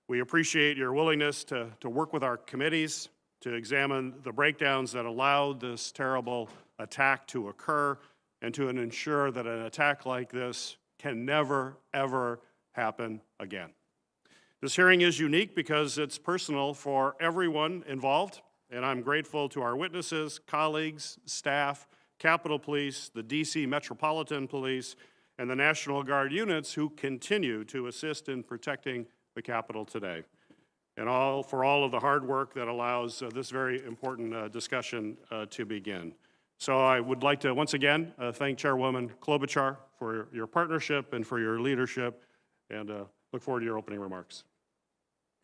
We appreciate your willingness to work with our committees to examine the breakdowns that allowed this terrible attack to occur and to ensure that an attack like this can never, ever happen again. This hearing is unique because it's personal for everyone involved, and I'm grateful to our witnesses, colleagues, staff, Capitol Police, the DC Metropolitan Police, and the National Guard units who continue to assist in protecting the Capitol today, and for all of the hard work that allows this very important discussion to begin. So I would like to once again thank Chairwoman Klobuchar for your partnership and for your leadership, and look forward to your opening remarks.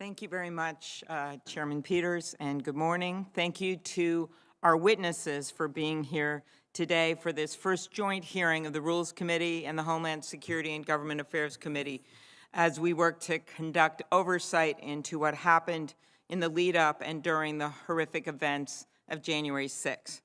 Thank you very much, Chairman Peters, and good morning. Thank you to our witnesses for being here today for this first joint hearing of the Rules Committee and the Homeland Security and Government Affairs Committee as we work to conduct oversight into what happened in the lead up and during the horrific events of January 6th.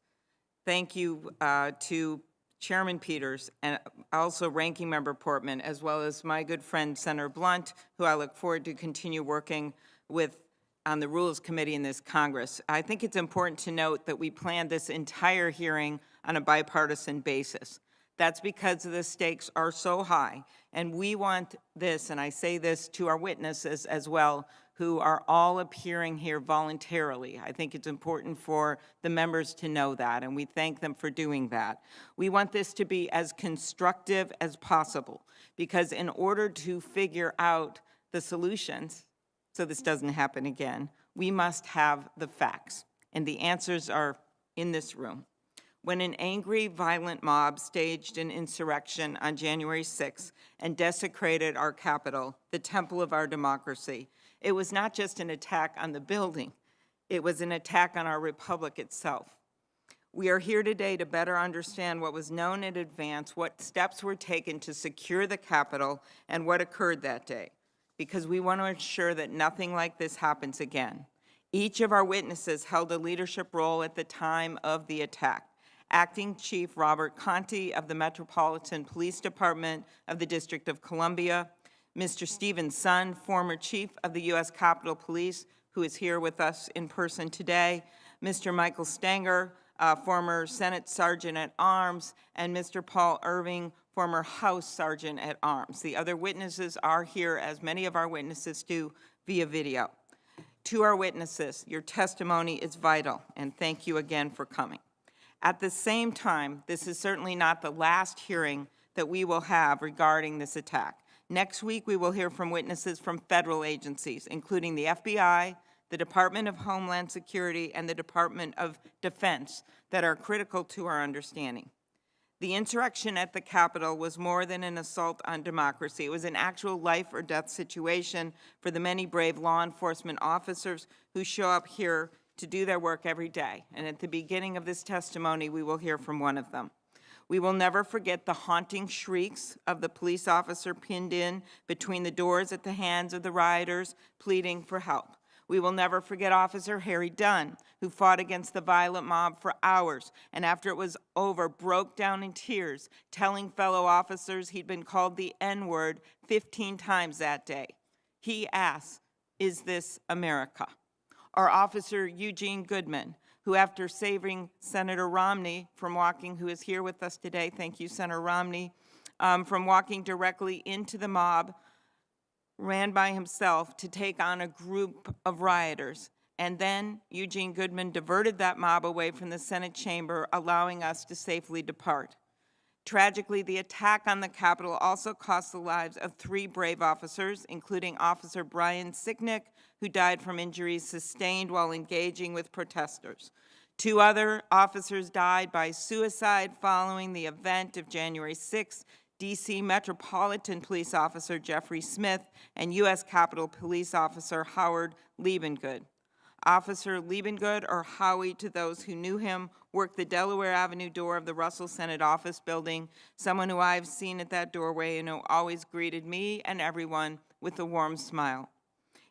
Thank you to Chairman Peters and also Ranking Member Portman, as well as my good friend Senator Blunt, who I look forward to continue working with on the Rules Committee in this Congress. I think it's important to note that we planned this entire hearing on a bipartisan basis. That's because the stakes are so high, and we want this, and I say this to our witnesses as well, who are all appearing here voluntarily. I think it's important for the members to know that, and we thank them for doing that. We want this to be as constructive as possible, because in order to figure out the solutions, so this doesn't happen again, we must have the facts, and the answers are in this room. When an angry, violent mob staged an insurrection on January 6th and desecrated our Capitol, the temple of our democracy, it was not just an attack on the building, it was an attack on our republic itself. We are here today to better understand what was known in advance, what steps were taken to secure the Capitol, and what occurred that day, because we want to ensure that nothing like this happens again. Each of our witnesses held a leadership role at the time of the attack. Acting Chief Robert Conti of the Metropolitan Police Department of the District of Columbia, Mr. Stephen Sun, former Chief of the U.S. Capitol Police, who is here with us in person today, Mr. Michael Stenger, former Senate Sergeant at Arms, and Mr. Paul Irving, former House Sergeant at Arms. The other witnesses are here, as many of our witnesses do, via video. To our witnesses, your testimony is vital, and thank you again for coming. At the same time, this is certainly not the last hearing that we will have regarding this attack. Next week, we will hear from witnesses from federal agencies, including the FBI, the Department of Homeland Security, and the Department of Defense, that are critical to our understanding. The insurrection at the Capitol was more than an assault on democracy. It was an actual life or death situation for the many brave law enforcement officers who show up here to do their work every day. And at the beginning of this testimony, we will hear from one of them. We will never forget the haunting shrieks of the police officer pinned in between the doors at the hands of the rioters pleading for help. We will never forget Officer Harry Dunn, who fought against the violent mob for hours, and after it was over, broke down in tears, telling fellow officers he'd been called the N-word 15 times that day. He asked, "Is this America?" Our Officer Eugene Goodman, who after saving Senator Romney from walking, who is here with us today, thank you, Senator Romney, from walking directly into the mob, ran by himself to take on a group of rioters. And then Eugene Goodman diverted that mob away from the Senate chamber, allowing us to safely depart. Tragically, the attack on the Capitol also cost the lives of 3 brave officers, including Officer Brian Sicknick, who died from injuries sustained while engaging with protesters. 2 other officers died by suicide following the event of January 6th, DC Metropolitan Police Officer Jeffrey Smith and U.S. Capitol Police Officer Howard Liebengood. Officer Liebengood, or Howie to those who knew him, worked the Delaware Avenue door of the Russell Senate office building, someone who I've seen at that doorway and who always greeted me and everyone with a warm smile.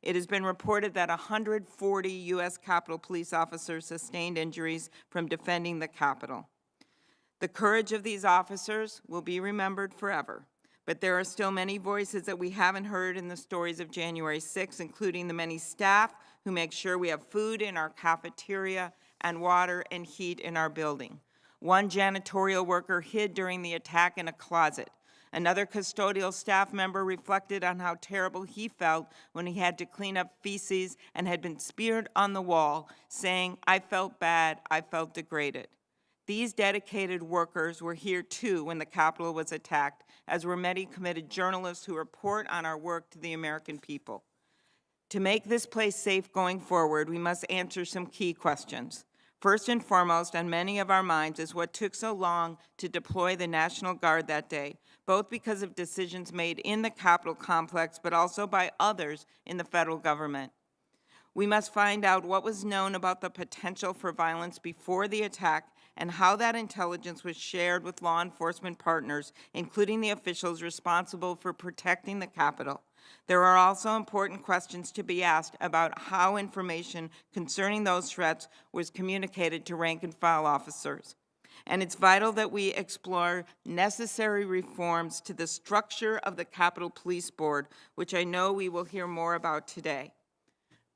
It has been reported that 140 U.S. Capitol Police officers sustained injuries from defending the Capitol. The courage of these officers will be remembered forever, But there are still many voices that we haven't heard in the stories of January 6th, including the many staff who make sure we have food in our cafeteria and water and heat in our building. One janitorial worker hid during the attack in a closet. Another custodial staff member reflected on how terrible he felt when he had to clean up feces and had been smeared on the wall, saying, "I felt bad, I felt degraded." These dedicated workers were here too when the Capitol was attacked, as were many committed journalists who report on our work to the American people. To make this place safe going forward, we must answer some key questions. First and foremost on many of our minds is what took so long to deploy the National Guard that day, both because of decisions made in the Capitol complex, but also by others in the federal government. We must find out what was known about the potential for violence before the attack and how that intelligence was shared with law enforcement partners, including the officials responsible for protecting the Capitol. There are also important questions to be asked about how information concerning those threats was communicated to rank-and-file officers. And it's vital that we explore necessary reforms to the structure of the Capitol Police Board, which I know we will hear more about today.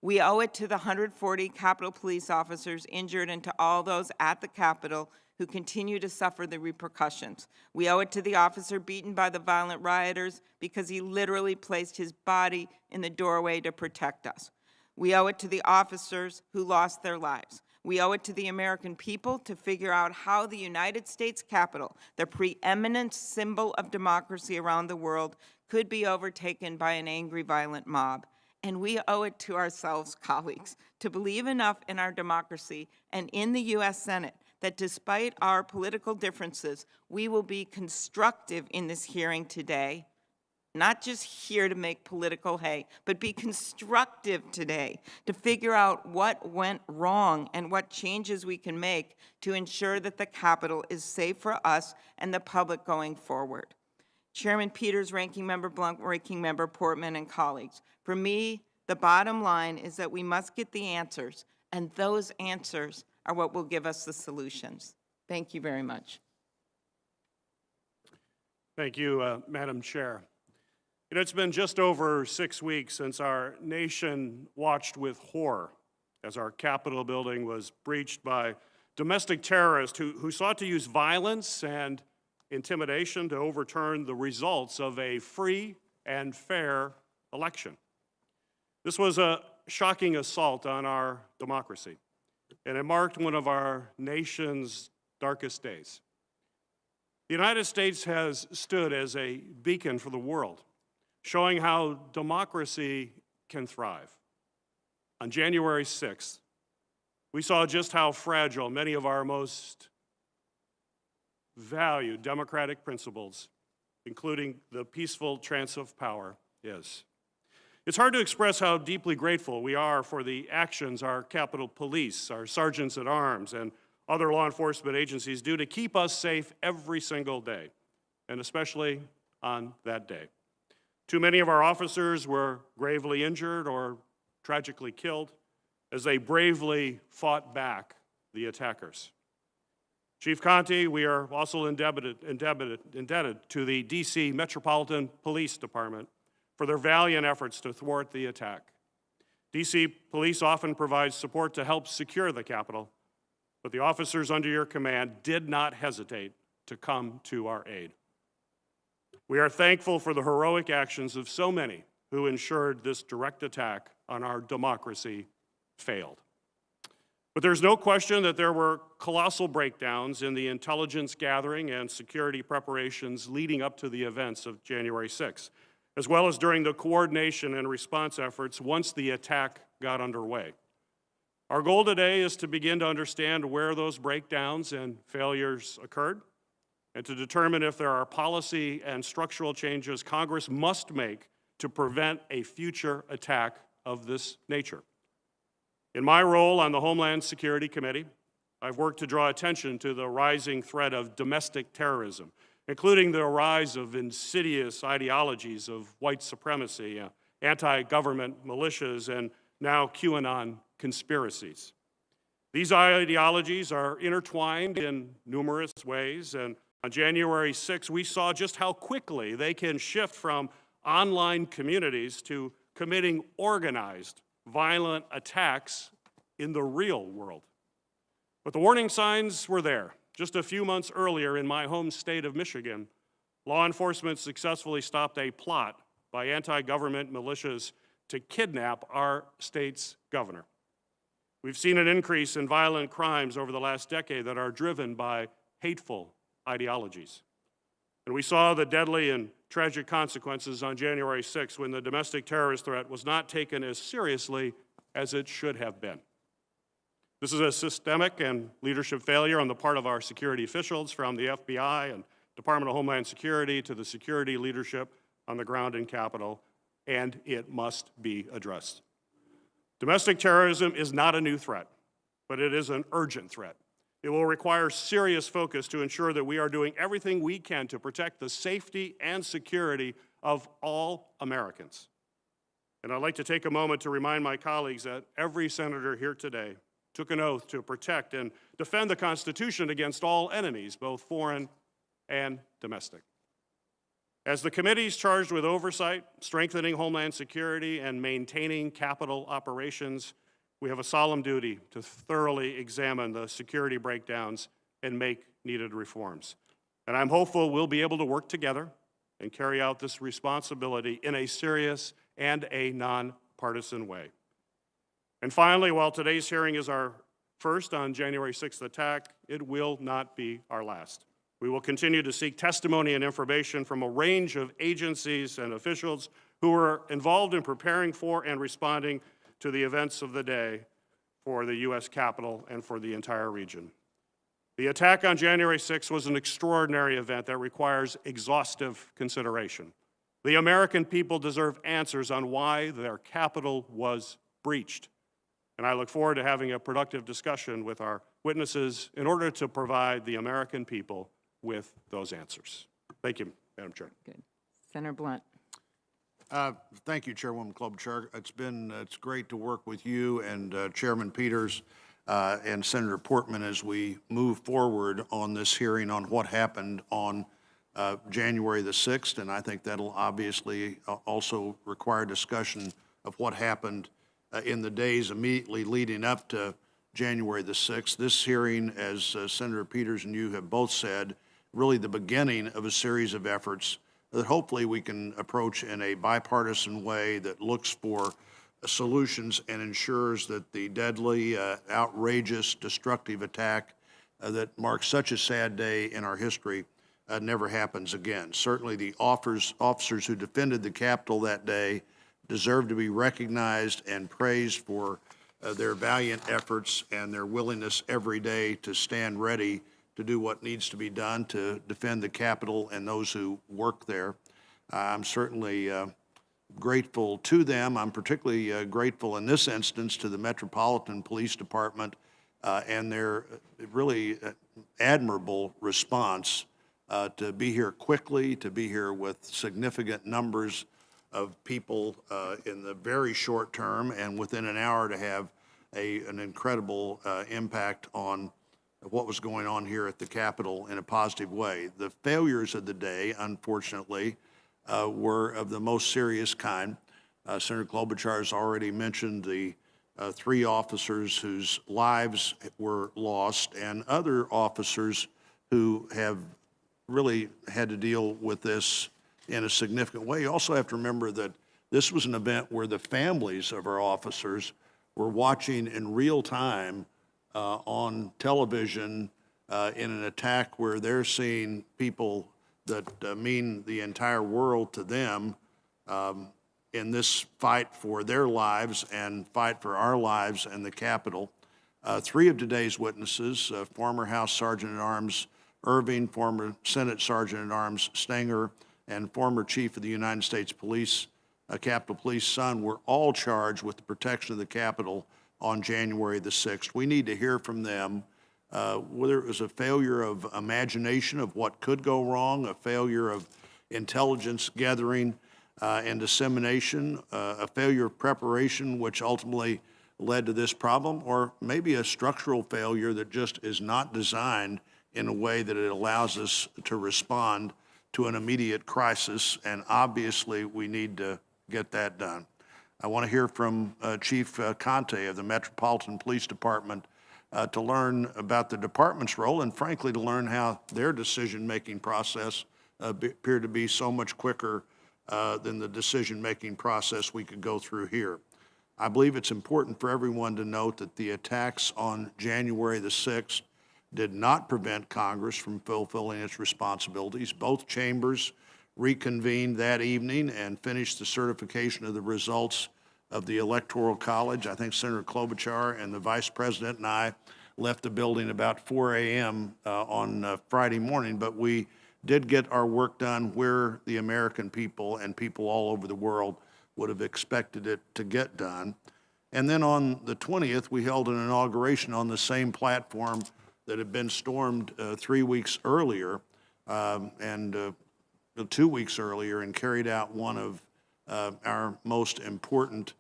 We owe it to the 140 Capitol Police officers injured and to all those at the Capitol who continue to suffer the repercussions. We owe it to the officer beaten by the violent rioters because he literally placed his body in the doorway to protect us. We owe it to the officers who lost their lives. We owe it to the American people to figure out how the United States Capitol, the preeminent symbol of democracy around the world, could be overtaken by an angry, violent mob. And we owe it to ourselves, colleagues, to believe enough in our democracy and in the U.S. Senate that despite our political differences, we will be constructive in this hearing today, not just here to make political hay, but be constructive today to figure out what went wrong and what changes we can make to ensure that the Capitol is safe for us and the public going forward. Chairman Peters, Ranking Member Blunt, Ranking Member Portman, and colleagues, for me, the bottom line is that we must get the answers, and those answers are what will give us the solutions. Thank you very much. Thank you, Madam Chair. You know, it's been just over 6 weeks since our nation watched with horror as our Capitol building was breached by domestic terrorists who sought to use violence and intimidation to overturn the results of a free and fair election. This was a shocking assault on our democracy, and it marked one of our nation's darkest days. The United States has stood as a beacon for the world, showing how democracy can thrive. On January 6th, we saw just how fragile many of our most valued democratic principles, including the peaceful transfer of power, is. It's hard to express how deeply grateful we are for the actions our Capitol Police, our sergeants at arms, and other law enforcement agencies do to keep us safe every single day, and especially on that day. Too many of our officers were gravely injured or tragically killed as they bravely fought back the attackers. Chief Conte, we are also indebted to the DC Metropolitan Police Department for their valiant efforts to thwart the attack. DC Police often provides support to help secure the Capitol, but the officers under your command did not hesitate to come to our aid. We are thankful for the heroic actions of so many who ensured this direct attack on our democracy failed. But there's no question that there were colossal breakdowns in the intelligence gathering and security preparations leading up to the events of January 6th, as well as during the coordination and response efforts once the attack got underway. Our goal today is to begin to understand where those breakdowns and failures occurred, and to determine if there are policy and structural changes Congress must make to prevent a future attack of this nature. In my role on the Homeland Security Committee, I've worked to draw attention to the rising threat of domestic terrorism, including the rise of insidious ideologies of white supremacy, anti-government militias, and now QAnon conspiracies. These ideologies are intertwined in numerous ways, and On January 6, we saw just how quickly they can shift from online communities to committing organized, violent attacks in the real world. But the warning signs were there. Just a few months earlier in my home state of Michigan, law enforcement successfully stopped a plot by anti-government militias to kidnap our state's governor. We've seen an increase in violent crimes over the last decade that are driven by hateful ideologies. And we saw the deadly and tragic consequences on January 6th when the domestic terrorist threat was not taken as seriously as it should have been. This is a systemic and leadership failure on the part of our security officials, from the FBI and Department of Homeland Security to the security leadership on the ground in Capitol, and it must be addressed. Domestic terrorism is not a new threat, but it is an urgent threat. It will require serious focus to ensure that we are doing everything we can to protect the safety and security of all Americans. And I'd like to take a moment to remind my colleagues that every senator here today took an oath to protect and defend the Constitution against all enemies, both foreign and domestic. As the committees charged with oversight, strengthening Homeland Security, and maintaining Capitol operations, we have a solemn duty to thoroughly examine the security breakdowns and make needed reforms. And I'm hopeful we'll be able to work together and carry out this responsibility in a serious and a nonpartisan way. And finally, while today's hearing is our first on January 6th attack, it will not be our last. We will continue to seek testimony and information from a range of agencies and officials who were involved in preparing for and responding to the events of the day for the U.S. Capitol and for the entire region. The attack on January 6th was an extraordinary event that requires exhaustive consideration. The American people deserve answers on why their Capitol was breached. And I look forward to having a productive discussion with our witnesses in order to provide the American people with those answers. Thank you, Madam Chair. Good. Senator Blunt. Thank you, Chairwoman Klobuchar. It's great to work with you and Chairman Peters and Senator Portman as we move forward on this hearing on what happened on January the 6th, and I think that'll obviously also require discussion of what happened in the days immediately leading up to January the 6th. This hearing, as Senator Peters and you have both said, really the beginning of a series of efforts that hopefully we can approach in a bipartisan way that looks for solutions and ensures that the deadly, outrageous, destructive attack that marks such a sad day in our history never happens again. Certainly the officers who defended the Capitol that day deserve to be recognized and praised for their valiant efforts and their willingness every day to stand ready to do what needs to be done to defend the Capitol and those who work there. I'm certainly grateful to them. I'm particularly grateful in this instance to the Metropolitan Police Department and their really admirable response to be here quickly, to be here with significant numbers of people in the very short term, and within an hour to have an incredible impact on what was going on here at the Capitol in a positive way. The failures of the day, unfortunately, were of the most serious kind. Senator Klobuchar has already mentioned the 3 officers whose lives were lost and other officers who have really had to deal with this in a significant way. You also have to remember that this was an event where the families of our officers were watching in real time on television in an attack where they're seeing people that mean the entire world to them in this fight for their lives and fight for our lives and the Capitol. 3 of today's witnesses, former House Sergeant-at-Arms Irving, former Senate Sergeant-at-Arms Stenger, and former Chief of the United States Police, Capitol Police Son, were all charged with the protection of the Capitol on January the 6th. We need to hear from them whether it was a failure of imagination of what could go wrong, a failure of intelligence gathering and dissemination, a failure of preparation which ultimately led to this problem, or maybe a structural failure that just is not designed in a way that it allows us to respond to an immediate crisis, and obviously we need to get that done. I want to hear from Chief Conte of the Metropolitan Police Department to learn about the department's role and frankly to learn how their decision-making process appeared to be so much quicker than the decision-making process we could go through here. I believe it's important for everyone to note that the attacks on January the 6th did not prevent Congress from fulfilling its responsibilities. Both chambers reconvened that evening and finished the certification of the results of the Electoral College. I think Senator Klobuchar and the Vice President and I left the building about 4 a.m. On Friday morning, but we did get our work done where the American people and people all over the world would have expected it to get done. And then on the 20th, we held an inauguration on the same platform that had been stormed 3 weeks earlier and 2 weeks earlier, and carried out one of our most important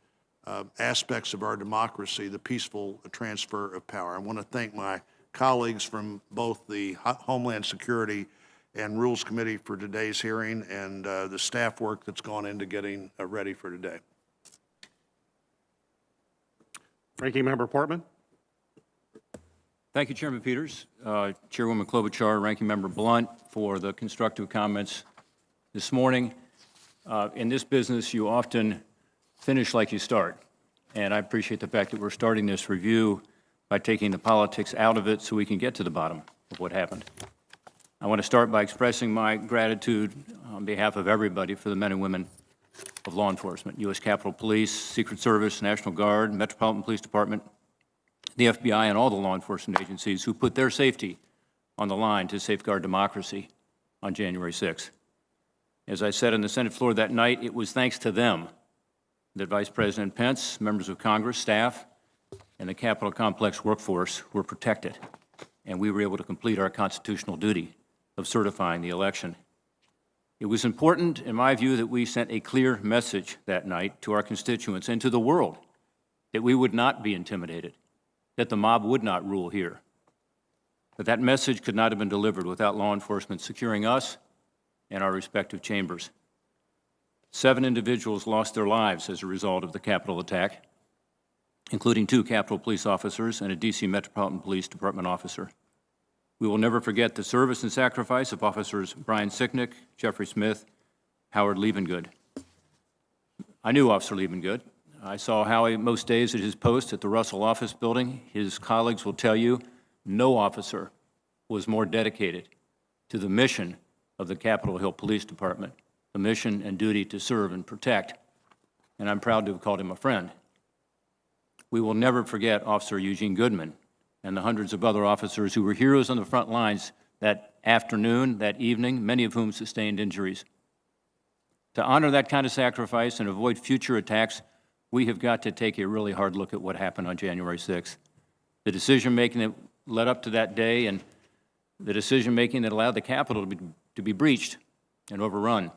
aspects of our democracy, the peaceful transfer of power. I want to thank my colleagues from both the Homeland Security and Rules Committee for today's hearing and the staff work that's gone into getting ready for today. Ranking Member Portman. Thank you, Chairman Peters, Chairwoman Klobuchar, Ranking Member Blunt, for the constructive comments this morning. In this business, you often finish like you start, and I appreciate the fact that we're starting this review by taking the politics out of it so we can get to the bottom of what happened. I want to start by expressing my gratitude on behalf of everybody for the men and women of law enforcement, U.S. Capitol Police, Secret Service, National Guard, Metropolitan Police Department, the FBI, and all the law enforcement agencies who put their safety on the line to safeguard democracy on January 6th. As I said on the Senate floor that night, it was thanks to them that Vice President Pence, members of Congress, staff, and the Capitol complex workforce were protected, and we were able to complete our constitutional duty of certifying the election. It was important, in my view, that we sent a clear message that night to our constituents and to the world that we would not be intimidated, that the mob would not rule here. But that message could not have been delivered without law enforcement securing us and our respective chambers. 7 individuals lost their lives as a result of the Capitol attack, including 2 Capitol Police officers and a D.C. Metropolitan Police Department officer. We will never forget the service and sacrifice of Officers Brian Sicknick, Jeffrey Smith, Howard Liebengood. I knew Officer Liebengood. I saw Howie most days at his post at the Russell office building. His colleagues will tell you no officer was more dedicated to the mission of the Capitol Hill Police Department, the mission and duty to serve and protect, and I'm proud to have called him a friend. We will never forget Officer Eugene Goodman and the hundreds of other officers who were heroes on the front lines that afternoon, that evening, many of whom sustained injuries. To honor that kind of sacrifice and avoid future attacks, we have got to take a really hard look at what happened on January 6th. The decision-making that led up to that day and the decision-making that allowed the Capitol to be breached and overrun.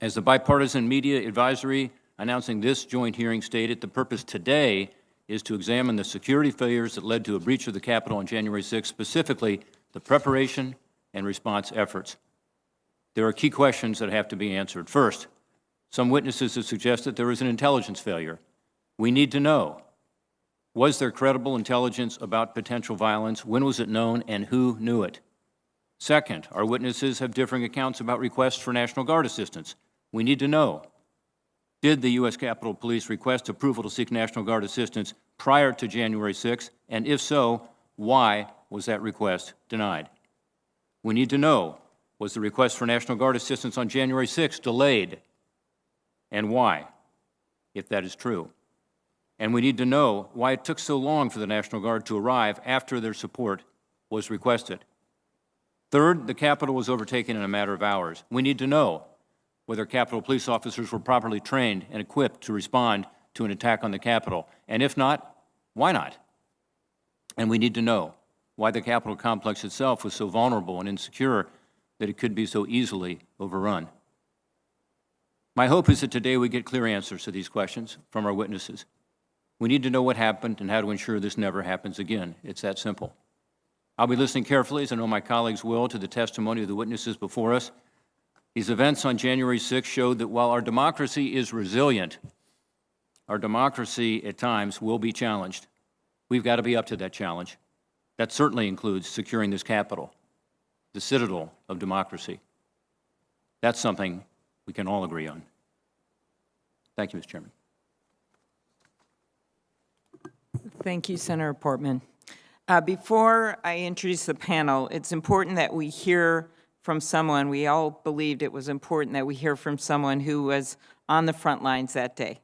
As the bipartisan media advisory announcing this joint hearing stated, the purpose today is to examine the security failures that led to a breach of the Capitol on January 6th, specifically the preparation and response efforts. There are key questions that have to be answered. First, some witnesses have suggested there was an intelligence failure. We need to know, was there credible intelligence about potential violence? When was it known, and who knew it? Second, our witnesses have differing accounts about requests for National Guard assistance. We need to know, did the U.S. Capitol Police request approval to seek National Guard assistance prior to January 6th? And if so, why was that request denied? We need to know, was the request for National Guard assistance on January 6th delayed? And why, if that is true? And we need to know why it took so long for the National Guard to arrive after their support was requested. Third, the Capitol was overtaken in a matter of hours. We need to know whether Capitol Police officers were properly trained and equipped to respond to an attack on the Capitol. And if not, why not? And we need to know why the Capitol complex itself was so vulnerable and insecure that it could be so easily overrun. My hope is that today we get clear answers to these questions from our witnesses. We need to know what happened and how to ensure this never happens again. It's that simple. I'll be listening carefully, as I know my colleagues will, to the testimony of the witnesses before us. These events on January 6th showed that while our democracy is resilient, our democracy at times will be challenged. We've got to be up to that challenge. That certainly includes securing this Capitol, the citadel of democracy. That's something we can all agree on. Thank you, Mr. Chairman. Thank you, Senator Portman. Before I introduce the panel, it's important that we hear from someone. We all believed it was important that we hear from someone who was on the front lines that day.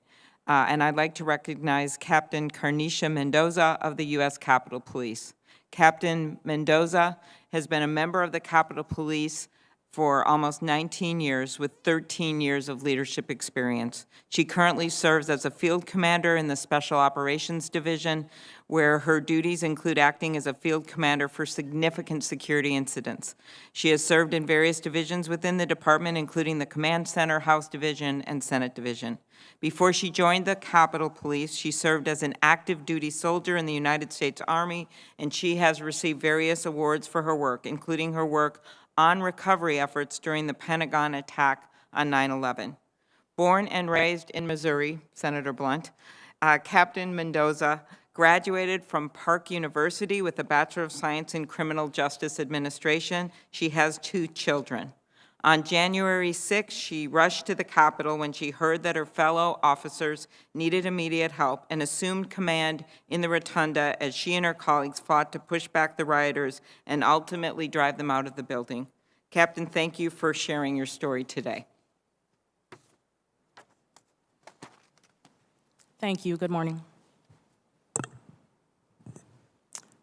And I'd like to recognize Captain Carnicia Mendoza of the U.S. Capitol Police. Captain Mendoza has been a member of the Capitol Police for almost 19 years with 13 years of leadership experience. She currently serves as a field commander in the Special Operations Division, where her duties include acting as a field commander for significant security incidents. She has served in various divisions within the department, including the Command Center, House Division, and Senate Division. Before she joined the Capitol Police, she served as an active duty soldier in the United States Army, and she has received various awards for her work, including her work on recovery efforts during the Pentagon attack on 9/11. Born and raised in Missouri, Senator Blunt, Captain Mendoza graduated from Park University with a Bachelor of Science in Criminal Justice Administration. She has 2 children. On January 6, she rushed to the Capitol when she heard that her fellow officers needed immediate help and assumed command in the rotunda as she and her colleagues fought to push back the rioters and ultimately drive them out of the building. Captain, thank you for sharing your story today. Thank you. Good morning.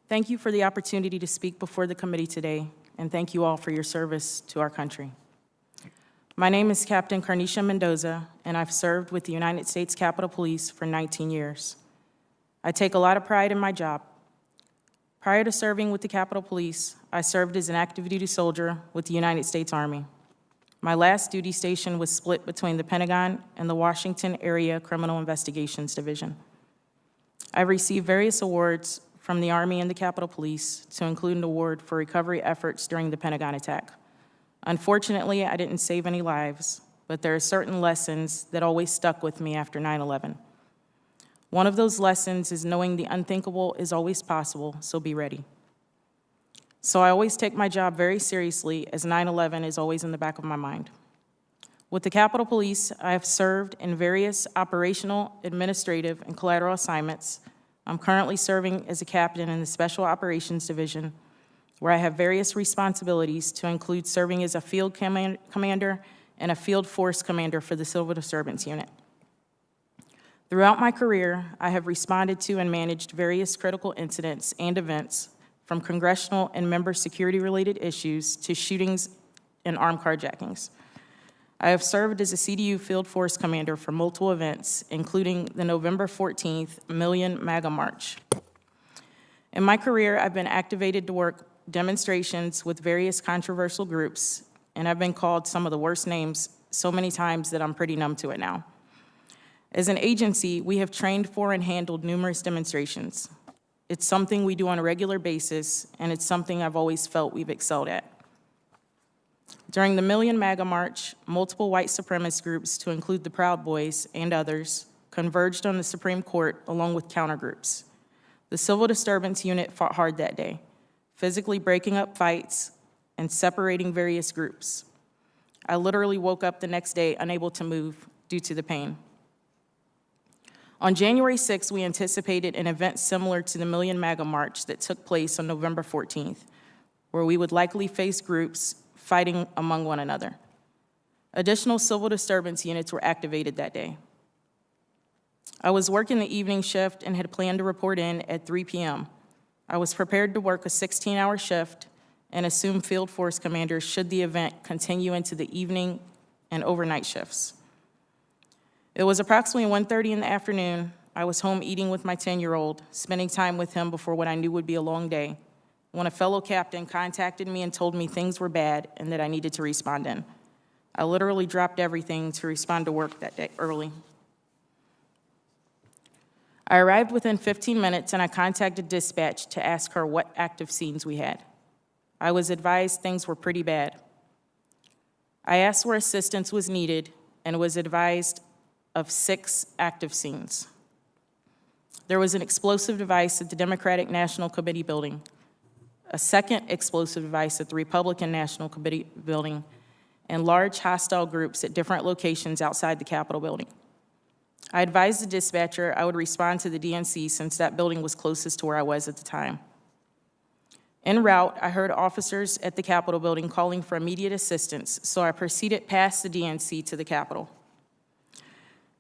Thank you for the opportunity to speak before the committee today, and thank you all for your service to our country. My name is Captain Carnicia Mendoza, and I've served with the United States Capitol Police for 19 years. I take a lot of pride in my job. Prior to serving with the Capitol Police, I served as an active duty soldier with the United States Army. My last duty station was split between the Pentagon and the Washington Area Criminal Investigations Division. I received various awards from the Army and the Capitol Police, to include an award for recovery efforts during the Pentagon attack. Unfortunately, I didn't save any lives, but there are certain lessons that always stuck with me after 9/11. One of those lessons is knowing the unthinkable is always possible, so be ready. So I always take my job very seriously, as 9/11 is always in the back of my mind. With the Capitol Police, I have served in various operational, administrative, and collateral assignments. I'm currently serving as a captain in the Special Operations Division, where I have various responsibilities to include serving as a field commander and a field force commander for the Civil Disturbance Unit. Throughout my career, I have responded to and managed various critical incidents and events, from congressional and member security-related issues to shootings and armed carjackings. I have served as a CDU field force commander for multiple events, including the November 14th Million MAGA March. In my career, I've been activated to work demonstrations with various controversial groups, and I've been called some of the worst names so many times that I'm pretty numb to it now. As an agency, we have trained for and handled numerous demonstrations. It's something we do on a regular basis, and it's something I've always felt we've excelled at. During the Million MAGA March, multiple white supremacist groups, to include the Proud Boys and others, converged on the Supreme Court along with countergroups. The Civil Disturbance Unit fought hard that day, physically breaking up fights and separating various groups. I literally woke up the next day unable to move due to the pain. On January 6th, we anticipated an event similar to the Million MAGA March that took place on November 14th, where we would likely face groups fighting among one another. Additional civil disturbance units were activated that day. I was working the evening shift and had planned to report in at 3 p.m. I was prepared to work a 16-hour shift and assume field force commander should the event continue into the evening and overnight shifts. It was approximately 1:30 in the afternoon. I was home eating with my 10-year-old, spending time with him before what I knew would be a long day, when a fellow captain contacted me and told me things were bad and that I needed to respond in. I literally dropped everything to respond to work that day early. I arrived within 15 minutes and I contacted dispatch to ask her what active scenes we had. I was advised things were pretty bad. I asked where assistance was needed and was advised of 6 active scenes. There was an explosive device at the Democratic National Committee building, a second explosive device at the Republican National Committee building, and large hostile groups at different locations outside the Capitol building. I advised the dispatcher I would respond to the DNC since that building was closest to where I was at the time. En route, I heard officers at the Capitol building calling for immediate assistance, so I proceeded past the DNC to the Capitol.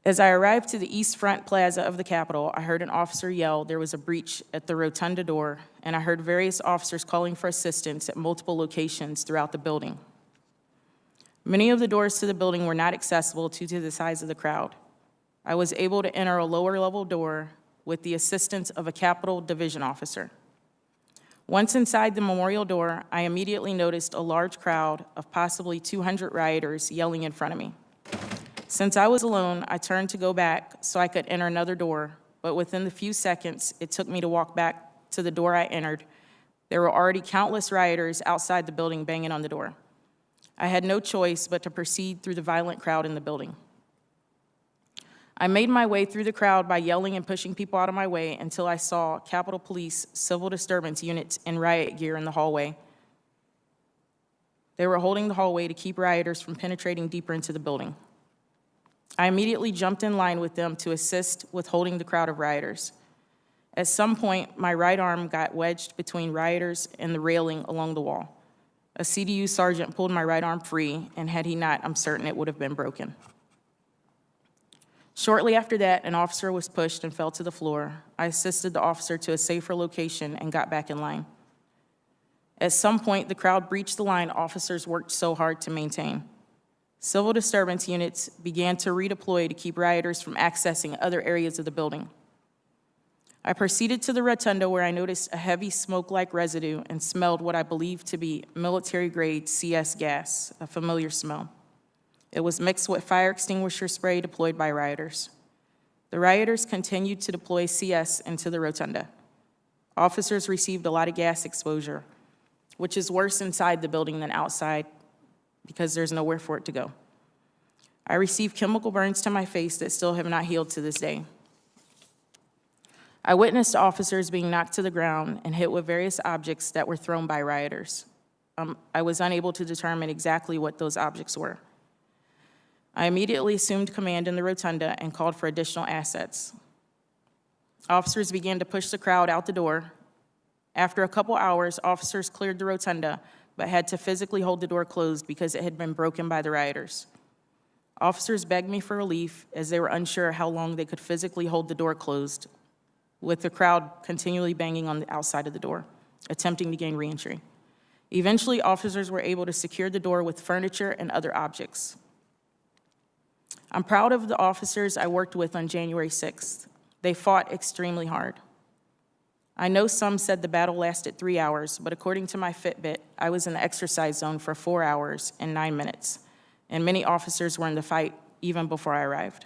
As I arrived to the East Front Plaza of the Capitol, I heard an officer yell there was a breach at the rotunda door, and I heard various officers calling for assistance at multiple locations throughout the building. Many of the doors to the building were not accessible due to the size of the crowd. I was able to enter a lower-level door with the assistance of a Capitol Division officer. Once inside the memorial door, I immediately noticed a large crowd of possibly 200 rioters yelling in front of me. Since I was alone, I turned to go back so I could enter another door, but within the few seconds it took me to walk back to the door I entered, there were already countless rioters outside the building banging on the door. I had no choice but to proceed through the violent crowd in the building. I made my way through the crowd by yelling and pushing people out of my way until I saw Capitol Police civil disturbance units in riot gear in the hallway. They were holding the hallway to keep rioters from penetrating deeper into the building. I immediately jumped in line with them to assist with holding the crowd of rioters. At some point, my right arm got wedged between rioters and the railing along the wall. A CDU sergeant pulled my right arm free, and had he not, I'm certain it would have been broken. Shortly after that, an officer was pushed and fell to the floor. I assisted the officer to a safer location and got back in line. At some point, the crowd breached the line officers worked so hard to maintain. Civil disturbance units began to redeploy to keep rioters from accessing other areas of the building. I proceeded to the rotunda where I noticed a heavy smoke-like residue and smelled what I believed to be military-grade CS gas, a familiar smell. It was mixed with fire extinguisher spray deployed by rioters. The rioters continued to deploy CS into the rotunda. Officers received a lot of gas exposure, which is worse inside the building than outside because there's nowhere for it to go. I received chemical burns to my face that still have not healed to this day. I witnessed officers being knocked to the ground and hit with various objects that were thrown by rioters. I was unable to determine exactly what those objects were. I immediately assumed command in the rotunda and called for additional assets. Officers began to push the crowd out the door. After a couple hours, officers cleared the rotunda, but had to physically hold the door closed because it had been broken by the rioters. Officers begged me for relief as they were unsure how long they could physically hold the door closed, with the crowd continually banging on the outside of the door, attempting to gain reentry. Eventually, officers were able to secure the door with furniture and other objects. I'm proud of the officers I worked with on January 6th. They fought extremely hard. I know some said the battle lasted 3 hours, but according to my Fitbit, I was in the exercise zone for 4 hours and 9 minutes, and many officers were in the fight even before I arrived.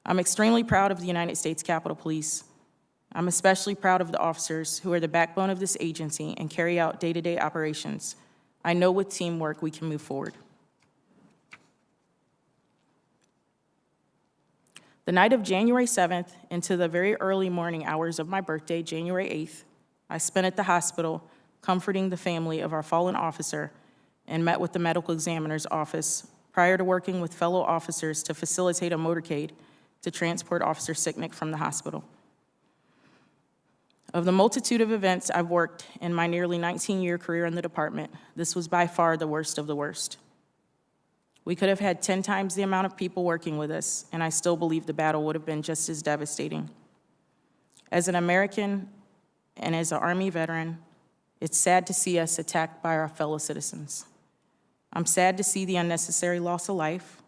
I'm extremely proud of the United States Capitol Police. I'm especially proud of the officers who are the backbone of this agency and carry out day-to-day operations. I know with teamwork we can move forward. The night of January 7th into the very early morning hours of my birthday, January 8th, I spent at the hospital comforting the family of our fallen officer and met with the medical examiner's office prior to working with fellow officers to facilitate a motorcade to transport Officer Sicknick from the hospital. Of the multitude of events I've worked in my nearly 19-year career in the department, this was by far the worst of the worst. We could have had 10 times the amount of people working with us, and I still believe the battle would have been just as devastating. As an American and as an Army veteran, it's sad to see us attacked by our fellow citizens. I'm sad to see the unnecessary loss of life.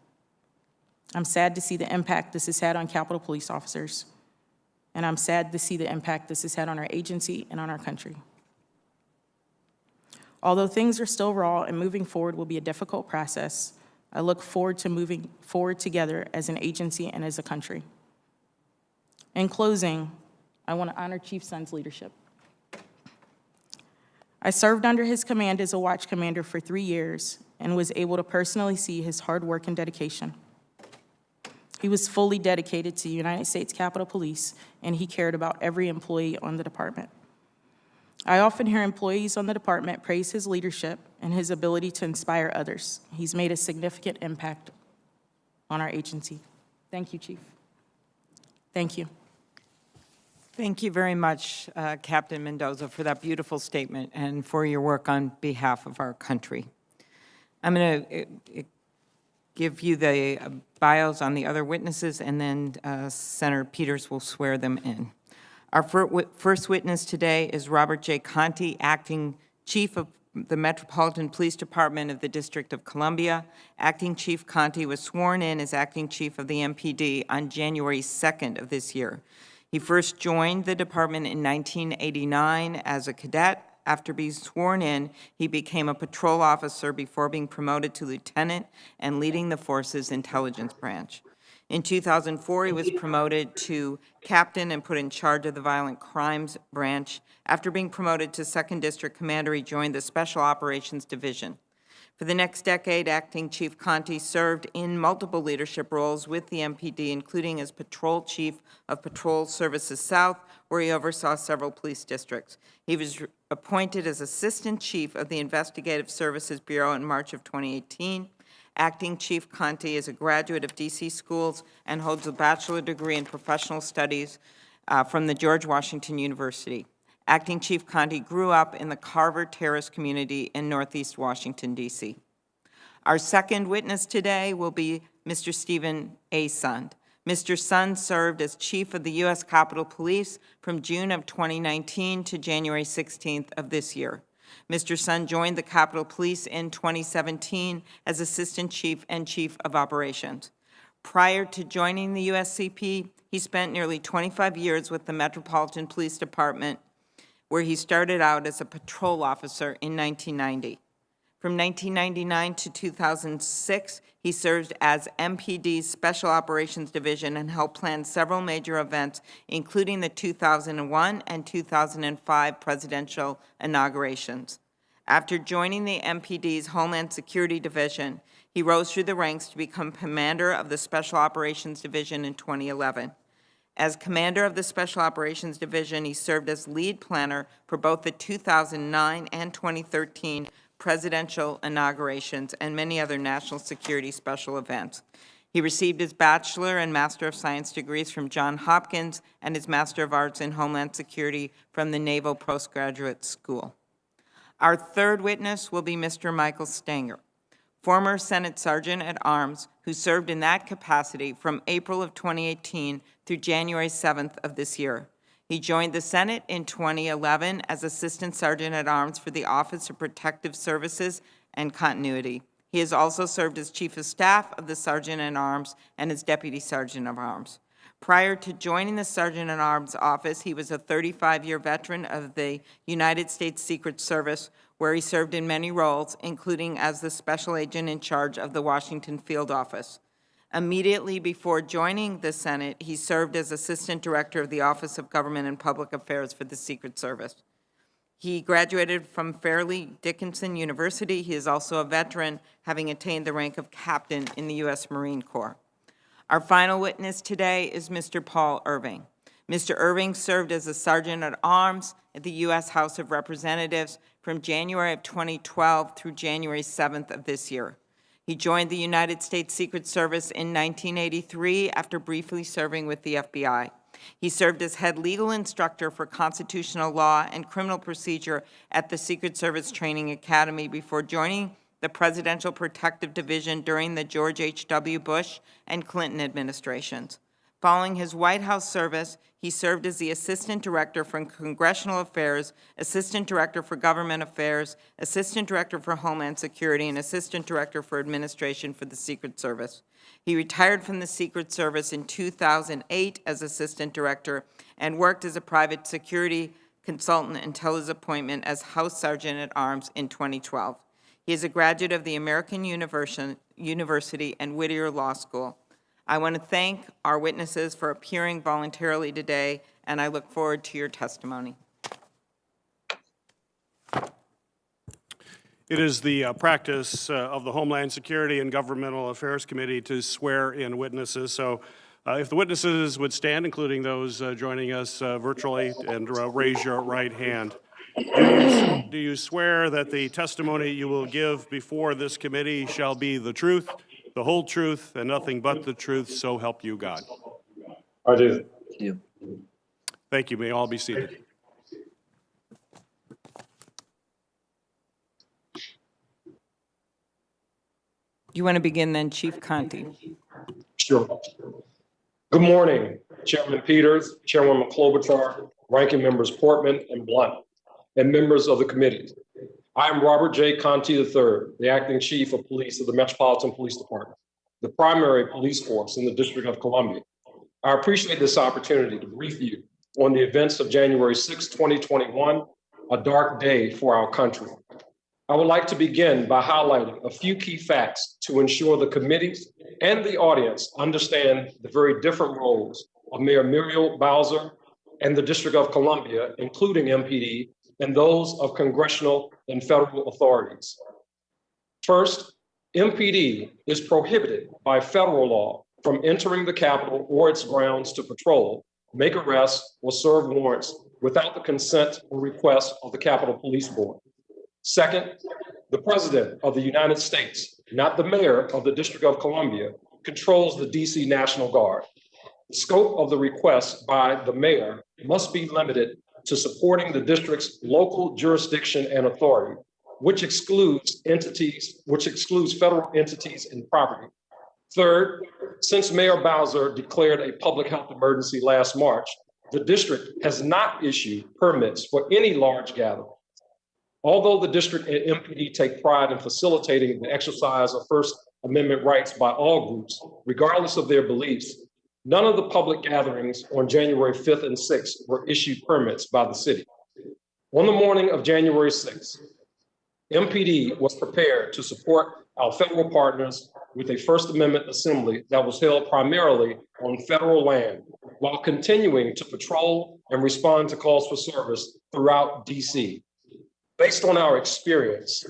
I'm sad to see the impact this has had on Capitol Police officers. And I'm sad to see the impact this has had on our agency and on our country. Although things are still raw and moving forward will be a difficult process, I look forward to moving forward together as an agency and as a country. In closing, I want to honor Chief Sun's leadership. I served under his command as a watch commander for 3 years and was able to personally see his hard work and dedication. He was fully dedicated to United States Capitol Police, and he cared about every employee on the department. I often hear employees on the department praise his leadership and his ability to inspire others. He's made a significant impact on our agency. Thank you, Chief. Thank you. Thank you very much, Captain Mendoza, for that beautiful statement and for your work on behalf of our country. I'm going to give you the bios on the other witnesses, and then Senator Peters will swear them in. Our first witness today is Robert J. Conti, Acting Chief of the Metropolitan Police Department of the District of Columbia. Acting Chief Conti was sworn in as Acting Chief of the MPD on January 2nd of this year. He first joined the department in 1989 as a cadet. After being sworn in, he became a patrol officer before being promoted to lieutenant and leading the force's intelligence branch. In 2004, he was promoted to captain and put in charge of the violent crimes branch. After being promoted to 2nd District Commander, he joined the Special Operations Division. For the next decade, Acting Chief Conti served in multiple leadership roles with the MPD, including as Patrol Chief of Patrol Services South, where he oversaw several police districts. He was appointed as Assistant Chief of the Investigative Services Bureau in March of 2018. Acting Chief Conti is a graduate of DC schools and holds a bachelor degree in professional studies from the George Washington University. Acting Chief Conti grew up in the Carver Terrace community in Northeast Washington, D.C. Our second witness today will be Mr. Stephen A. Sund. Mr. Sund served as Chief of the U.S. Capitol Police from June of 2019 to January 16th of this year. Mr. Sund joined the Capitol Police in 2017 as Assistant Chief and Chief of Operations. Prior to joining the USCP, he spent nearly 25 years with the Metropolitan Police Department, where he started out as a patrol officer in 1990. From 1999 to 2006, he served as MPD's Special Operations Division and helped plan several major events, including the 2001 and 2005 presidential inaugurations. After joining the MPD's Homeland Security Division, he rose through the ranks to become commander of the Special Operations Division in 2011. As commander of the Special Operations Division, he served as lead planner for both the 2009 and 2013 presidential inaugurations and many other national security special events. He received his Bachelor and Master of Science degrees from Johns Hopkins and his Master of Arts in Homeland Security from the Naval Postgraduate School. Our third witness will be Mr. Michael Stanger, former Senate Sergeant at Arms, who served in that capacity from April of 2018 through January 7th of this year. He joined the Senate in 2011 as Assistant Sergeant at Arms for the Office of Protective Services and Continuity. He has also served as Chief of Staff of the Sergeant at Arms and as Deputy Sergeant of Arms. Prior to joining the Sergeant at Arms office, he was a 35-year veteran of the United States Secret Service, where he served in many roles, including as the Special Agent in charge of the Washington Field Office. Immediately before joining the Senate, he served as Assistant Director of the Office of Government and Public Affairs for the Secret Service. He graduated from Fairleigh Dickinson University. He is also a veteran, having attained the rank of captain in the U.S. Marine Corps. Our final witness today is Mr. Paul Irving. Mr. Irving served as a Sergeant at Arms at the U.S. House of Representatives from January of 2012 through January 7th of this year. He joined the United States Secret Service in 1983 after briefly serving with the FBI. He served as head legal instructor for constitutional law and criminal procedure at the Secret Service Training Academy before joining the Presidential Protective Division during the George H.W. Bush and Clinton administrations. Following his White House service, he served as the Assistant Director for Congressional Affairs, Assistant Director for Government Affairs, Assistant Director for Homeland Security, and Assistant Director for Administration for the Secret Service. He retired from the Secret Service in 2008 as Assistant Director and worked as a private security consultant until his appointment as House Sergeant at Arms in 2012. He is a graduate of the American University and Whittier Law School. I want to thank our witnesses for appearing voluntarily today, and I look forward to your testimony. It is the practice of the Homeland Security and Governmental Affairs Committee to swear in witnesses. So if the witnesses would stand, including those joining us virtually, and raise your right hand. Do you swear that the testimony you will give before this committee shall be the truth, the whole truth, and nothing but the truth, so help you God? I do. Thank you. May all be seated. You want to begin then, Chief Conte? Sure. Good morning, Chairman Peters, Chairwoman Klobuchar, Ranking Members Portman and Blunt, and members of the committee. I am Robert J. Conte III, the Acting Chief of Police of the Metropolitan Police Department, the primary police force in the District of Columbia. I appreciate this opportunity to brief you on the events of January 6, 2021, a dark day for our country. I would like to begin by highlighting a few key facts to ensure the committees and the audience understand the very different roles of Mayor Muriel Bowser and the District of Columbia, including MPD, and those of congressional and federal authorities. First, MPD is prohibited by federal law from entering the Capitol or its grounds to patrol, make arrests, or serve warrants without the consent or request of the Capitol Police Board. Second, the President of the United States, not the Mayor of the District of Columbia, controls the DC National Guard. The scope of the request by the Mayor must be limited to supporting the district's local jurisdiction and authority, which excludes federal entities and property. Third, since Mayor Bowser declared a public health emergency last March, the district has not issued permits for any large gathering. Although the district and MPD take pride in facilitating the exercise of First Amendment rights by all groups, regardless of their beliefs, none of the public gatherings on January 5th and 6th were issued permits by the city. On the morning of January 6th, MPD was prepared to support our federal partners with a First Amendment assembly that was held primarily on federal land, while continuing to patrol and respond to calls for service throughout DC. Based on our experience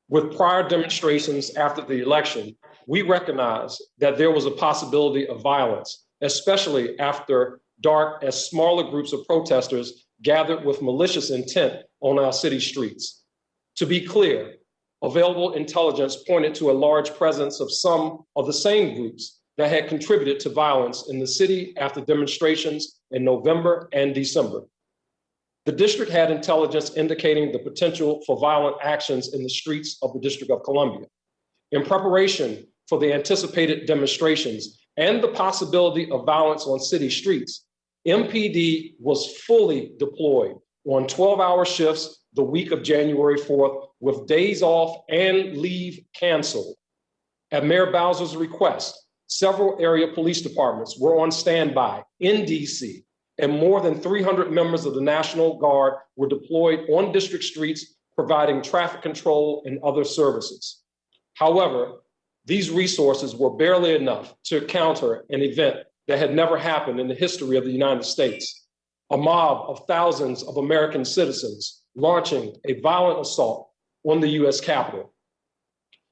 with prior demonstrations after the election, we recognize that there was a possibility of violence, especially after dark as smaller groups of protesters gathered with malicious intent on our city streets. To be clear, available intelligence pointed to a large presence of some of the same groups that had contributed to violence in the city after demonstrations in November and December. The district had intelligence indicating the potential for violent actions in the streets of the District of Columbia. In preparation for the anticipated demonstrations and the possibility of violence on city streets, MPD was fully deployed on 12-hour shifts the week of January 4th, with days off and leave canceled. At Mayor Bowser's request, several area police departments were on standby in DC, and more than 300 members of the National Guard were deployed on district streets, providing traffic control and other services. However, these resources were barely enough to counter an event that had never happened in the history of the United States: a mob of thousands of American citizens launching a violent assault on the US Capitol,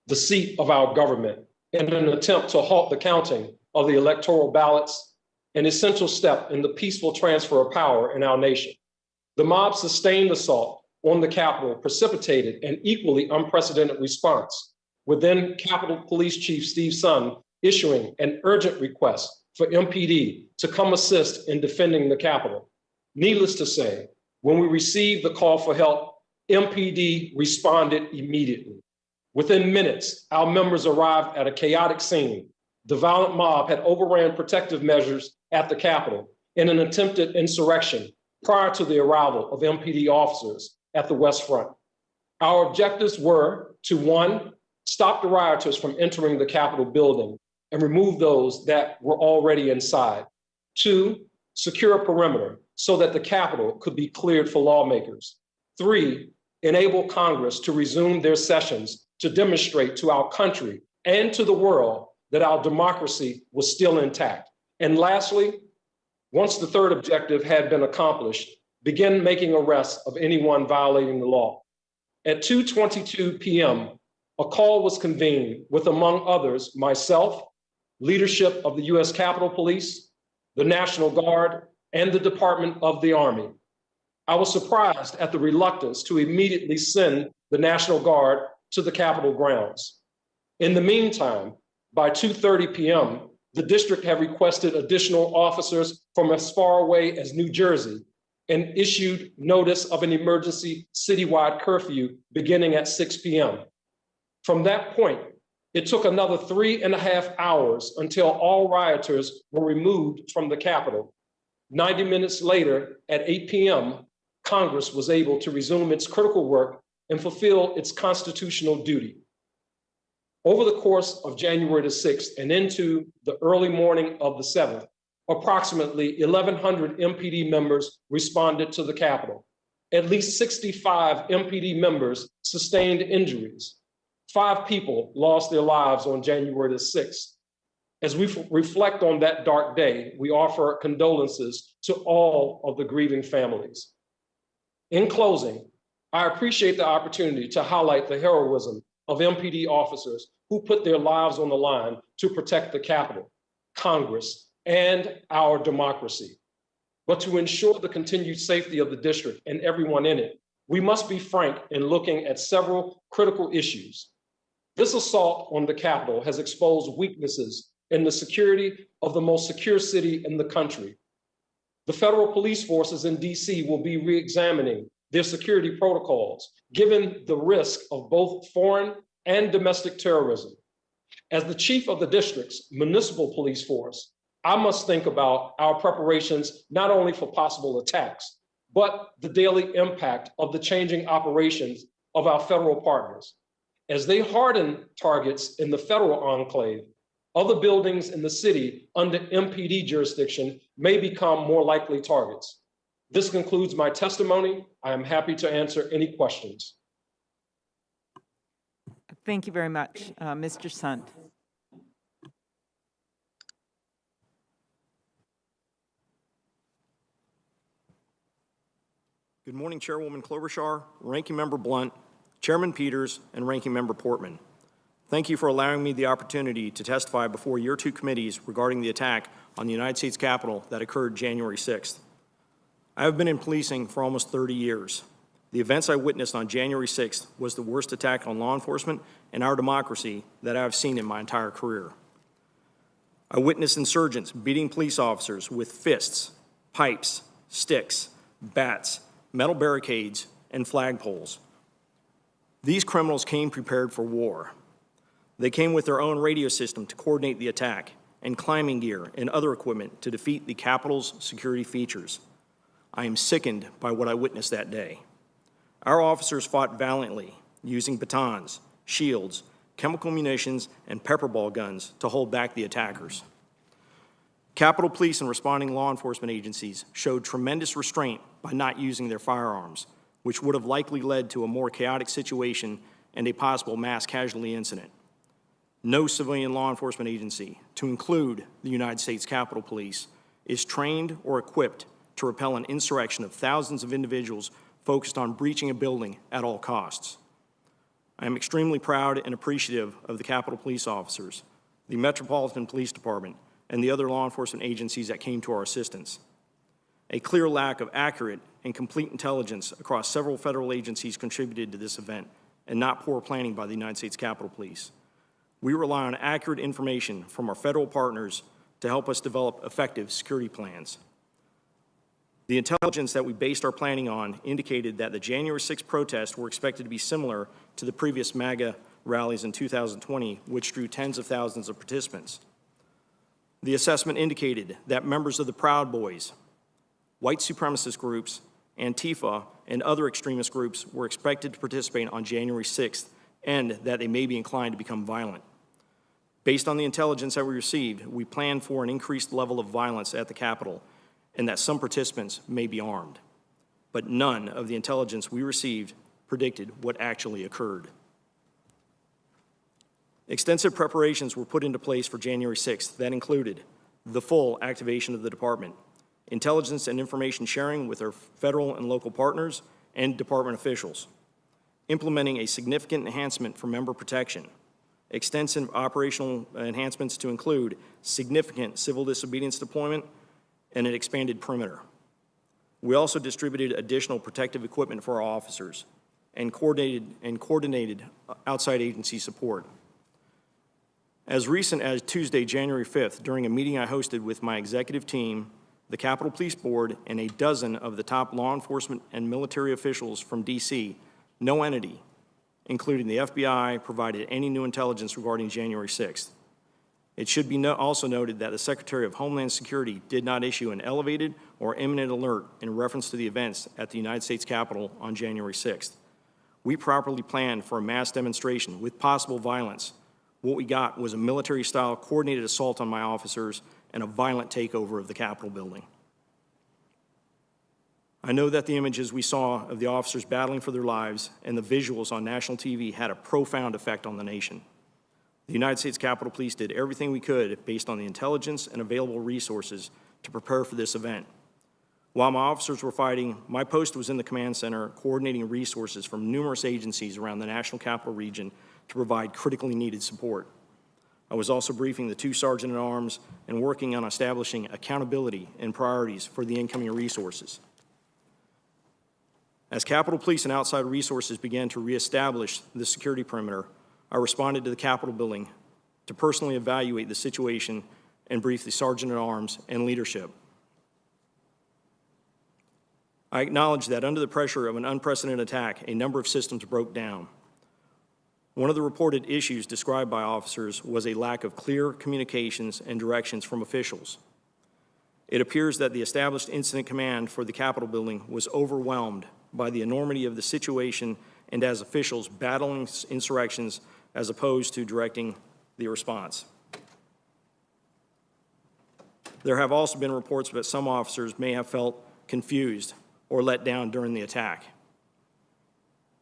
the seat of our government, in an attempt to halt the counting of the electoral ballots, an essential step in the peaceful transfer of power in our nation. The mob's sustained assault on the Capitol precipitated an equally unprecedented response, with then Capitol Police Chief Steve Sun issuing an urgent request for MPD to come assist in defending the Capitol. Needless to say, when we received the call for help, MPD responded immediately. Within minutes, our members arrived at a chaotic scene. The violent mob had overran protective measures at the Capitol in an attempted insurrection prior to the arrival of MPD officers at the West Front. Our objectives were to, one, stop the rioters from entering the Capitol building and remove those that were already inside. Two, secure a perimeter so that the Capitol could be cleared for lawmakers. Three, enable Congress to resume their sessions to demonstrate to our country and to the world that our democracy was still intact. And lastly, once the third objective had been accomplished, begin making arrests of anyone violating the law. At 2:22 p.m., a call was convened with, among others, myself, leadership of the U.S. Capitol Police, the National Guard, and the Department of the Army. I was surprised at the reluctance to immediately send the National Guard to the Capitol grounds. In the meantime, by 2:30 p.m., the district had requested additional officers from as far away as New Jersey and issued notice of an emergency citywide curfew beginning at 6 p.m. From that point, it took another 3.5 hours until all rioters were removed from the Capitol. 90 minutes later, at 8 p.m., Congress was able to resume its critical work and fulfill its constitutional duty. Over the course of January the 6th and into the early morning of the 7th, approximately 1,100 MPD members responded to the Capitol. At least 65 MPD members sustained injuries. 5 people lost their lives on January the 6th. As we reflect on that dark day, we offer condolences to all of the grieving families. In closing, I appreciate the opportunity to highlight the heroism of MPD officers who put their lives on the line to protect the Capitol, Congress, and our democracy. But to ensure the continued safety of the district and everyone in it, we must be frank in looking at several critical issues. This assault on the Capitol has exposed weaknesses in the security of the most secure city in the country. The federal police forces in DC will be re-examining their security protocols, given the risk of both foreign and domestic terrorism. As the chief of the district's municipal police force, I must think about our preparations not only for possible attacks, but the daily impact of the changing operations of our federal partners. As they harden targets in the federal enclave, other buildings in the city under MPD jurisdiction may become more likely targets. This concludes my testimony. I am happy to answer any questions. Thank you very much. Mr. Sant. Good morning, Chairwoman Klobuchar, Ranking Member Blunt, Chairman Peters, and Ranking Member Portman. Thank you for allowing me the opportunity to testify before your 2 committees regarding the attack on the United States Capitol that occurred January 6th. I have been in policing for almost 30 years. The events I witnessed on January 6th was the worst attack on law enforcement and our democracy that I have seen in my entire career. I witnessed insurgents beating police officers with fists, pipes, sticks, bats, metal barricades, and flagpoles. These criminals came prepared for war. They came with their own radio system to coordinate the attack and climbing gear and other equipment to defeat the Capitol's security features. I am sickened by what I witnessed that day. Our officers fought valiantly, using batons, shields, chemical munitions, and pepper ball guns to hold back the attackers. Capitol Police and responding law enforcement agencies showed tremendous restraint by not using their firearms, which would have likely led to a more chaotic situation and a possible mass casualty incident. No civilian law enforcement agency, to include the United States Capitol Police, is trained or equipped to repel an insurrection of thousands of individuals focused on breaching a building at all costs. I am extremely proud and appreciative of the Capitol Police officers, the Metropolitan Police Department, and the other law enforcement agencies that came to our assistance. A clear lack of accurate and complete intelligence across several federal agencies contributed to this event, and not poor planning by the United States Capitol Police. We rely on accurate information from our federal partners to help us develop effective security plans. The intelligence that we based our planning on indicated that the January 6th protests were expected to be similar to the previous MAGA rallies in 2020, which drew tens of thousands of participants. The assessment indicated that members of the Proud Boys, white supremacist groups, Antifa, and other extremist groups were expected to participate on January 6th, and that they may be inclined to become violent. Based on the intelligence that we received, we planned for an increased level of violence at the Capitol, and that some participants may be armed. But none of the intelligence we received predicted what actually occurred. Extensive preparations were put into place for January 6th that included the full activation of the department, intelligence and information sharing with our federal and local partners and department officials, implementing a significant enhancement for member protection, extensive operational enhancements to include significant civil disobedience deployment and an expanded perimeter. We also distributed additional protective equipment for our officers and coordinated outside agency support. As recent as Tuesday, January 5th, during a meeting I hosted with my executive team, the Capitol Police Board, and a dozen of the top law enforcement and military officials from D.C., no entity, including the FBI, provided any new intelligence regarding January 6th. It should be also noted that the Secretary of Homeland Security did not issue an elevated or imminent alert in reference to the events at the United States Capitol on January 6th. We properly planned for a mass demonstration with possible violence. What we got was a military-style coordinated assault on my officers and a violent takeover of the Capitol building. I know that the images we saw of the officers battling for their lives and the visuals on national TV had a profound effect on the nation. The United States Capitol Police did everything we could based on the intelligence and available resources to prepare for this event. While my officers were fighting, my post was in the command center coordinating resources from numerous agencies around the National Capital Region to provide critically needed support. I was also briefing the 2 sergeant-at-arms and working on establishing accountability and priorities for the incoming resources. As Capitol Police and outside resources began to reestablish the security perimeter, I responded to the Capitol building to personally evaluate the situation and brief the sergeant-at-arms and leadership. I acknowledge that under the pressure of an unprecedented attack, a number of systems broke down. One of the reported issues described by officers was a lack of clear communications and directions from officials. It appears that the established incident command for the Capitol building was overwhelmed by the enormity of the situation and as officials battling insurrections as opposed to directing the response. There have also been reports that some officers may have felt confused or let down during the attack.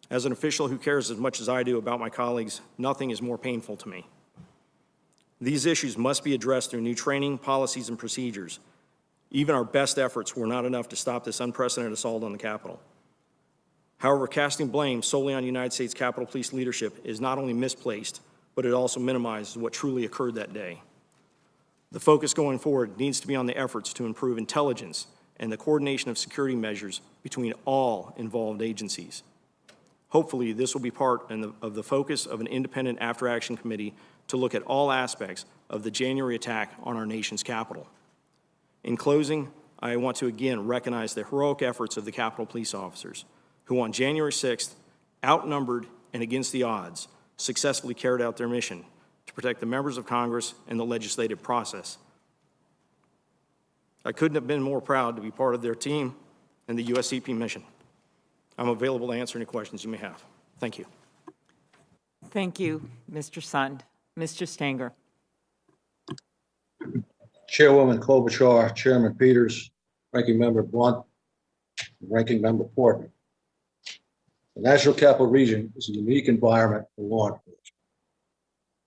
As an official who cares as much as I do about my colleagues, nothing is more painful to me. These issues must be addressed through new training, policies, and procedures. Even our best efforts were not enough to stop this unprecedented assault on the Capitol. However, casting blame solely on United States Capitol Police leadership is not only misplaced, but it also minimizes what truly occurred that day. The focus going forward needs to be on the efforts to improve intelligence and the coordination of security measures between all involved agencies. Hopefully, this will be part of the focus of an independent after-action committee to look at all aspects of the January attack on our nation's Capitol. In closing, I want to again recognize the heroic efforts of the Capitol Police officers, who on January 6th, outnumbered and against the odds, successfully carried out their mission to protect the members of Congress and the legislative process. I couldn't have been more proud to be part of their team and the USCP mission. I'm available to answer any questions you may have. Thank you. Thank you, Mr. Sund. Mr. Stanger. Chairwoman Klobuchar, Chairman Peters, Ranking Member Blunt, Ranking Member Portman. The National Capital Region is a unique environment for law enforcement.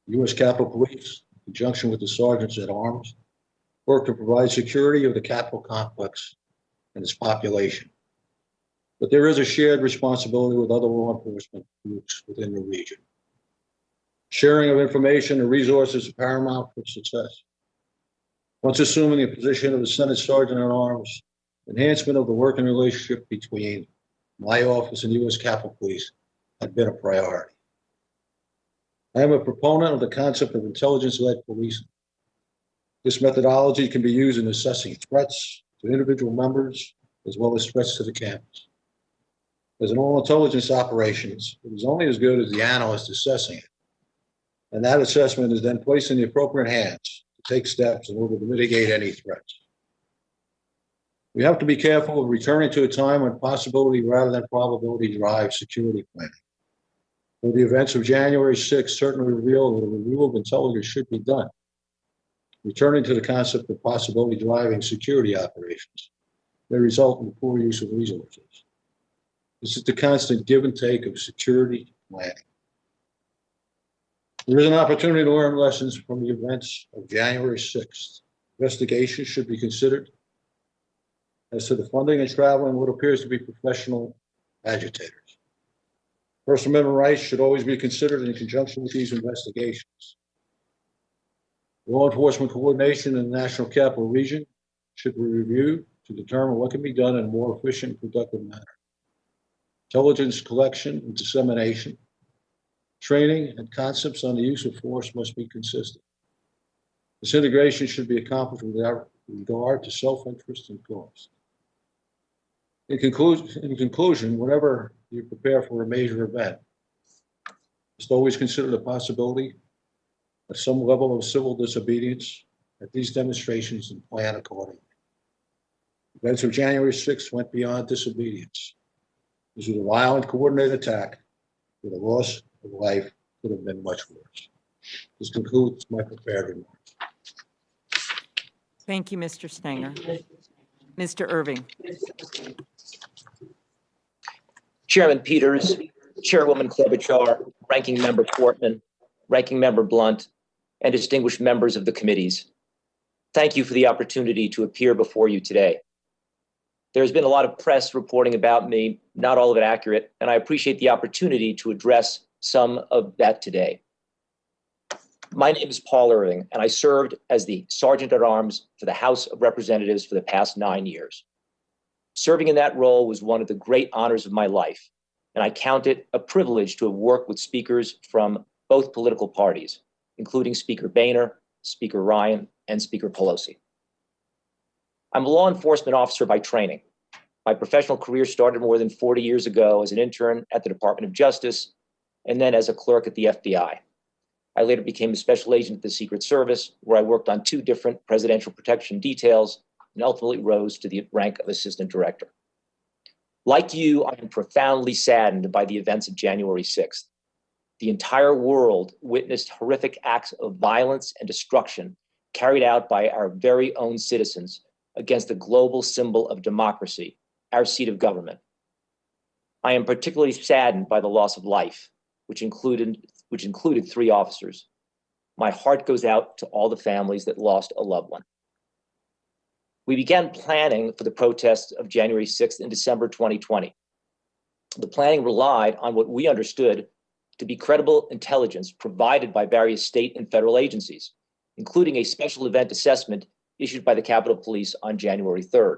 The U.S. Capitol Police, in conjunction with the sergeants at arms, work to provide security of the Capitol complex and its population. But there is a shared responsibility with other law enforcement groups within the region. Sharing of information and resources is paramount for success. Once assuming the position of the Senate Sergeant at Arms, enhancement of the working relationship between my office and U.S. Capitol Police had been a priority. I am a proponent of the concept of intelligence-led policing. This methodology can be used in assessing threats to individual members as well as threats to the campus. As in all intelligence operations, it is only as good as the analyst assessing it. And that assessment is then placed in the appropriate hands to take steps in order to mitigate any threats. We have to be careful of returning to a time when possibility rather than probability drives security planning. For the events of January 6th certainly reveal that a review of intelligence should be done. Returning to the concept of possibility driving security operations may result in poor use of resources. This is the constant give and take of security planning. There is an opportunity to learn lessons from the events of January 6th. Investigation should be considered as to the funding and traveling what appears to be professional agitators. First Amendment rights should always be considered in conjunction with these investigations. Law enforcement coordination in the National Capital Region should be reviewed to determine what can be done in a more efficient and productive manner. Intelligence collection and dissemination, training, and concepts on the use of force must be consistent. This integration should be accomplished without regard to self-interest and cost. In conclusion, whenever you prepare for a major event, just always consider the possibility of some level of civil disobedience at these demonstrations and plan accordingly. Events of January 6th went beyond disobedience. This was a violent, coordinated attack where the loss of life could have been much worse. This concludes my prepared remarks. Thank you, Mr. Stenger. Mr. Irving. Chairman Peters, Chairwoman Klobuchar, Ranking Member Portman, Ranking Member Blunt, and distinguished members of the committees. Thank you for the opportunity to appear before you today. There's been a lot of press reporting about me, not all of it accurate, and I appreciate the opportunity to address some of that today. My name is Paul Irving, and I served as the Sergeant at Arms for the House of Representatives for the past 9 years. Serving in that role was one of the great honors of my life, and I count it a privilege to have worked with speakers from both political parties, including Speaker Boehner, Speaker Ryan, and Speaker Pelosi. I'm a law enforcement officer by training. My professional career started more than 40 years ago as an intern at the Department of Justice, and then as a clerk at the FBI. I later became a special agent at the Secret Service, where I worked on 2 different presidential protection details and ultimately rose to the rank of assistant director. Like you, I am profoundly saddened by the events of January 6th. The entire world witnessed horrific acts of violence and destruction carried out by our very own citizens against the global symbol of democracy, our seat of government. I am particularly saddened by the loss of life, which included 3 officers. My heart goes out to all the families that lost a loved one. We began planning for the protests of January 6th in December 2020. The planning relied on what we understood to be credible intelligence provided by various state and federal agencies, including a special event assessment issued by the Capitol Police on January 3rd.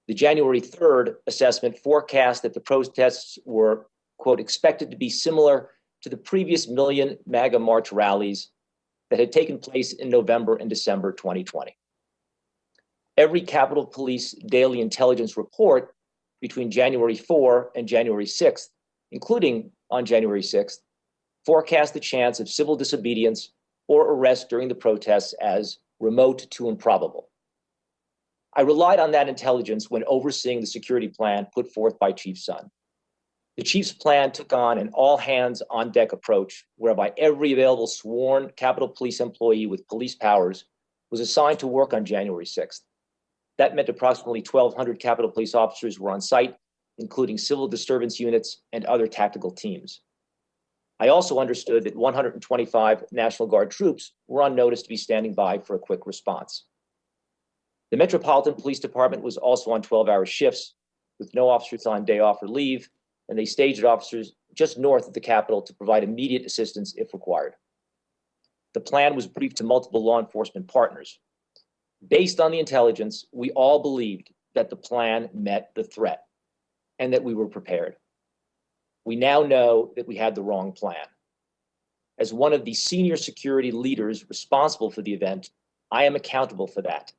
The January 3rd assessment forecast that the protests were, quote, expected to be similar to the previous million MAGA March rallies that had taken place in November and December 2020. Every Capitol Police daily intelligence report between January 4 and January 6th, including on January 6th, forecast the chance of civil disobedience or arrest during the protests as remote to improbable. I relied on that intelligence when overseeing the security plan put forth by Chief Sund. The Chief's plan took on an all-hands-on-deck approach whereby every available sworn Capitol Police employee with police powers was assigned to work on January 6th. That meant approximately 1,200 Capitol Police officers were on site, including civil disturbance units and other tactical teams. I also understood that 125 National Guard troops were on notice to be standing by for a quick response. The Metropolitan Police Department was also on 12-hour shifts with no officers on day off or leave, and they staged officers just north of the Capitol to provide immediate assistance if required. The plan was briefed to multiple law enforcement partners. Based on the intelligence, we all believed that the plan met the threat and that we were prepared. We now know that we had the wrong plan. As one of the senior security leaders responsible for the event, I am accountable for that.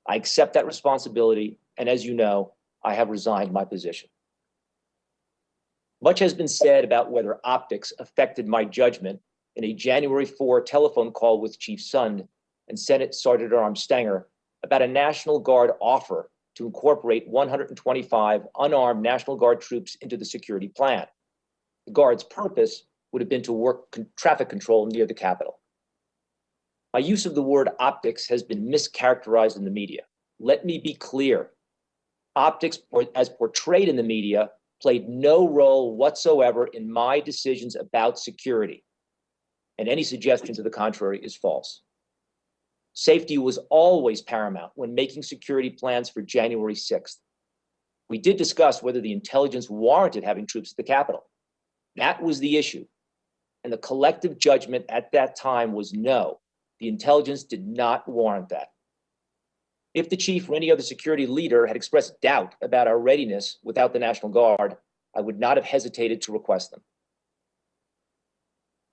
I accept that responsibility, and as you know, I have resigned my position. Much has been said about whether optics affected my judgment in a January 4 telephone call with Chief Sund and Senate Sergeant at Arms Stenger about a National Guard offer to incorporate 125 unarmed National Guard troops into the security plan. The Guard's purpose would have been to work traffic control near the Capitol. My use of the word optics has been mischaracterized in the media. Let me be clear. Optics, as portrayed in the media, played no role whatsoever in my decisions about security. and any suggestion to the contrary is false. Safety was always paramount when making security plans for January 6th. We did discuss whether the intelligence warranted having troops at the Capitol. That was the issue. And the collective judgment at that time was no, the intelligence did not warrant that. If the chief or any other security leader had expressed doubt about our readiness without the National Guard, I would not have hesitated to request them.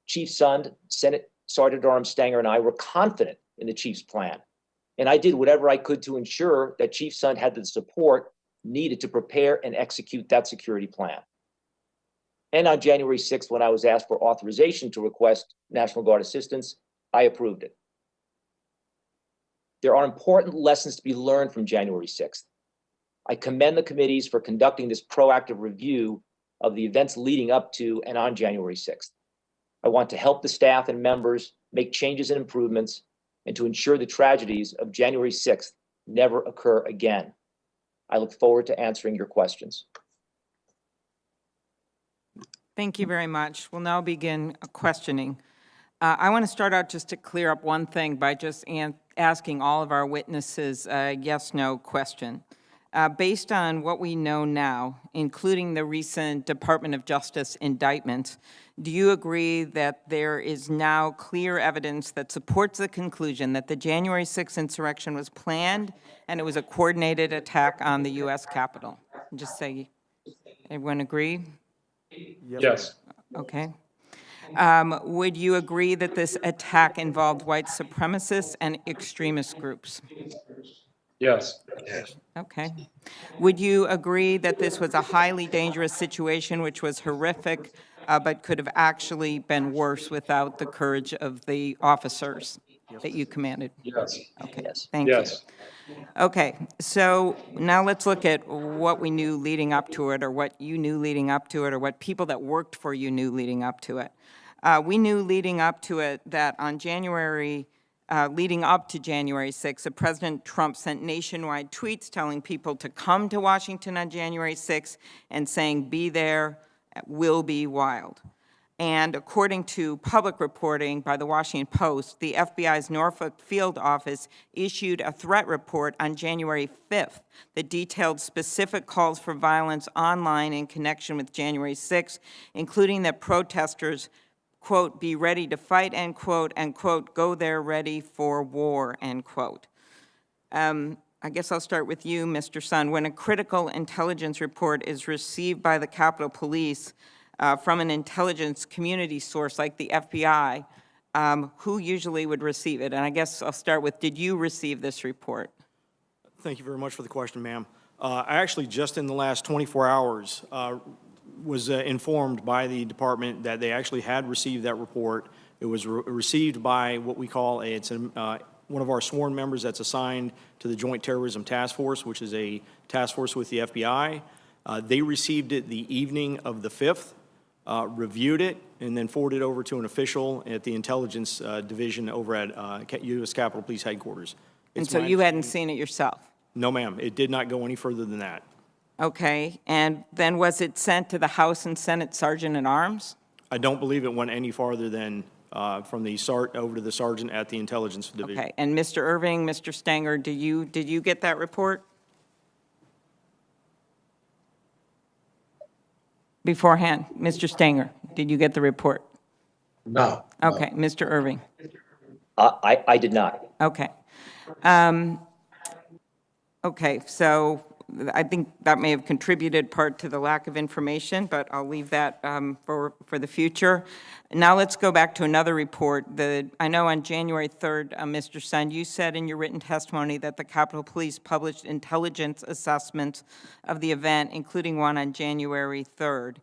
Chief Sund, Senate Sergeant at Arms Stanger, and I were confident in the chief's plan, and I did whatever I could to ensure that Chief Sund had the support needed to prepare and execute that security plan. And on January 6th, when I was asked for authorization to request National Guard assistance, I approved it. There are important lessons to be learned from January 6th. I commend the committees for conducting this proactive review of the events leading up to and on January 6th. I want to help the staff and members make changes and improvements and to ensure the tragedies of January 6th never occur again. I look forward to answering your questions. Thank you very much. We'll now begin questioning. I want to start out just to clear up one thing by just asking all of our witnesses a yes/no question. Based on what we know now, including the recent Department of Justice indictment, do you agree that there is now clear evidence that supports the conclusion that the January 6th insurrection was planned and it was a coordinated attack on the U.S. Capitol? Just say, everyone agree? Yes. Okay. Would you agree that this attack involved white supremacists and extremist groups? Yes. Okay. Would you agree that this was a highly dangerous situation, which was horrific, but could have actually been worse without the courage of the officers that you commanded? Yes. Okay, Yes. thank you. Yes. Okay, so now let's look at what we knew leading up to it, or what you knew leading up to it, or what people that worked for you knew leading up to it. We knew leading up to it that on leading up to January 6th, that President Trump sent nationwide tweets telling people to come to Washington on January 6th and saying, "Be there, will be wild." And according to public reporting by the Washington Post, the FBI's Norfolk field office issued a threat report on January 5th that detailed specific calls for violence online in connection with January 6th, including that protesters, quote, "be ready to fight," end quote, and quote, "go there ready for war," end quote. I guess I'll start with you, Mr. Sund. When a critical intelligence report is received by the Capitol Police from an intelligence community source like the FBI, who usually would receive it? And I guess I'll start with, did you receive this report? Thank you very much for the question, ma'am. I actually, just in the last 24 hours, was informed by the department that they actually had received that report. It was received by what we call one of our sworn members that's assigned to the Joint Terrorism Task Force, which is a task force with the FBI. They received it the evening of the 5th, reviewed it, and then forwarded it over to an official at the intelligence division over at U.S. Capitol Police Headquarters. And so you hadn't seen it yourself? No, ma'am. It did not go any further than that. Okay, and then was it sent to the House and Senate Sergeant at Arms? I don't believe it went any farther than from the over to the sergeant at the intelligence division. Okay, and Mr. Irving, Mr. Stanger, did you get that report beforehand? Mr. Stanger, did you get the report? No. Okay, Mr. Irving. I did not. Okay. Okay, so I think that may have contributed part to the lack of information, but I'll leave that for the future. Now let's go back to another report. I know on January 3rd, Mr. Sund, you said in your written testimony that the Capitol Police published intelligence assessments of the event, including one on January 3rd.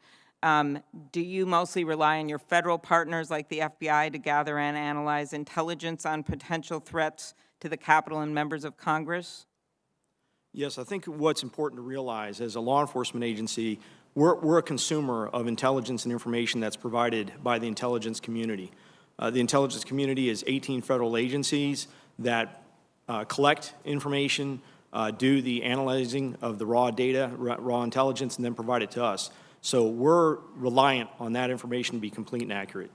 Do you mostly rely on your federal partners like the FBI to gather and analyze intelligence on potential threats to the Capitol and members of Congress? Yes, I think what's important to realize as a law enforcement agency, we're a consumer of intelligence and information that's provided by the intelligence community. The intelligence community is 18 federal agencies that collect information, do the analyzing of the raw data, raw intelligence, and then provide it to us. So we're reliant on that information to be complete and accurate.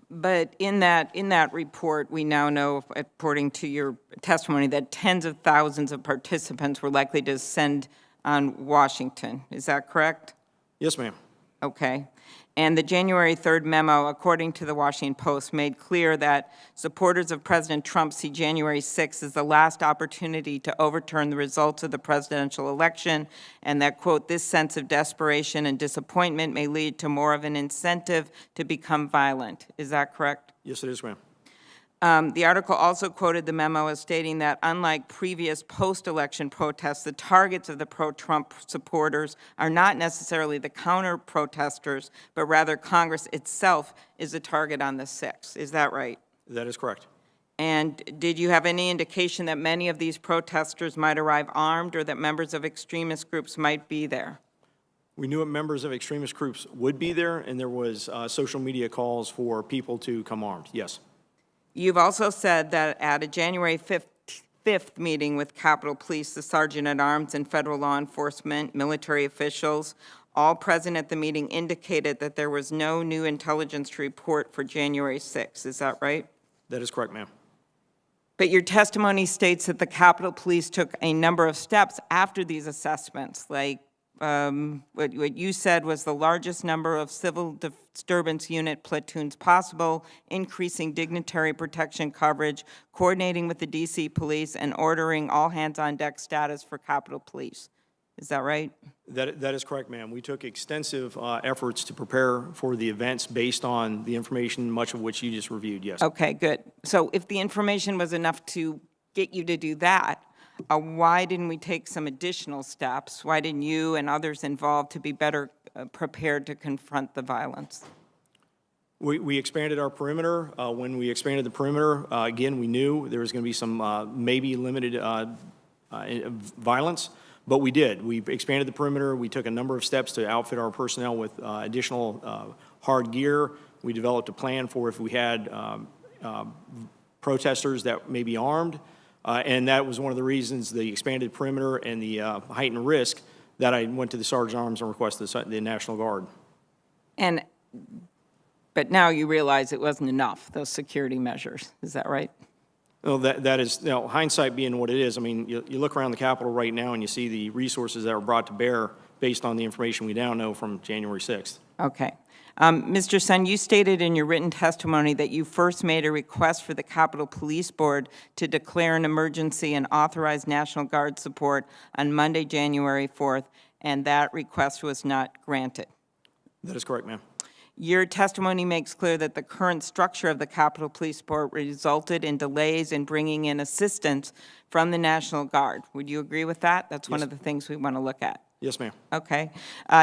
But in that report, we now know, according to your testimony, that tens of thousands of participants were likely to descend on Washington. Is that correct? Yes, ma'am. Okay. And the January 3rd memo, according to the Washington Post, made clear that supporters of President Trump see January 6th as the last opportunity to overturn the results of the presidential election, and that, quote, this sense of desperation and disappointment may lead to more of an incentive to become violent. Is that correct? Yes, it is, ma'am. The article also quoted the memo as stating that unlike previous post-election protests, the targets of the pro-Trump supporters are not necessarily the counter-protesters, but rather Congress itself is a target on the 6th. Is that right? That is correct. And did you have any indication that many of these protesters might arrive armed or that members of extremist groups might be there? We knew that members of extremist groups would be there, and there was social media calls for people to come armed, yes. You've also said that at a January 5th meeting with Capitol Police, the Sergeant-at-Arms and federal law enforcement, military officials, all present at the meeting indicated that there was no new intelligence report for January 6th. Is that right? That is correct, ma'am. But your testimony states that the Capitol Police took a number of steps after these assessments, like what you said was the largest number of civil disturbance unit platoons possible, increasing dignitary protection coverage, coordinating with the D.C. police, and ordering all hands-on-deck status for Capitol Police. Is that right? That is correct, ma'am. We took extensive efforts to prepare for the events based on the information, much of which you just reviewed, yes. Okay, good. So if the information was enough to get you to do that, why didn't we take some additional steps? Why didn't you and others involved to be better prepared to confront the violence? We expanded our perimeter. When we expanded the perimeter, again, we knew there was going to be some maybe limited violence, but we did. We expanded the perimeter. We took a number of steps to outfit our personnel with additional hard gear. We developed a plan for if we had protesters that may be armed. And that was one of the reasons, the expanded perimeter and the heightened risk, that I went to the Sergeant-at-Arms and requested the National Guard. But now you realize it wasn't enough, those security measures. Is that right? Well, that is, you know, hindsight being what it is. I mean, you look around the Capitol right now and you see the resources that were brought to bear based on the information we now know from January 6th. Okay. Mr. Sun, you stated in your written testimony that you first made a request for the Capitol Police Board to declare an emergency and authorize National Guard support on Monday, January 4th, and that request was not granted. That is correct, ma'am. Your testimony makes clear that the current structure of the Capitol Police Board resulted in delays in bringing in assistance from the National Guard. Would you agree with that? That's one of the things we want to look at. Yes, ma'am. Okay.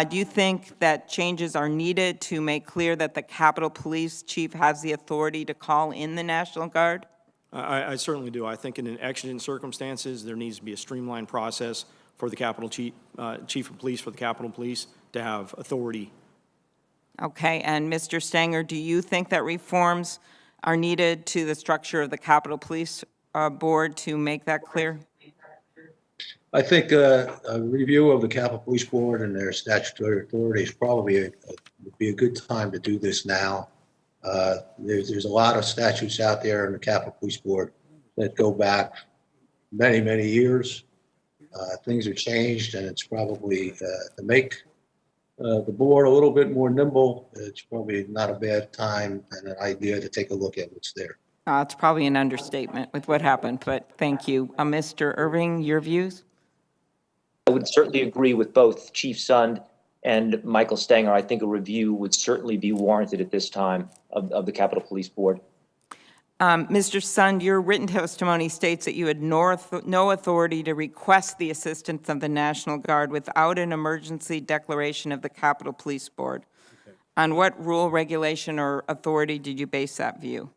Do you think that changes are needed to make clear that the Capitol Police Chief has the authority to call in the National Guard? I certainly do. I think in exigent circumstances, there needs to be a streamlined process for the Capitol Chief of Police, for the Capitol Police to have authority. Okay. And Mr. Stanger, do you think that reforms are needed to the structure of the Capitol Police Board to make that clear? I think a review of the Capitol Police Board and their statutory authority is probably would be a good time to do this now. There's a lot of statutes out there in the Capitol Police Board that go back many, many years. Things have changed, and it's probably to make the board a little bit more nimble. It's probably not a bad time and an idea to take a look at what's there. It's probably an understatement with what happened, but thank you. Mr. Irving, your views? I would certainly agree with both Chief Sund and Michael Stanger. I think a review would certainly be warranted at this time of the Capitol Police Board. Mr. Sund, your written testimony states that you had no authority to request the assistance of the National Guard without an emergency declaration of the Capitol Police Board. Okay. On what rule, regulation, or authority did you base that view?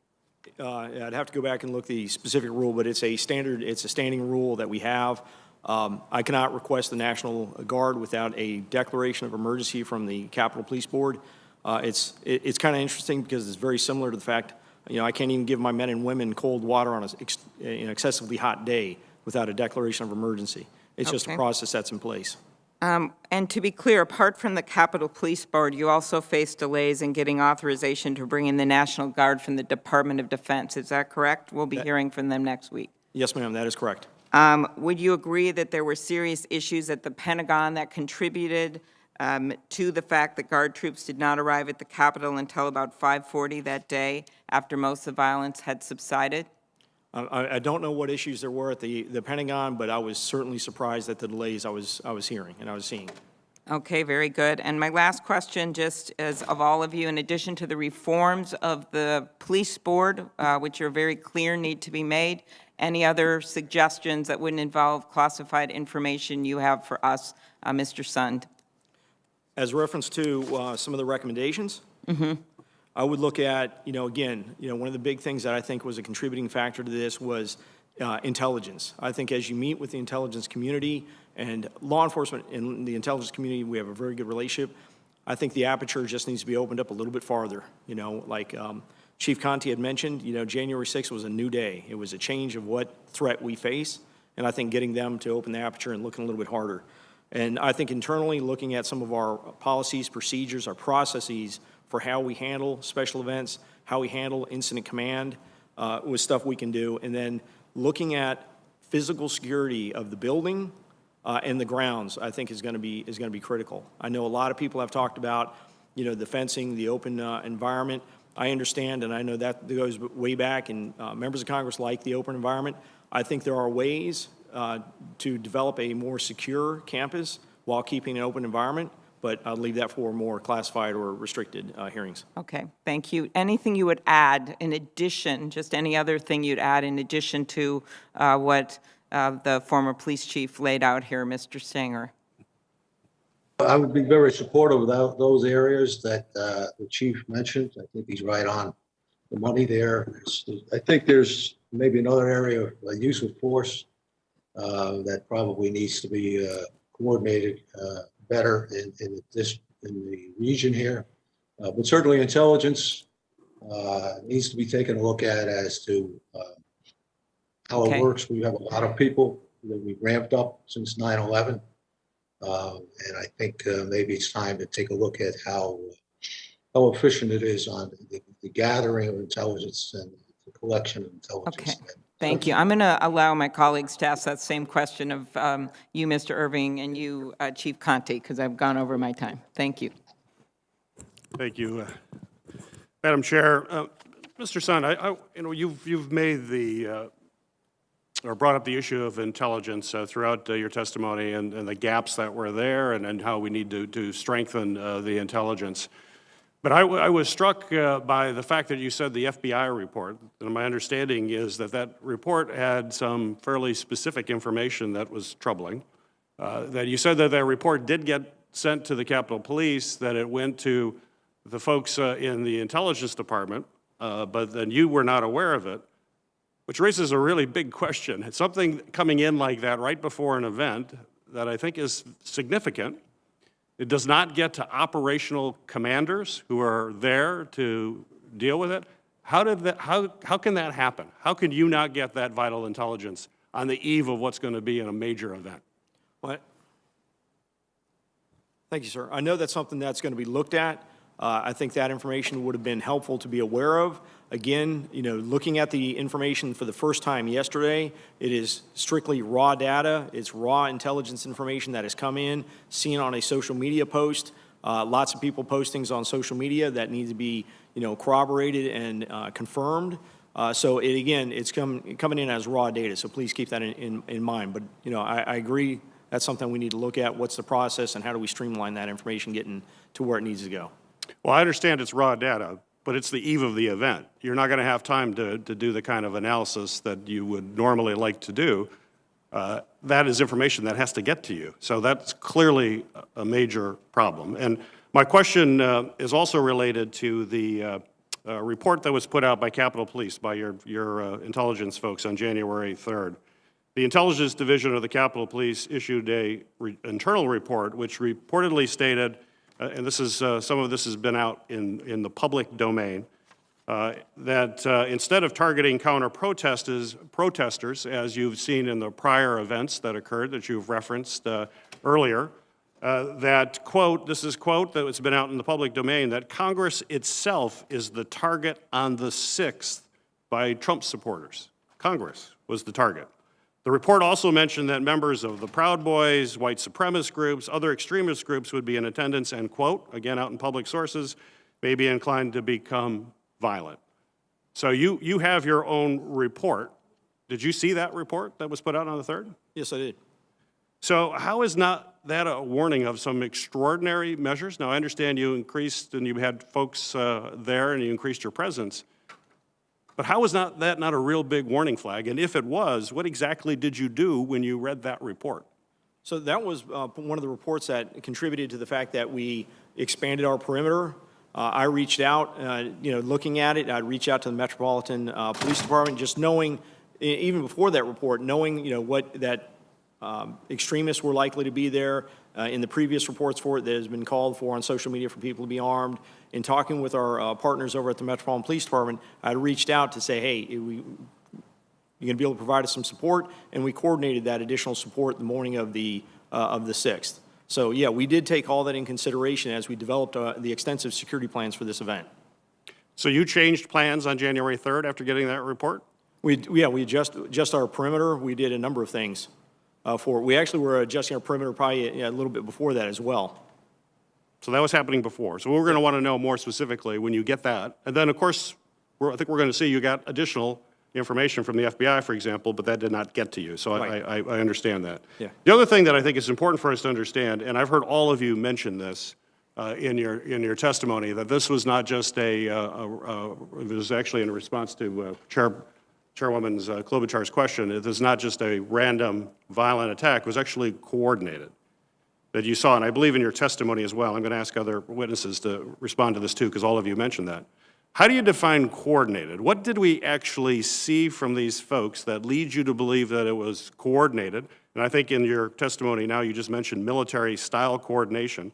I'd have to go back and look the specific rule, but it's a standing rule that we have. I cannot request the National Guard without a declaration of emergency from the Capitol Police Board. It's kind of interesting because it's very similar to the fact, you know, I can't even give my men and women cold water on an excessively hot day without a declaration of emergency. It's just a process that's in place. And to be clear, apart from the Capitol Police Board, you also face delays in getting authorization to bring in the National Guard from the Department of Defense. Is that correct? We'll be hearing from them next week. Yes, ma'am, that is correct. Would you agree that there were serious issues at the Pentagon that contributed to the fact that Guard troops did not arrive at the Capitol until about 5:40 that day, after most of the violence had subsided? I don't know what issues there were at the Pentagon, but I was certainly surprised at the delays I was hearing and I was seeing. Okay, very good. And my last question, just as of all of you, in addition to the reforms of the police board, which are very clear need to be made, any other suggestions that wouldn't involve classified information you have for us, Mr. Sund? As reference to some of the recommendations, I would look at, again, one of the big things that I think was a contributing factor to this was intelligence. I think as you meet with the intelligence community and law enforcement in the intelligence community, we have a very good relationship. I think the aperture just needs to be opened up a little bit farther. Like Chief Conte had mentioned, January 6th was a new day. It was a change of what threat we face, and I think getting them to open the aperture and looking a little bit harder. And I think internally, looking at some of our policies, procedures, our processes for how we handle special events, how we handle incident command, was stuff we can do. And then looking at physical security of the building and the grounds, I think is going to be critical. I know a lot of people have talked about, the fencing, the open environment. I understand, and I know that goes way back, and members of Congress like the open environment. I think there are ways to develop a more secure campus while keeping an open environment, but I'll leave that for more classified or restricted hearings. Okay, thank you. Anything you would add in addition, just any other thing you'd add in addition to what the former police chief laid out here, Mr. Stanger? I would be very supportive of those areas that the chief mentioned. I think he's right on the money there. I think there's maybe another area of use of force that probably needs to be coordinated better in the region here. But certainly intelligence needs to be taken a look at as to how Okay. it works. We have a lot of people that we've ramped up since 9/11. And I think maybe it's time to take a look at how efficient it is on the gathering of intelligence and the collection of intelligence. Okay, thank you. I'm going to allow my colleagues to ask that same question of you, Mr. Irving, and you, Chief Conte, because I've gone over my time. Thank you. Thank you, Madam Chair. Mr. Sun, you've made or brought up the issue of intelligence throughout your testimony and the gaps that were there and how we need to strengthen the intelligence. But I was struck by the fact that you said the FBI report, and my understanding is that report had some fairly specific information that was troubling. That you said that report did get sent to the Capitol Police, that it went to the folks in the Intelligence Department, but then you were not aware of it, which raises a really big question. It's something coming in like that right before an event that I think is significant. It does not get to operational commanders who are there to deal with it. How can that happen? How can you not get that vital intelligence on the eve of what's going to be in a major event? What? Thank you, sir. I know that's something that's going to be looked at. I think that information would have been helpful to be aware of. Again, looking at the information for the first time yesterday, it is strictly raw data. It's raw intelligence information that has come in, seen on a social media post. Lots of people post things on social media that need to be, corroborated and confirmed. So it's coming in as raw data. So please keep that in mind. But I agree that's something we need to look at. What's the process and how do we streamline that information getting to where it needs to go? Well, I understand it's raw data, but it's the eve of the event. You're not going to have time to do the kind of analysis that you would normally like to do. That is information that has to get to you. So that's clearly a major problem. And my question is also related to the report that was put out by Capitol Police, by your intelligence folks on January 3rd. The Intelligence Division of the Capitol Police issued an internal report which reportedly stated, and this is some of this has been out in the public domain, that instead of targeting counter-protesters, as you've seen in the prior events that occurred that you've referenced earlier, that quote, this is quote that has been out in the public domain, that Congress itself is the target on the 6th by Trump supporters. Congress was the target. The report also mentioned that members of the Proud Boys, white supremacist groups, other extremist groups would be in attendance and, quote, again out in public sources, may be inclined to become violent. So you have your own report. Did you see that report that was put out on the 3rd? Yes, I did. So how is not that a warning of some extraordinary measures? Now, I understand you increased and you had folks there and you increased your presence, but how is that not a real big warning flag? And if it was, what exactly did you do when you read that report? So that was one of the reports that contributed to the fact that we expanded our perimeter. I reached out, looking at it, I'd reach out to the Metropolitan Police Department, just knowing, even before that report, knowing, what that extremists were likely to be there. In the previous reports for it, that has been called for on social media for people to be armed. In talking with our partners over at the Metropolitan Police Department, I reached out to say, hey, you're going to be able to provide us some support, and we coordinated that additional support the morning of the 6th. So, yeah, we did take all that in consideration as we developed the extensive security plans for this event. So you changed plans on January 3rd after getting that report? We adjust our perimeter. We did a number of things. We actually were adjusting our perimeter probably a little bit before that as well. So that was happening before. So we're going to want to know more specifically when you get that. And then, of course, I think we're going to see you got additional information from the FBI, for example, but that did not get to you. So Right. I understand that. Yeah. The other thing that I think is important for us to understand, and I've heard all of you mention this in your testimony, that this was not just it was actually in response to Chairwoman Klobuchar's question. It is not just a random violent attack. It was actually coordinated that you saw. And I believe in your testimony as well. I'm going to ask other witnesses to respond to this too, because all of you mentioned that. How do you define coordinated? What did we actually see from these folks that leads you to believe that it was coordinated? And I think in your testimony now you just mentioned military-style coordination.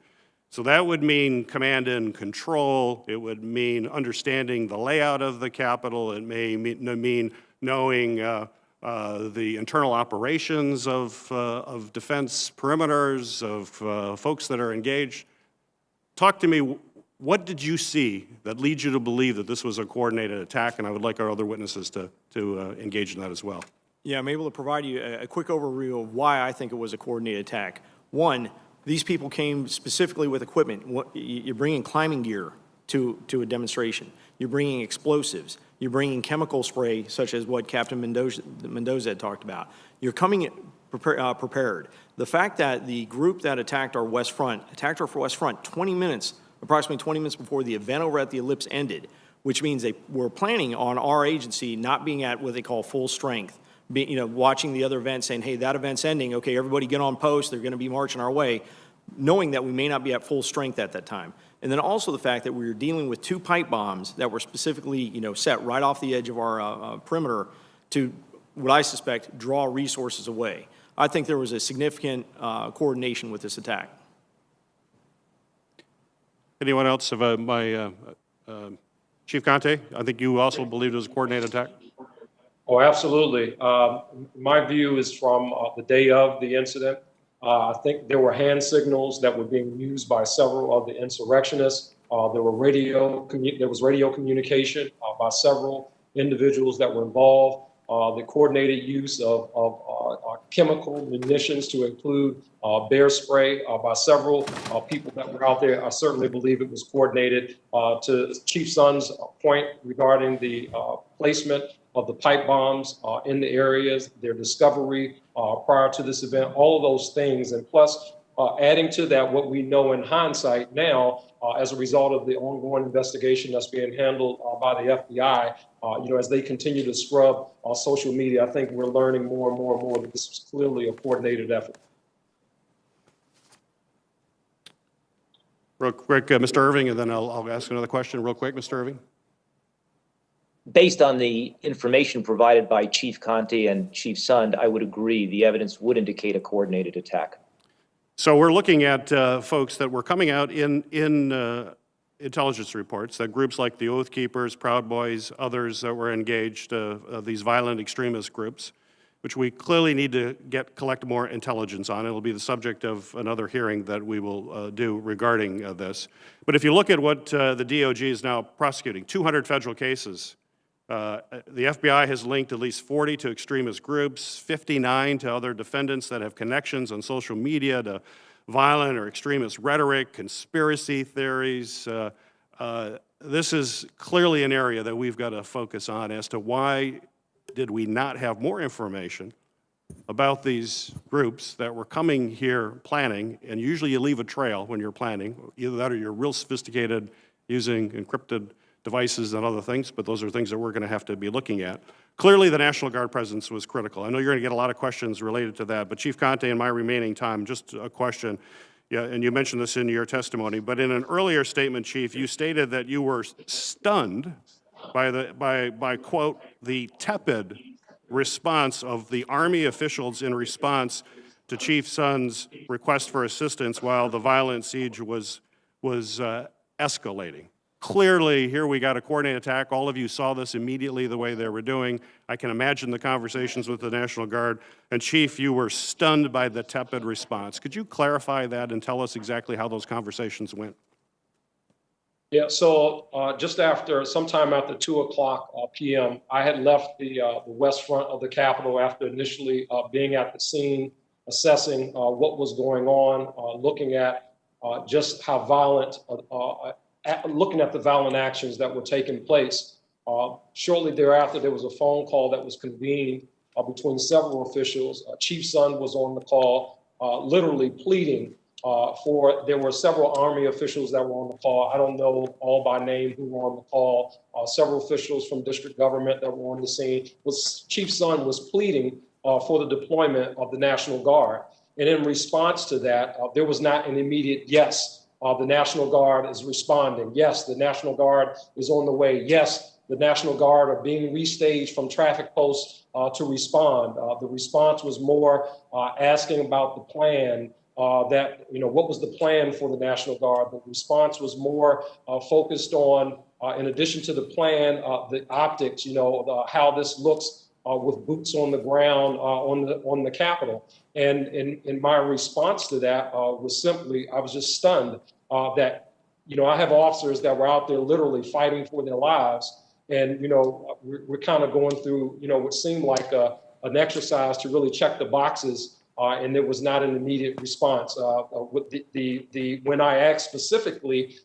So that would mean command and control. It would mean understanding the layout of the Capitol. It may mean knowing the internal operations of defense perimeters, of folks that are engaged. Talk to me, what did you see that leads you to believe that this was a coordinated attack? And I would like our other witnesses to engage in that as well. Yeah, I'm able to provide you a quick overview of why I think it was a coordinated attack. One, these people came specifically with equipment. You're bringing climbing gear to a demonstration. You're bringing explosives. You're bringing chemical spray, such as what Captain Mendoza had talked about. You're coming prepared. The fact that the group that attacked our West Front, approximately 20 minutes before the event over at the Ellipse ended, which means they were planning on our agency not being at what they call full strength, watching the other event, saying, hey, that event's ending, okay, everybody get on post, they're going to be marching our way, knowing that we may not be at full strength at that time. And then also the fact that we were dealing with 2 pipe bombs that were specifically, set right off the edge of our perimeter to, what I suspect, draw resources away. I think there was a significant coordination with this attack. Anyone else? Chief Conte, I think you also believed it was a coordinated attack? Oh, absolutely. My view is from the day of the incident. I think there were hand signals that were being used by several of the insurrectionists. There was radio communication by several individuals that were involved. The coordinated use of chemical munitions to include bear spray by several people that were out there. I certainly believe it was coordinated. To Chief Sun's point regarding the placement of the pipe bombs in the areas, their discovery prior to this event, all of those things. And plus, adding to that, what we know in hindsight now, as a result of the ongoing investigation that's being handled by the FBI, as they continue to scrub social media, I think we're learning more and more and more that this was clearly a coordinated effort. Real quick, Mr. Irving, and then I'll ask another question real quick, Mr. Irving. Based on the information provided by Chief Conte and Chief Sund, I would agree the evidence would indicate a coordinated attack. So we're looking at folks that were coming out in intelligence reports, that groups like the Oath Keepers, Proud Boys, others that were engaged, these violent extremist groups, which we clearly need to collect more intelligence on. It'll be the subject of another hearing that we will do regarding this. But if you look at what the DOJ is now prosecuting, 200 federal cases. The FBI has linked at least 40 to extremist groups, 59 to other defendants that have connections on social media to violent or extremist rhetoric, conspiracy theories. This is clearly an area that we've got to focus on as to why did we not have more information about these groups that were coming here planning, and usually you leave a trail when you're planning. Either that or you're real sophisticated using encrypted devices and other things, but those are things that we're going to have to be looking at. Clearly, the National Guard presence was critical. I know you're going to get a lot of questions related to that, but Chief Conte, in my remaining time, just a question. Yeah, and you mentioned this in your testimony, but in an earlier statement, Chief, you stated that you were stunned by quote, the tepid response of the Army officials in response to Chief Sun's request for assistance while the violent siege was escalating. Clearly, here we got a coordinated attack. All of you saw this immediately the way they were doing. I can imagine the conversations with the National Guard. And Chief, you were stunned by the tepid response. Could you clarify that and tell us exactly how those conversations went? Yeah, so just sometime after 2:00 p.m., I had left the west front of the Capitol after initially being at the scene, assessing what was going on, looking at just how violent, looking at the violent actions that were taking place. Shortly thereafter, there was a phone call that was convened between several officials. Chief Sun was on the call, literally pleading there were several Army officials that were on the call. I don't know all by name who were on the call. Several officials from district government that were on the scene. Chief Sun was pleading for the deployment of the National Guard. And in response to that, there was not an immediate yes. The National Guard is responding. Yes, the National Guard is on the way. Yes, the National Guard are being restaged from traffic posts to respond. The response was more asking about the plan. What was the plan for the National Guard? The response was more focused on, in addition to the plan, the optics, how this looks with boots on the ground on the Capitol. And in my response to that was simply, I was just stunned that, I have officers that were out there literally fighting for their lives. And, we're kind of going through, what seemed like an exercise to really check the boxes. And there was not an immediate response. When I asked specifically,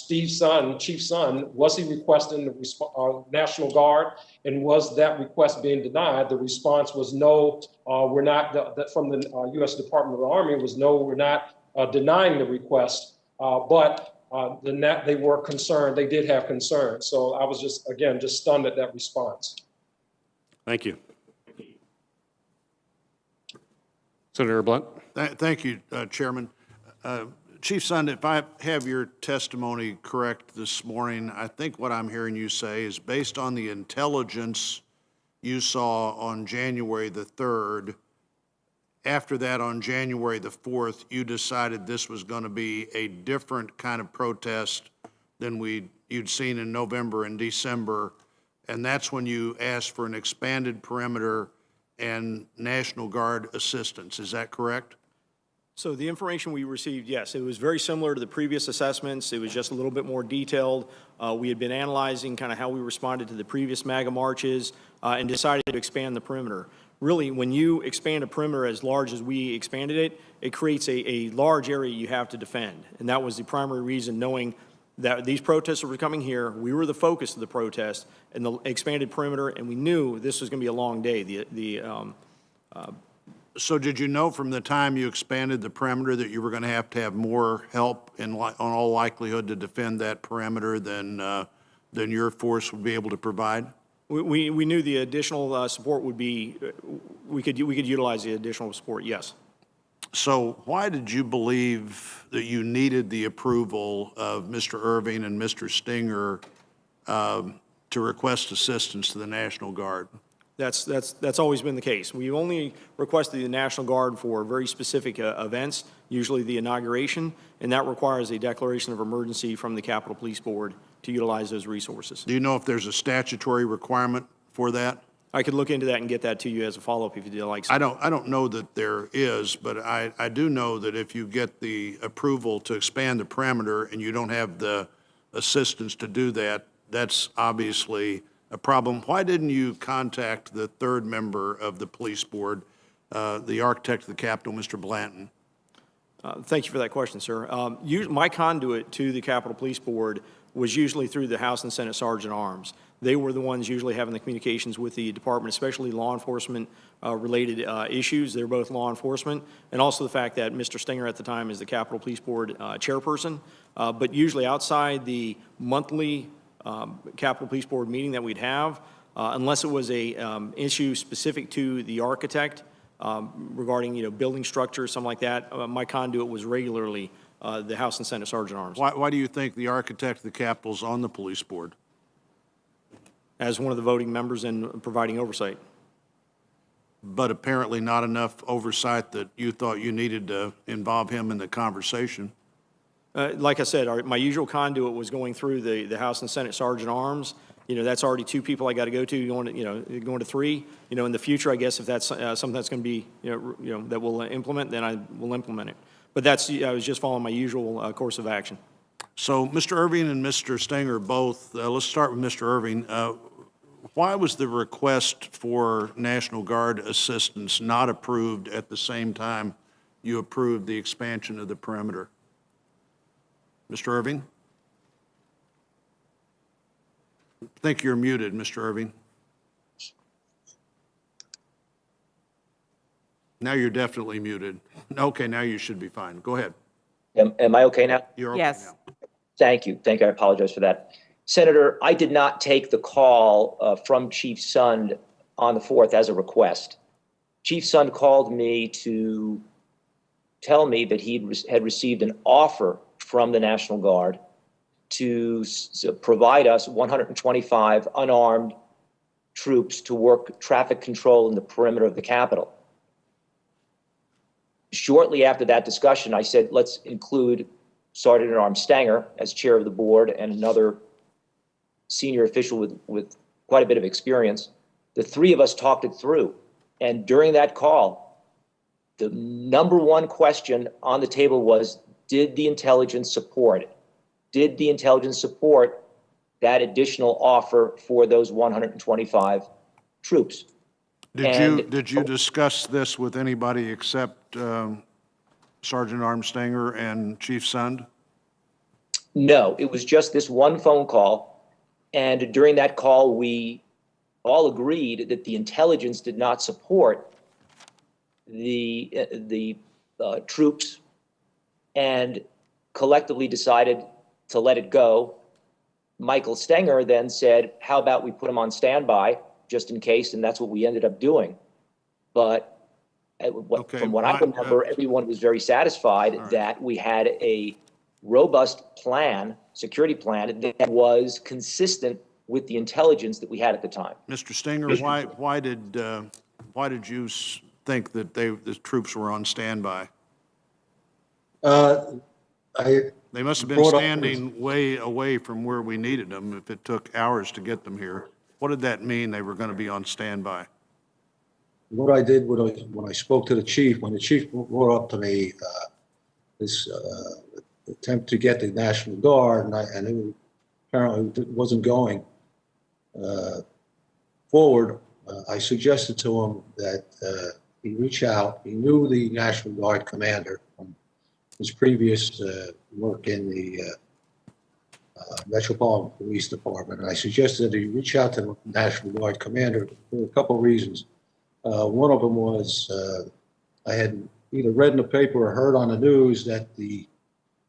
Chief Sun, was he requesting the National Guard, and was that request being denied? The response was no. We're not. From the U.S. Department of the Army was no. We're not denying the request. But they were concerned. They did have concerns. So I was just stunned at that response. Thank you. Senator Blunt. Thank you, Chairman. Chief Sun, if I have your testimony correct this morning, I think what I'm hearing you say is based on the intelligence you saw on January the 3rd, after that on January the 4th, you decided this was going to be a different kind of protest than you'd seen in November and December, and that's when you asked for an expanded perimeter and National Guard assistance. Is that correct? So the information we received, yes, it was very similar to the previous assessments. It was just a little bit more detailed. We had been analyzing kind of how we responded to the previous MAGA marches and decided to expand the perimeter. Really, when you expand a perimeter as large as we expanded it, it creates a large area you have to defend. And that was the primary reason, knowing that these protesters were coming here. We were the focus of the protest and the expanded perimeter, and we knew this was going to be a long day. So did you know from the time you expanded the perimeter that you were going to have more help on all likelihood to defend that perimeter than your force would be able to provide? We knew the additional support would be, we could utilize the additional support, yes. So why did you believe that you needed the approval of Mr. Irving and Mr. Stinger to request assistance to the National Guard? That's always been the case. We only requested the National Guard for very specific events, usually the inauguration, and that requires a declaration of emergency from the Capitol Police Board to utilize those resources. Do you know if there's a statutory requirement for that? I could look into that and get that to you as a follow-up if you'd like. I don't know that there is, but I do know that if you get the approval to expand the perimeter and you don't have the assistance to do that, that's obviously a problem. Why didn't you contact the third member of the police board, the architect of the Capitol, Mr. Blanton? Thank you for that question, sir. My conduit to the Capitol Police Board was usually through the House and Senate Sergeant Arms. They were the ones usually having the communications with the department, especially law enforcement related issues. They're both law enforcement, and also the fact that Mr. Stinger at the time is the Capitol Police Board chairperson. But usually outside the monthly Capitol Police Board meeting that we'd have, unless it was a issue specific to the architect regarding, building structure, something like that, my conduit was regularly the House and Senate Sergeant Arms. Why do you think the architect of the Capitol's on the police board? As one of the voting members and providing oversight. But apparently not enough oversight that you thought you needed to involve him in the conversation. Like I said, my usual conduit was going through the House and Senate Sergeant Arms. That's already 2 people I got to go to, going to 3. In the future, I guess if that's something that's going to be, that we'll implement, then I will implement it. But I was just following my usual course of action. So Mr. Irving and Mr. Stenger both, let's start with Mr. Irving. Why was the request for National Guard assistance not approved at the same time you approved the expansion of the perimeter? Mr. Irving? I think you're muted, Mr. Irving. Now you're definitely muted. Okay, now you should be fine. Go ahead. Am I okay now? You're okay Yes. now. Thank you. I apologize for that. Senator, I did not take the call from Chief Sund on the 4th as a request. Chief Sund called me to tell me that he had received an offer from the National Guard to provide us 125 unarmed troops to work traffic control in the perimeter of the Capitol. Shortly after that discussion, I said, let's include Sergeant at Arms Stanger as chair of the board and another senior official with quite a bit of experience. The 3 of us talked it through. And during that call, the number one question on the table was, did the intelligence support it? Did the intelligence support that additional offer for those 125 troops? Did you discuss this with anybody except Sergeant Arms Stanger and Chief Sund? No, it was just this one phone call. And during that call, we all agreed that the intelligence did not support the troops and collectively decided to let it go. Michael Stenger then said, how about we put him on standby just in case? And that's what we ended up doing. But from what I remember, everyone was very satisfied that we had a robust plan, security plan, that was consistent with the intelligence that we had at the time. Mr. Stenger, why did you think that the troops were on standby? They must have been standing way away from where we needed them if it took hours to get them here. What did that mean, they were going to be on standby? What I did when I spoke to the chief, when the chief brought up to me this attempt to get the National Guard, and it apparently wasn't going forward, I suggested to him that he reach out. He knew the National Guard commander from his previous work in the Metropolitan Police Department, and I suggested that he reach out to the National Guard commander for a couple of reasons. One of them was I had either read in the paper or heard on the news that the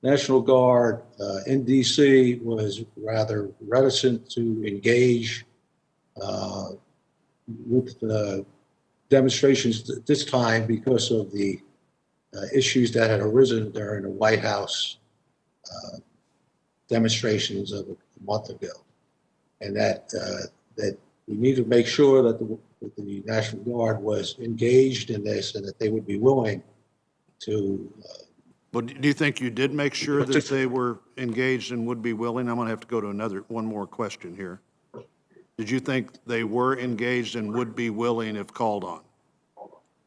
National Guard in D.C. was rather reticent to engage with demonstrations at this time because of the issues that had arisen during the White House demonstrations of a month ago, and that we need to make sure that the National Guard was engaged in this and that they would be willing to. But do you think you did make sure that they were engaged and would be willing? I'm going to have to go to one more question here. Did you think they were engaged and would be willing if called on?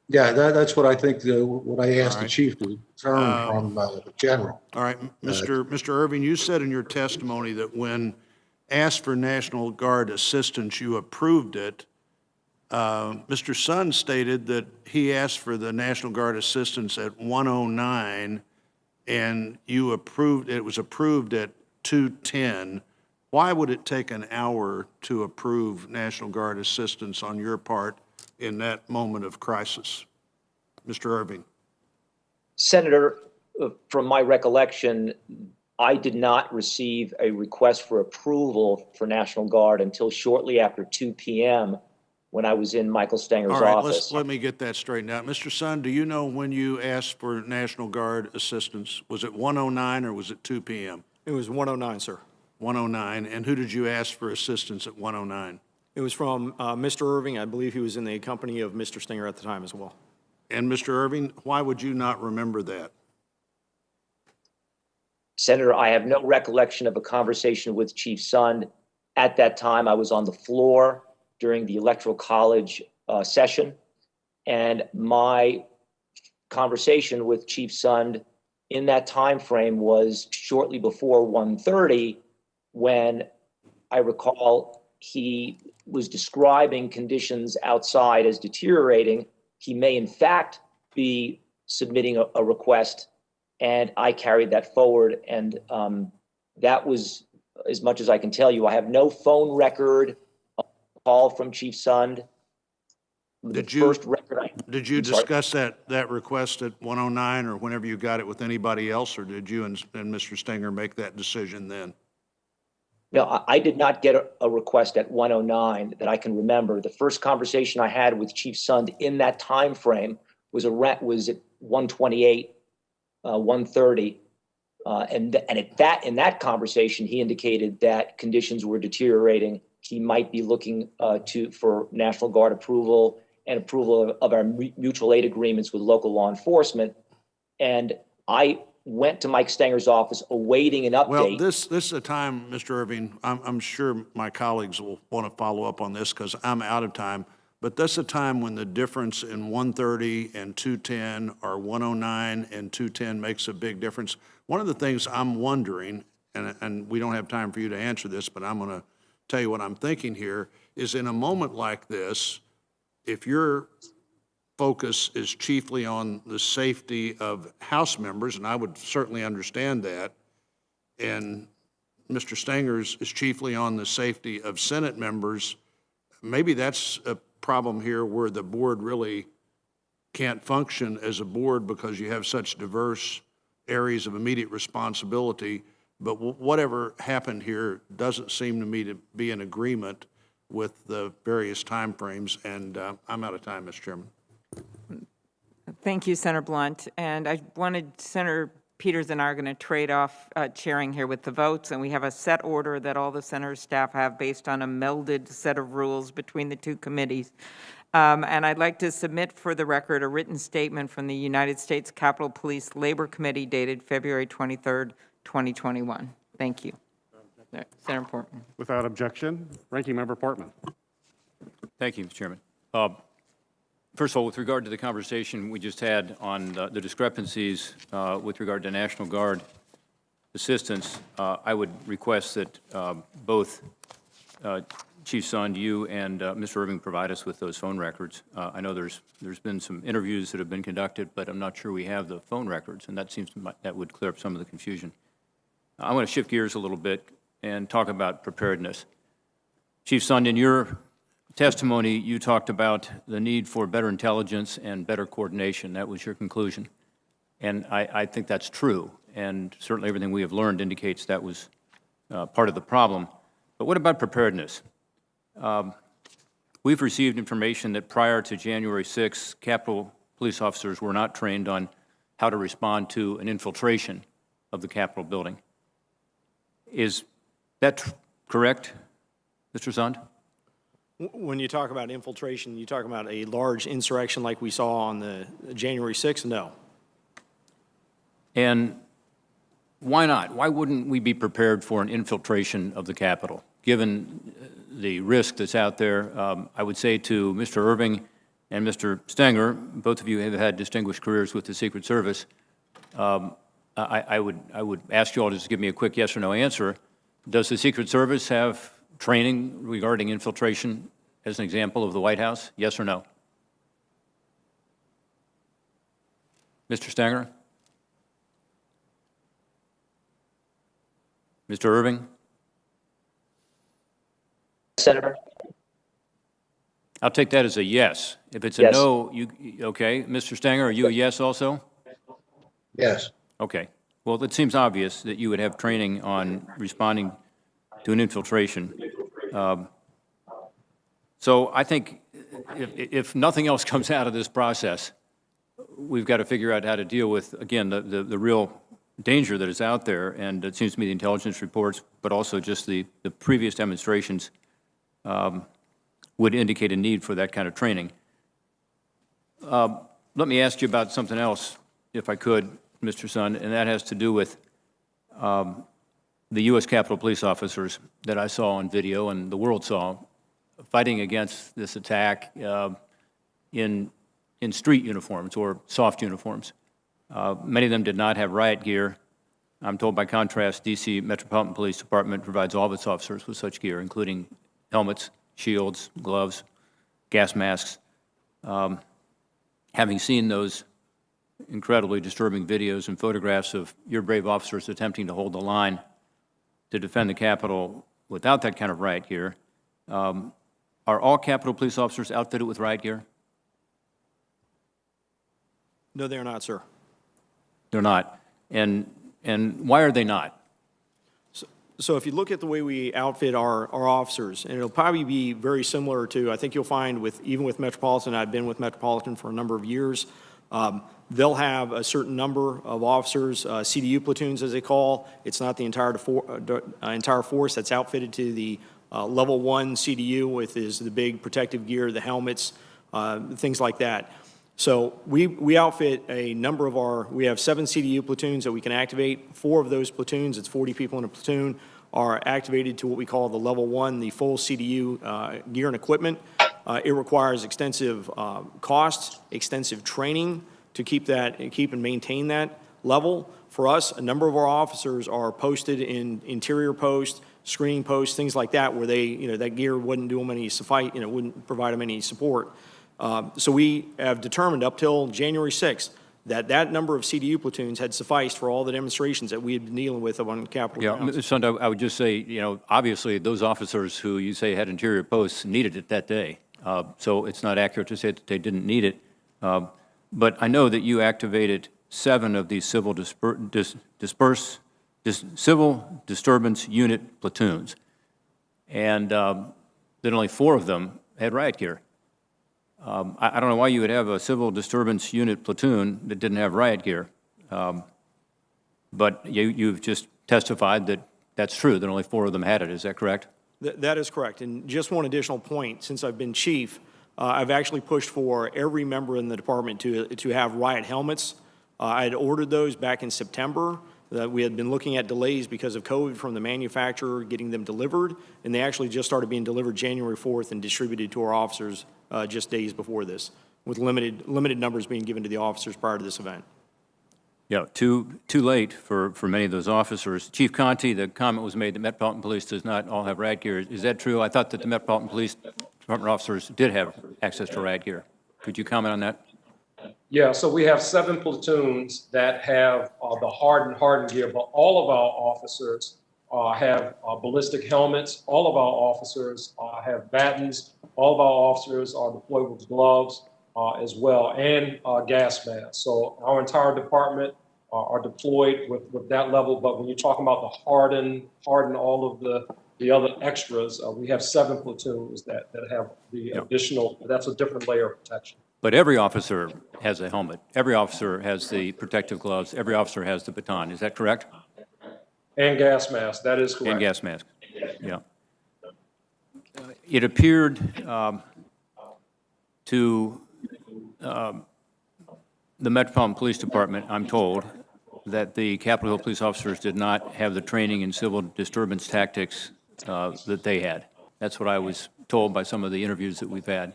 Yeah, that's what I think, what I asked All the right. chief to determine from the general. All right, Mr. Irving, you said in your testimony that when asked for National Guard assistance, you approved it. Mr. Sun stated that he asked for the National Guard assistance at 1:09, and you approved, it was approved at 2:10. Why would it take an hour to approve National Guard assistance on your part in that moment of crisis? Mr. Irving. Senator, from my recollection, I did not receive a request for approval for National Guard until shortly after 2 p.m. when I was in Michael Stanger's All right, office. let me get that straightened out. Mr. Sun, do you know when you asked for National Guard assistance? Was it 1:09 or was it 2 p.m.? It was 109, sir. 1:09, and who did you ask for assistance at 1:09? It was from Mr. Irving. I believe he was in the company of Mr. Stinger at the time as well. And Mr. Irving, why would you not remember that? Senator, I have no recollection of a conversation with Chief Sund. At that time, I was on the floor during the Electoral College session, and my conversation with Chief Sund in that time frame was shortly before 1:30, when I recall he was describing conditions outside as deteriorating. He may in fact be submitting a request, and I carried that forward. And that was as much as I can tell you. I have no phone record of a call from Chief Sund. Did you discuss that request at 1:09 or whenever you got it with anybody else, or did you and Mr. Stinger make that decision then? No, I did not get a request at 1:09 that I can remember. The first conversation I had with Chief Sund in that time frame was at 1:28, 1:30, and in that conversation he indicated that conditions were deteriorating. He might be looking for National Guard approval and approval of our mutual aid agreements with local law enforcement, and I went to Mike Stanger's office awaiting an update. Well, this is a time, Mr. Irving, I'm sure my colleagues will want to follow up on this because I'm out of time, but this is a time when the difference in 1:30 and 2:10 or 1:09 and 2:10 makes a big difference. One of the things I'm wondering, and we don't have time for you to answer this, but I'm going to tell you what I'm thinking here, is in a moment like this, if your focus is chiefly on the safety of House members, and I would certainly understand that, and Mr. Stanger's is chiefly on the safety of Senate members, maybe that's a problem here where the board really can't function as a board because you have such diverse areas of immediate responsibility. But whatever happened here doesn't seem to me to be in agreement with the various timeframes, and I'm out of time, Mr. Chairman. Thank you, Senator Blunt. And I wanted, Senator Peters and I are going to trade off chairing here with the votes, and we have a set order that all the senator's staff have based on a melded set of rules between the two committees. And I'd like to submit for the record a written statement from the United States Capitol Police Labor Committee dated February 23rd, 2021. Thank you. Senator Portman. Without objection, Ranking Member Portman. Thank you, Mr. Chairman. First of all, with regard to the conversation we just had on the discrepancies with regard to National Guard assistance, I would request that both Chief Sund, you and Mr. Irving provide us with those phone records. I know there's been some interviews that have been conducted, but I'm not sure we have the phone records, and that seems that would clear up some of the confusion. I want to shift gears a little bit and talk about preparedness. Chief Sund, in your testimony, you talked about the need for better intelligence and better coordination. That was your conclusion. And I think that's true. And certainly everything we have learned indicates that was part of the problem. But what about preparedness? We've received information that prior to January 6th, Capitol police officers were not trained on how to respond to an infiltration of the Capitol building. Is that correct, Mr. Sund? When you talk about infiltration, you talk about a large insurrection like we saw on the January 6th? No. And why not? Why wouldn't we be prepared for an infiltration of the Capitol, given the risk that's out there. I would say to Mr. Irving and Mr. Stenger, both of you have had distinguished careers with the Secret Service. I would ask you all to just give me a quick yes or no answer. Does the Secret Service have training regarding infiltration as an example of the White House? Yes or no? Mr. Stenger? Mr. Irving? Senator? I'll take that as a yes. If it's a Yes. no, okay. Mr. Stenger, are you a yes also? Yes. Okay. Well, it seems obvious that you would have training on responding to an infiltration. So I think if nothing else comes out of this process, we've got to figure out how to deal with, again, the real danger that is out there, and it seems to me the intelligence reports, but also just the previous demonstrations would indicate a need for that kind of training. Let me ask you about something else, if I could, Mr. Sun, and that has to do with the U.S. Capitol Police officers that I saw on video and the world saw fighting against this attack in street uniforms or soft uniforms. Many of them did not have riot gear. I'm told, by contrast, D.C. Metropolitan Police Department provides all of its officers with such gear, including helmets, shields, gloves, gas masks. Having seen those incredibly disturbing videos and photographs of your brave officers attempting to hold the line to defend the Capitol without that kind of riot gear, are all Capitol Police officers outfitted with riot gear? No, they are not, sir. They're not. And why are they not? So if you look at the way we outfit our officers, and it'll probably be very similar to, I think you'll find even with Metropolitan, I've been with Metropolitan for a number of years, they'll have a certain number of officers, CDU platoons as they call. It's not the entire force that's outfitted to the level 1 CDU with the big protective gear, the helmets, things like that. So we outfit a number of we have 7 CDU platoons that we can activate. 4 of those platoons, it's 40 people in a platoon, are activated to what we call the level 1, the full CDU gear and equipment. It requires extensive costs, extensive training to keep and maintain that level. For us, a number of our officers are posted in interior posts, screening posts, things like that, where that gear wouldn't do them wouldn't provide them any support. So we have determined up till January 6th that number of CDU platoons had sufficed for all the demonstrations that we had been dealing with on Capitol Yeah, grounds. Mr. Sund, I would just say, obviously those officers who you say had interior posts needed it that day. So it's not accurate to say that they didn't need it. But I know that you activated 7 of these civil civil disturbance unit platoons, and that only 4 of them had riot gear. I don't know why you would have a civil disturbance unit platoon that didn't have riot gear. But you've just testified that that's true, that only 4 of them had it. Is that correct? That is correct. And just one additional point, since I've been chief, I've actually pushed for every member in the department to have riot helmets. I had ordered those back in September. We had been looking at delays because of COVID from the manufacturer getting them delivered, and they actually just started being delivered January 4th and distributed to our officers just days before this, with limited numbers being given to the officers prior to this event. Yeah, too late for many of those officers. Chief Conti, the comment was made that Metropolitan Police does not all have riot gear. Is that true? I thought that the Metropolitan Police Department officers did have access to riot gear. Could you comment on that? Yeah, so we have 7 platoons that have the hardened gear, but all of our officers have ballistic helmets. All of our officers have batons. All of our officers are deployed with gloves as well, and gas masks. So our entire department are deployed with that level. But when you're talking about the harden all of the other extras, we have 7 platoons that have the additional. That's a different layer of protection. But every officer has a helmet. Every officer has the protective gloves. Every officer has the baton. Is that correct? And gas masks. That is correct. And gas masks. Yeah. It appeared to the Metropolitan Police Department, I'm told, that the Capitol Hill police officers did not have the training in civil disturbance tactics that they had. That's what I was told by some of the interviews that we've had.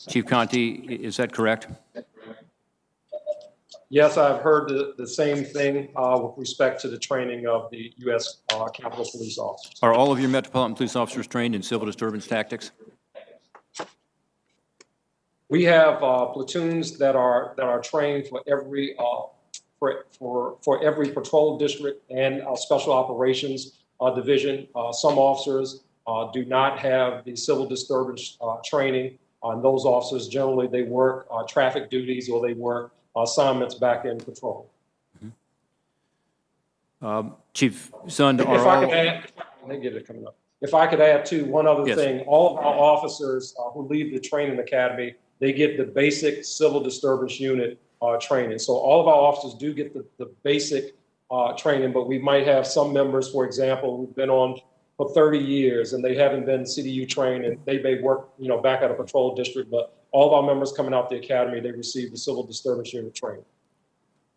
Chief Conti, is that correct? Yes, I've heard the same thing with respect to the training of the U.S. Capitol Police officers. Are all of your Metropolitan Police officers trained in civil disturbance tactics? We have platoons that are trained for every for every patrol district and special operations division. Some officers do not have the civil disturbance training. Those officers generally they work traffic duties or they work assignments back in patrol. Chief Sund, If are I all... could add, they get it coming up. If I could add too, one other Yes. thing, all of our officers who leave the training academy, they get the basic civil disturbance unit training. So all of our officers do get the basic training, but we might have some members, for example, who've been on for 30 years and they haven't been CDU trained and they may work, back at a patrol district, but all of our members coming out the academy, they receive the civil disturbance unit training.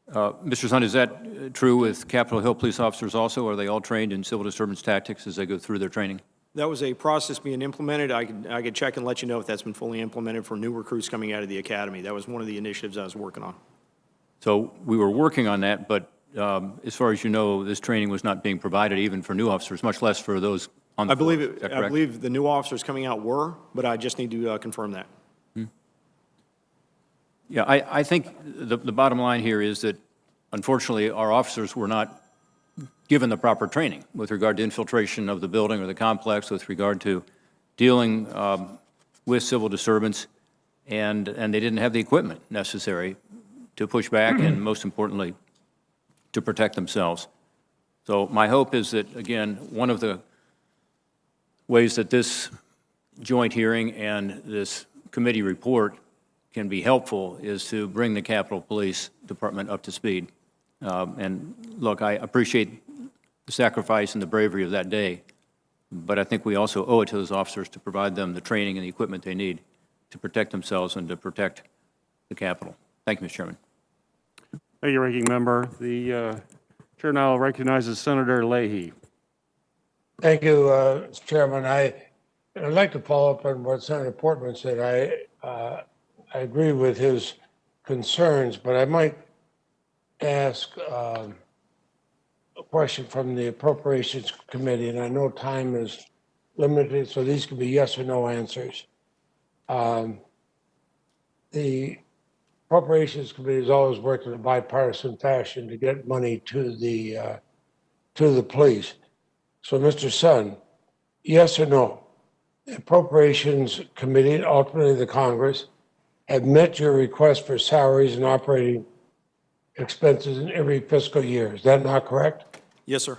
Mr. Sund, is that true with Capitol Hill police officers also? Are they all trained in civil disturbance tactics as they go through their training? That was a process being implemented. I could check and let you know if that's been fully implemented for new recruits coming out of the academy. That was one of the initiatives I was working on. So we were working on that, but as far as you know, this training was not being provided even for new officers, much less for those on the I believe force. Is that I correct? believe the new officers coming out were, but I just need to confirm that. Yeah, I think the bottom line here is that, unfortunately, our officers were not given the proper training with regard to infiltration of the building or the complex, with regard to dealing with civil disturbance, and they didn't have the equipment necessary to push back and, most importantly, to protect themselves. So my hope is that, again, one of the ways that this joint hearing and this committee report can be helpful is to bring the Capitol Police Department up to speed. And look, I appreciate the sacrifice and the bravery of that day, but I think we also owe it to those officers to provide them the training and the equipment they need to protect themselves and to protect the Capitol. Thank you, Mr. Chairman. Thank you, Ranking Member. The chair now recognizes Senator Leahy. Thank you, Mr. Chairman. I'd like to follow up on what Senator Portman said. I agree with his concerns, but I might ask a question from the Appropriations Committee, and I know time is limited, so these could be yes or no answers. The Appropriations Committee has always worked in a bipartisan fashion to get money to the police. So, Mr. Sund, yes or no? The Appropriations Committee, and ultimately the Congress, have met your request for salaries and operating expenses in every fiscal year. Is that not correct? Yes, sir.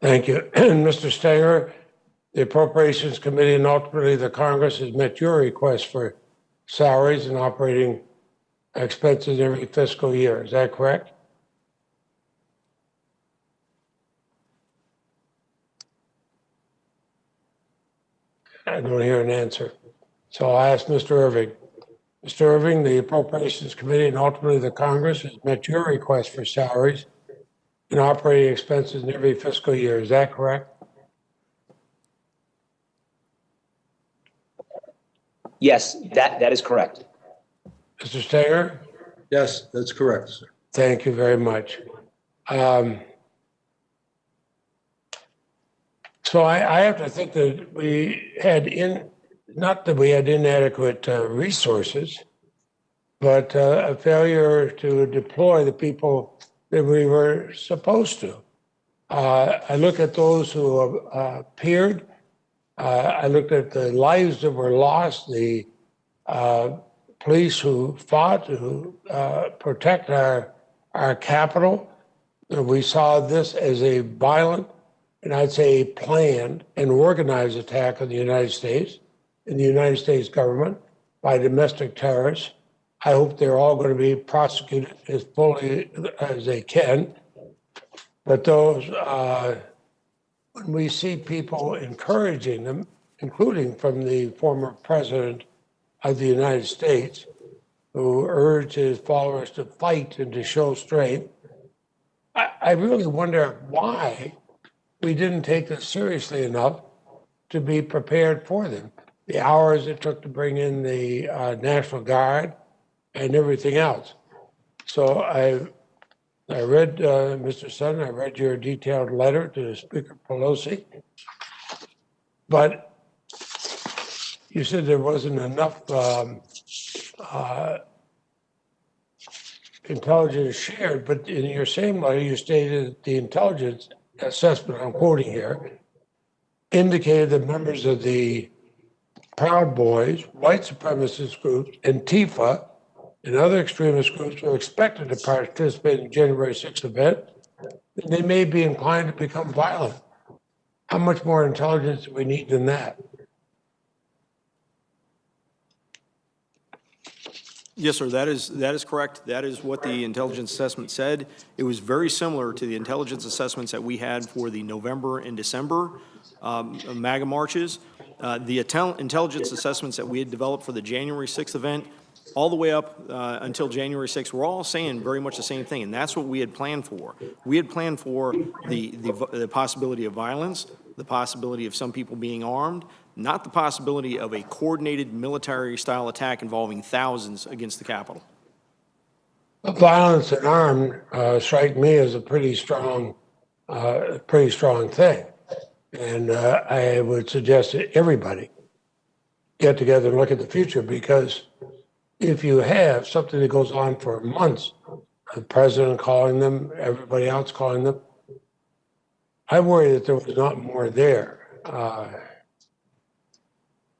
Thank you. And Mr. Stenger, the Appropriations Committee and ultimately the Congress has met your request for salaries and operating expenses every fiscal year. Is that correct? I don't hear an answer. So I'll ask Mr. Irving. Mr. Irving, the Appropriations Committee and ultimately the Congress has met your request for salaries and operating expenses in every fiscal year. Is that correct? Yes, that is correct. Mr. Stenger? Yes, that's correct, sir. Thank you very much. So I have to think that we had not that we had inadequate resources, but a failure to deploy the people that we were supposed to. I look at those who appeared. I looked at the lives that were lost, the police who fought to protect our capital. We saw this as a violent, and I'd say planned and organized attack on the United States and the United States government by domestic terrorists. I hope they're all going to be prosecuted as fully as they can. But those, when we see people encouraging them, including from the former president of the United States, who urged his followers to fight and to show strength, I really wonder why we didn't take this seriously enough to be prepared for them. The hours it took to bring in the National Guard and everything else. So I read, Mr. Sutton, I read your detailed letter to Speaker Pelosi, but you said there wasn't enough intelligence shared, but in your same letter, you stated that the intelligence assessment, I'm quoting here, indicated that members of the Proud Boys, white supremacist groups, Antifa, and other extremist groups were expected to participate in the January 6th event, and they may be inclined to become violent. How much more intelligence do we need than that? Yes, sir, that is correct. That is what the intelligence assessment said. It was very similar to the intelligence assessments that we had for the November and December MAGA marches. The intelligence assessments that we had developed for the January 6th event, all the way up until January 6th, we're all saying very much the same thing, and that's what we had planned for. We had planned for the possibility of violence, the possibility of some people being armed, not the possibility of a coordinated military-style attack involving thousands against the Capitol. Violence and armed strike me as a pretty strong thing. And I would suggest that everybody get together and look at the future, because if you have something that goes on for months, the president calling them, everybody else calling them, I worry that there was not more there.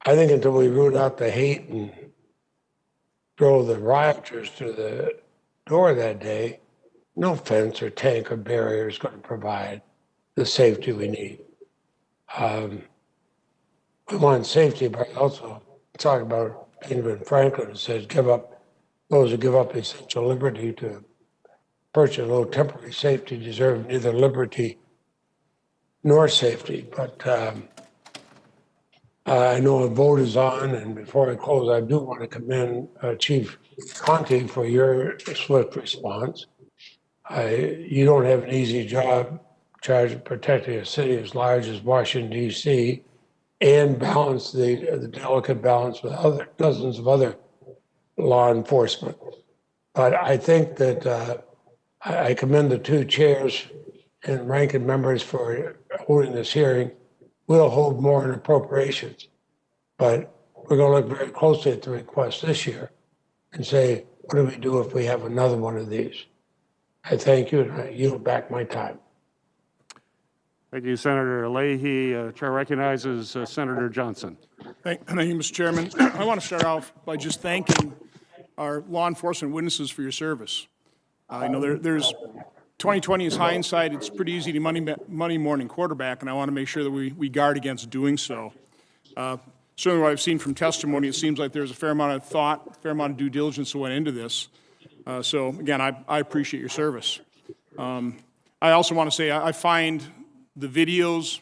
I think until we root out the hate and throw the rioters to the door that day, no fence or tank or barrier is going to provide the safety we need. We want safety, but also talk about Benjamin Franklin, who says, those who give up essential liberty to purchase a little temporary safety deserve neither liberty nor safety. But I know a vote is on, and before I close, I do want to commend Chief Conte for your swift response. You don't have an easy job charged with protecting a city as large as Washington, D.C., and balance the delicate balance with dozens of other law enforcement. But I think that I commend the two chairs and ranking members for holding this hearing. We'll hold more in appropriations, but we're going to look very closely at the request this year and say, what do we do if we have another one of these? I thank you, and I yield back my time. Thank you, Senator Leahy. Chair recognizes Senator Johnson. Thank you, Mr. Chairman. I want to start off by just thanking our law enforcement witnesses for your service. I know there's 2020 is hindsight. It's pretty easy to Monday morning quarterback, and I want to make sure that we guard against doing so. Certainly what I've seen from testimony, it seems like there's a fair amount of thought, a fair amount of due diligence that went into this. So again, I appreciate your service. I also want to say I find the videos,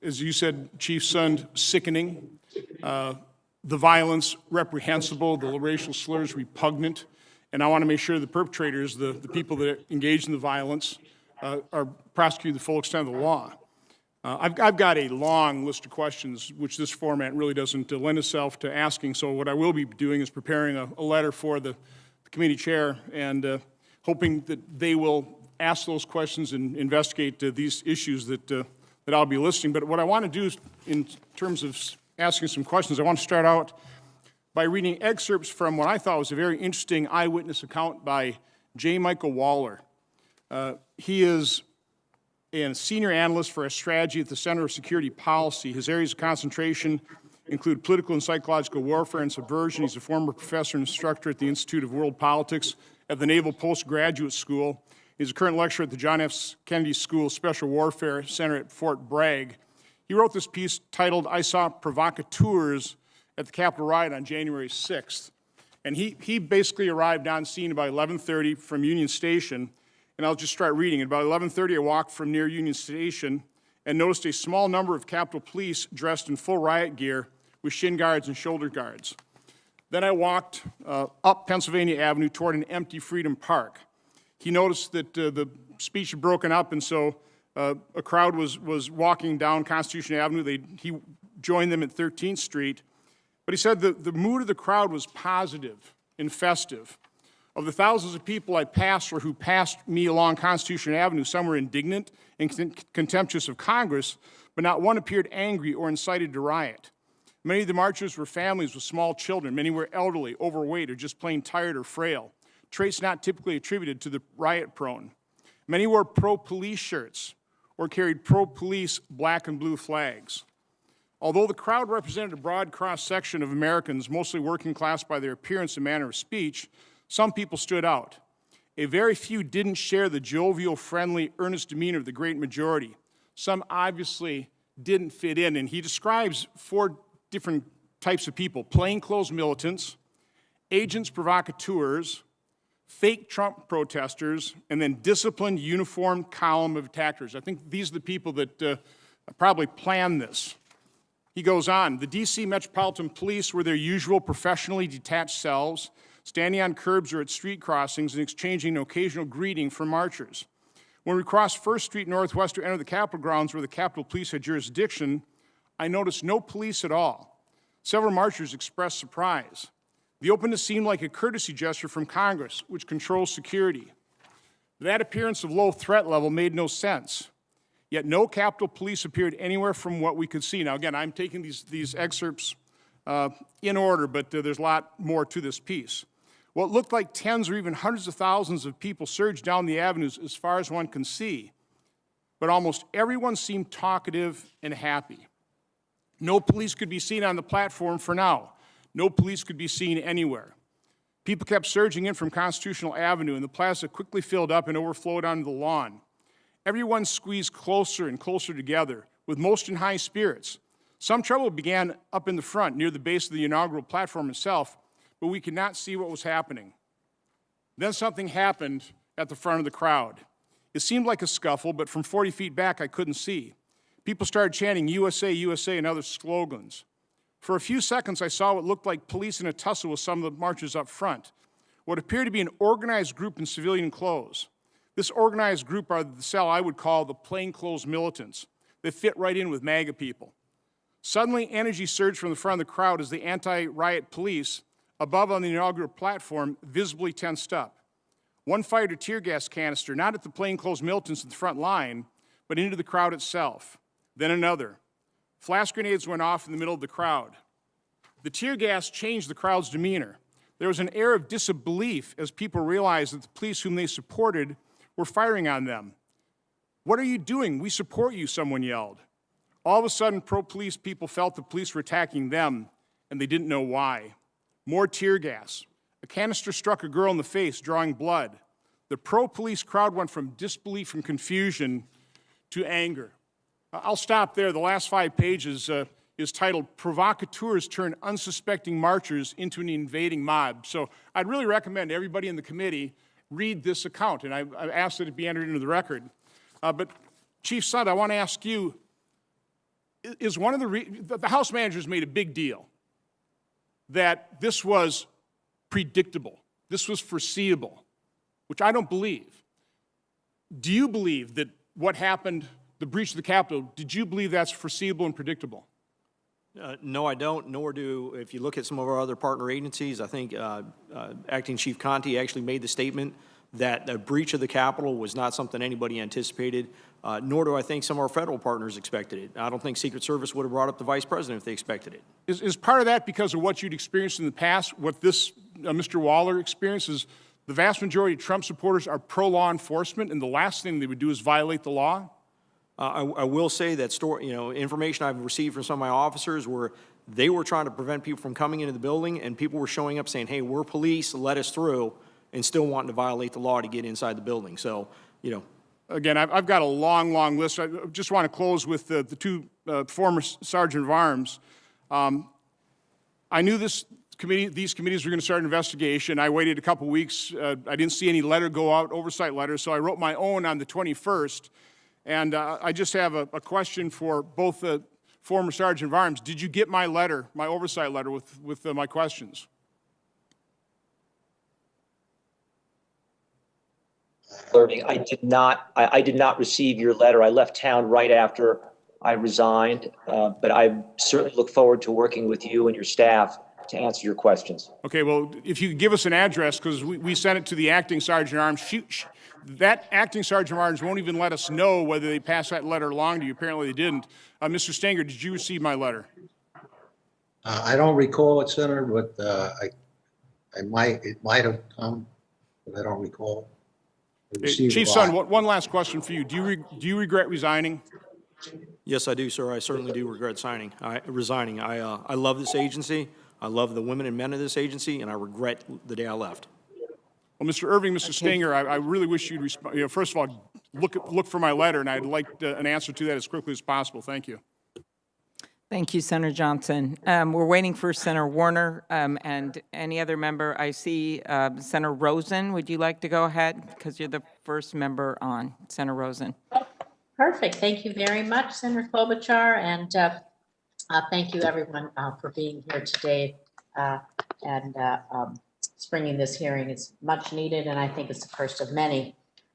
as you said, Chief Sund, sickening, the violence reprehensible, the racial slurs repugnant. And I want to make sure the perpetrators, the people that engage in the violence, are prosecuted to the full extent of the law. I've got a long list of questions, which this format really doesn't lend itself to asking. So what I will be doing is preparing a letter for the committee chair and hoping that they will ask those questions and investigate these issues that I'll be listing. But what I want to do is, in terms of asking some questions, I want to start out by reading excerpts from what I thought was a very interesting eyewitness account by J. Michael Waller. He is a senior analyst for a strategy at the Center of Security Policy. His areas of concentration include political and psychological warfare and subversion. He's a former professor and instructor at the Institute of World Politics at the Naval Postgraduate School. He's a current lecturer at the John F. Kennedy School of Special Warfare Center at Fort Bragg. He wrote this piece titled, "I Saw Provocateurs at the Capitol Riot on January 6th. And he basically arrived on scene about 11:30 from Union Station, and I'll just start reading. At about 11:30, I walked from near Union Station and noticed a small number of Capitol Police dressed in full riot gear with shin guards and shoulder guards. Then I walked up Pennsylvania Avenue toward an empty Freedom Park. He noticed that the speech had broken up, and so a crowd was walking down Constitution Avenue. He joined them at 13th Street. But he said the mood of the crowd was positive and festive. Of the thousands of people I passed or who passed me along Constitution Avenue, some were indignant and contemptuous of Congress, but not one appeared angry or incited to riot. Many of the marchers were families with small children. Many were elderly, overweight, or just plain tired or frail, traits not typically attributed to the riot-prone. Many wore pro-police shirts or carried pro-police black and blue flags. Although the crowd represented a broad cross-section of Americans, mostly working class by their appearance and manner of speech, some people stood out. A very few didn't share the jovial, friendly, earnest demeanor of the great majority. Some obviously didn't fit in, and he describes 4 different types of people: plainclothes militants, agents provocateurs, fake Trump protesters, and then disciplined, uniformed column of attackers. I think these are the people that probably planned this. He goes on, the D.C. Metropolitan Police were their usual professionally detached selves, standing on curbs or at street crossings and exchanging an occasional greeting from marchers. When we crossed 1st Street Northwest to enter the Capitol grounds where the Capitol Police had jurisdiction, I noticed no police at all. Several marchers expressed surprise. The openness seemed like a courtesy gesture from Congress, which controls security. That appearance of low threat level made no sense. Yet no Capitol Police appeared anywhere from what we could see. Now, again, I'm taking these excerpts in order, but there's a lot more to this piece. What looked like tens or even hundreds of thousands of people surged down the avenues as far as one can see, but almost everyone seemed talkative and happy. No police could be seen on the platform for now. No police could be seen anywhere. People kept surging in from Constitutional Avenue, and the plaza quickly filled up and overflowed onto the lawn. Everyone squeezed closer and closer together, with most in high spirits. Some trouble began up in the front, near the base of the inaugural platform itself, but we could not see what was happening. Then something happened at the front of the crowd. It seemed like a scuffle, but from 40 feet back, I couldn't see. People started chanting USA, USA, and other slogans. For a few seconds, I saw what looked like police in a tussle with some of the marchers up front, what appeared to be an organized group in civilian clothes. This organized group are the cell I would call the plainclothes militants. They fit right in with MAGA people. Suddenly, energy surged from the front of the crowd as the anti-riot police, above on the inaugural platform, visibly tensed up. One fired a tear gas canister, not at the plainclothes militants in the front line, but into the crowd itself. Then another. Flash grenades went off in the middle of the crowd. The tear gas changed the crowd's demeanor. There was an air of disbelief as people realized that the police whom they supported were firing on them. "What are you doing? We support you," someone yelled. All of a sudden, pro-police people felt the police were attacking them, and they didn't know why. More tear gas. A canister struck a girl in the face, drawing blood. The pro-police crowd went from disbelief and confusion to anger. I'll stop there. The last 5 pages is titled "Provocateurs Turn Unsuspecting Marchers into an Invading Mob." So I'd really recommend everybody in the committee read this account, and I ask that it be entered into the record. But Chief Sund, I want to ask you, is one of the House managers made a big deal that this was predictable, this was foreseeable, which I don't believe. Do you believe that what happened, the breach of the Capitol, did you believe that's foreseeable and predictable? No, I don't, nor do, if you look at some of our other partner agencies, I think Acting Chief Conti actually made the statement that the breach of the Capitol was not something anybody anticipated, nor do I think some of our federal partners expected it. I don't think Secret Service would have brought up the Vice President if they expected it. Is part of that because of what you'd experienced in the past, what this Mr. Waller experiences? The vast majority of Trump supporters are pro-law enforcement, and the last thing they would do is violate the law? I will say that information I've received from some of my officers where they were trying to prevent people from coming into the building, and people were showing up saying, "Hey, we're police, let us through," and still wanting to violate the law to get inside the building. So, Again, I've got a long, long list. I just want to close with the 2 former Sergeant of Arms. I knew these committees were going to start an investigation. I waited a couple weeks. I didn't see any letter go out, oversight letter, so I wrote my own on the 21st. And I just have a question for both the former Sergeant of Arms. Did you get my letter, my oversight letter with my questions? alerting. I did not receive your letter. I left town right after I resigned, but I certainly look forward to working with you and your staff to answer your questions. Okay, well, if you could give us an address, because we sent it to the acting sergeant at arms. That acting sergeant at arms won't even let us know whether they passed that letter along to you. Apparently they didn't. Mr. Stenger, did you receive my letter? I don't recall it, Senator, but it might have come, but I don't recall. I received Chief a Son, lot. one last question for you. Do you regret resigning? Yes, I do, sir. I certainly do regret resigning. I love this agency. I love the women and men of this agency, and I regret the day I left. Well, Mr. Irving, Mr. Stenger, I really wish you'd respond. You know, first of all, look for my letter, and I'd like an answer to that as quickly as possible. Thank you. Thank you, Senator Johnson. We're waiting for Senator Warner and any other member. I see Senator Rosen. Would you like to go ahead? Because you're the first member on. Senator Rosen. Perfect. Thank you very much, Senator Klobuchar, and thank you, everyone, for being here today and springing this hearing. It's much needed, and I think it's the first of many.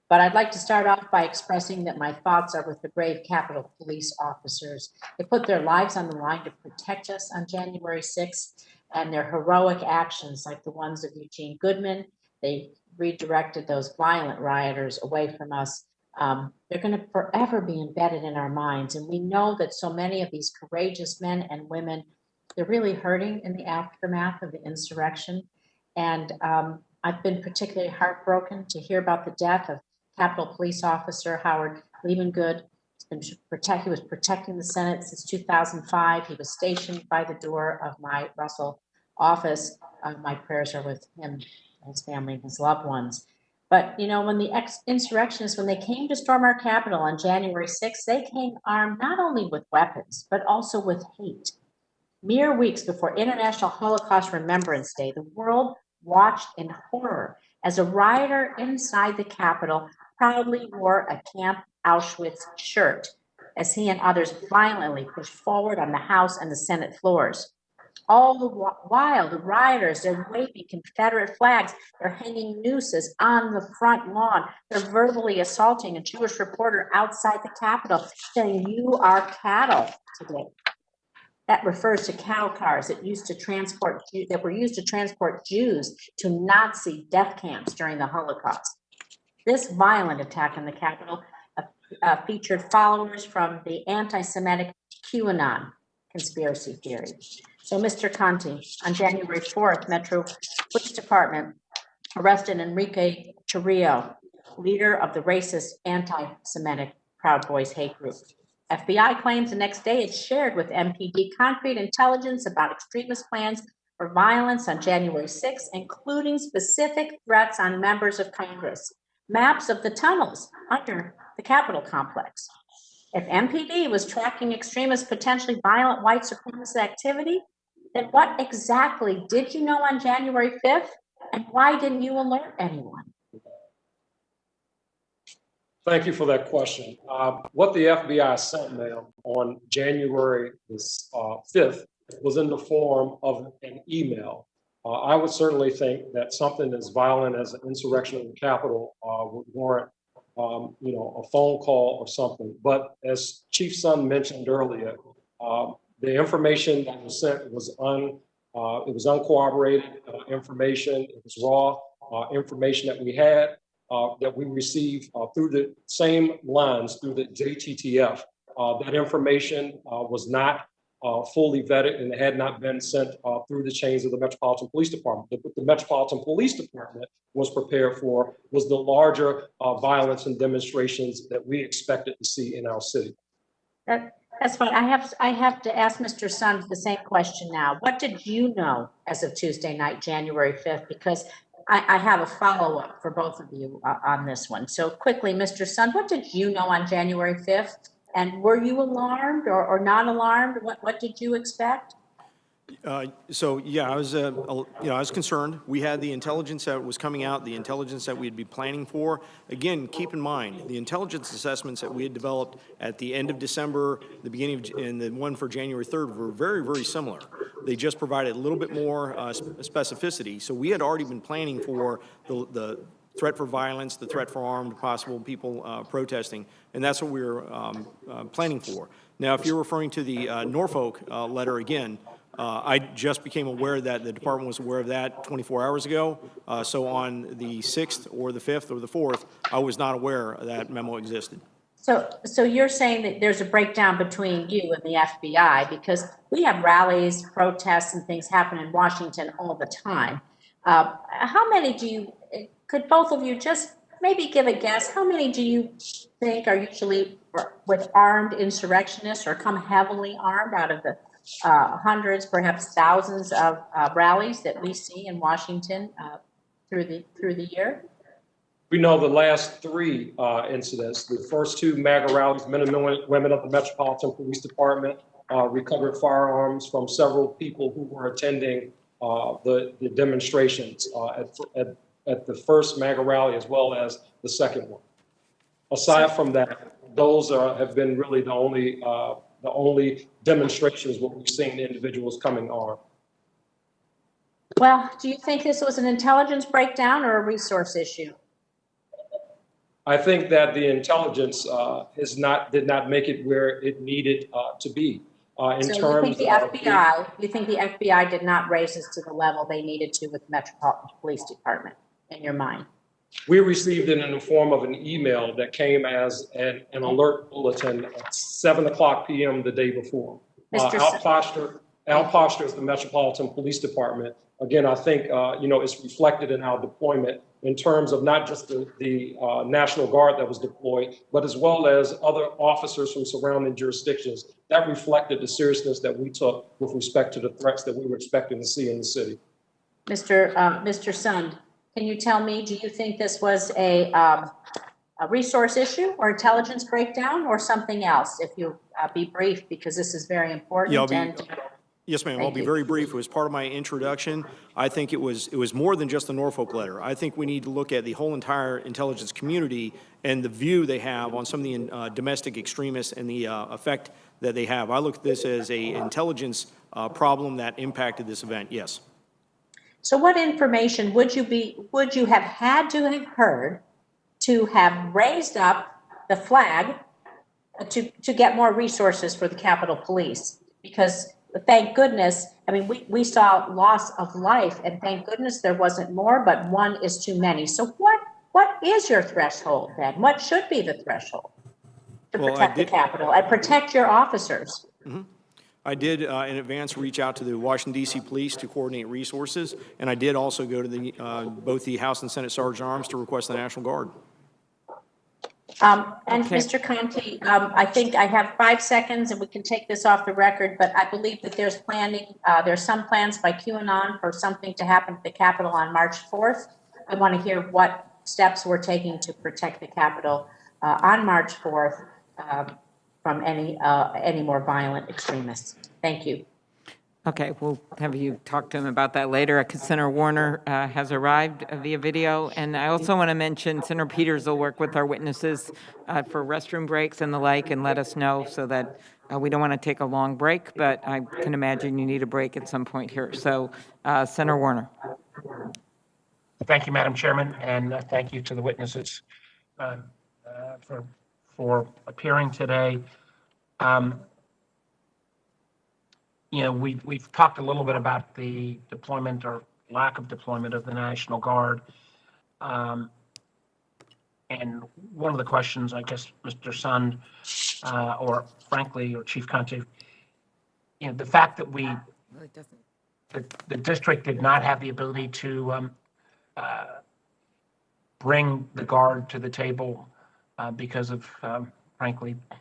But I'd like to start off by expressing that my thoughts are with the brave Capitol Police officers. They put their lives on the line to protect us on January 6th, and their heroic actions, like the ones of Eugene Goodman, they redirected those violent rioters away from us. They're going to forever be embedded in our minds. And we know that so many of these courageous men and women, they're really hurting in the aftermath of the insurrection. And I've been particularly heartbroken to hear about the death of Capitol Police Officer Howard Liebengood. He was protecting the Senate since 2005. He was stationed by the door of my Russell office. My prayers are with him, his family, and his loved ones. But, you know, when the insurrectionists, when they came to storm our Capitol on January 6th, they came armed not only with weapons, but also with hate. Mere weeks before International Holocaust Remembrance Day, the world watched in horror as a rioter inside the Capitol proudly wore a Camp Auschwitz shirt as he and others violently pushed forward on the House and the Senate floors. All the while, the rioters, they're waving Confederate flags, they're hanging nooses on the front lawn, they're verbally assaulting a Jewish reporter outside the Capitol, saying, "You are cattle" today. That refers to cattle cars that were used to transport Jews to Nazi death camps during the Holocaust. This violent attack on the Capitol featured followers from the anti-Semitic QAnon conspiracy theory. So, Mr. Conti, on January 4th, Metro Police Department arrested Enrique Chirrillo, leader of the racist anti-Semitic Proud Boys hate group. FBI claims the next day it shared with MPD concrete intelligence about extremist plans for violence on January 6th, including specific threats on members of Congress, maps of the tunnels under the Capitol complex. If MPD was tracking extremist, potentially violent white supremacist activity, then what exactly did you know on January 5th, and why didn't you alert anyone? Thank you for that question. What the FBI sent, ma'am, on January 5th was in the form of an email. I would certainly think that something as violent as an insurrection in the Capitol would warrant, a phone call or something. But as Chief Son mentioned earlier, the information that was sent was uncorroborated information. It was raw information that we had. That we received through the same lines through the JTTF. That information was not fully vetted and had not been sent through the chains of the Metropolitan Police Department. What the Metropolitan Police Department was prepared for was the larger violence and demonstrations that we expected to see in our city. That's fine. I have to ask Mr. Son the same question now. What did you know as of Tuesday night, January 5th? Because I have a follow-up for both of you on this one. So quickly, Mr. Son, what did you know on January 5th? And were you alarmed or not alarmed? What did you expect? So yeah, I was concerned. We had the intelligence that was coming out, the intelligence that we'd be planning for. Again, keep in mind, the intelligence assessments that we had developed at the end of December, the beginning of, and the one for January 3rd were very, very similar. They just provided a little bit more specificity. So we had already been planning for the threat for violence, the threat for armed possible people protesting, and that's what we're planning for. Now, if you're referring to the Norfolk letter again, I just became aware that the department was aware of that 24 hours ago. So on the 6th or the 5th or the 4th, I was not aware that memo existed. So you're saying that there's a breakdown between you and the FBI, because we have rallies, protests, and things happen in Washington all the time. How many could both of you just maybe give a guess, how many do you think are usually with armed insurrectionists or come heavily armed out of the hundreds, perhaps thousands of rallies that we see in Washington through the year? We know the last three incidents, the first two MAGA rallies, men and women of the Metropolitan Police Department recovered firearms from several people who were attending the demonstrations at the first MAGA rally as well as the second one. Aside from that, those have been really the only demonstrations where we've seen individuals coming armed. Well, do you think this was an intelligence breakdown or a resource issue? I think that the intelligence did not make it where it needed to be. You think the FBI did not raise this to the level they needed to with the Metropolitan Police Department, in your mind? We received it in the form of an email that came as an alert bulletin at 7:00 p.m. the day before. Al Posture is the Metropolitan Police Department. Again, I think it's reflected in our deployment in terms of not just the National Guard that was deployed, but as well as other officers from surrounding jurisdictions. That reflected the seriousness that we took with respect to the threats that we were expecting to see in the city. Mr. Sund, can you tell me, do you think this was a resource issue or intelligence breakdown or something else? If you be brief, because this is very important. Yes, ma'am. I'll be very brief. It was part of my introduction. I think it was more than just the Norfolk letter. I think we need to look at the whole entire intelligence community and the view they have on some of the domestic extremists and the effect that they have. I look at this as a intelligence problem that impacted this event. Yes. So what information would you have had to have heard to have raised up the flag to get more resources for the Capitol Police? Because thank goodness, I mean, we saw loss of life, and thank goodness there wasn't more, but one is too many. So what is your threshold then? What should be the threshold to protect the Capitol and protect your officers? Mm-hmm. I did in advance reach out to the Washington, D.C. police to coordinate resources, and I did also go to both the House and Senate Sergeant Arms to request the National Guard. And okay. Mr. Conti, I think I have 5 seconds and we can take this off the record, but I believe that there's some plans by QAnon for something to happen at the Capitol on March 4th. I want to hear what steps we're taking to protect the Capitol on March 4th from any more violent extremists. Thank you. Okay, we'll have you talk to him about that later. Senator Warner has arrived via video, and I also want to mention Senator Peters will work with our witnesses for restroom breaks and the like and let us know so that we don't want to take a long break, but I can imagine you need a break at some point here. So, Senator Warner. Thank you, Madam Chairman, and thank you to the witnesses for appearing today. We've talked a little bit about the deployment or lack of deployment of the National Guard. And one of the questions, I guess, Mr. Sund, or frankly, or Chief Conte, the fact that the district did not have the ability to bring the Guard to the table because of, frankly, the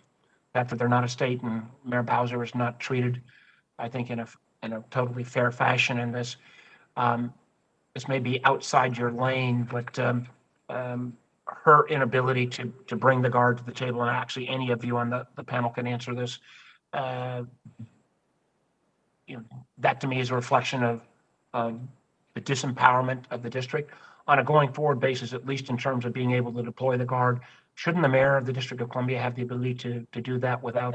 fact that they're not a state and Mayor Bowser is not treated, I think, in a totally fair fashion in this. This may be outside your lane, but her inability to bring the Guard to the table, and actually any of you on the panel can answer this, that to me is a reflection of the disempowerment of the district. On a going forward basis, at least in terms of being able to deploy the Guard, shouldn't the mayor of the District of Columbia have the ability to do that without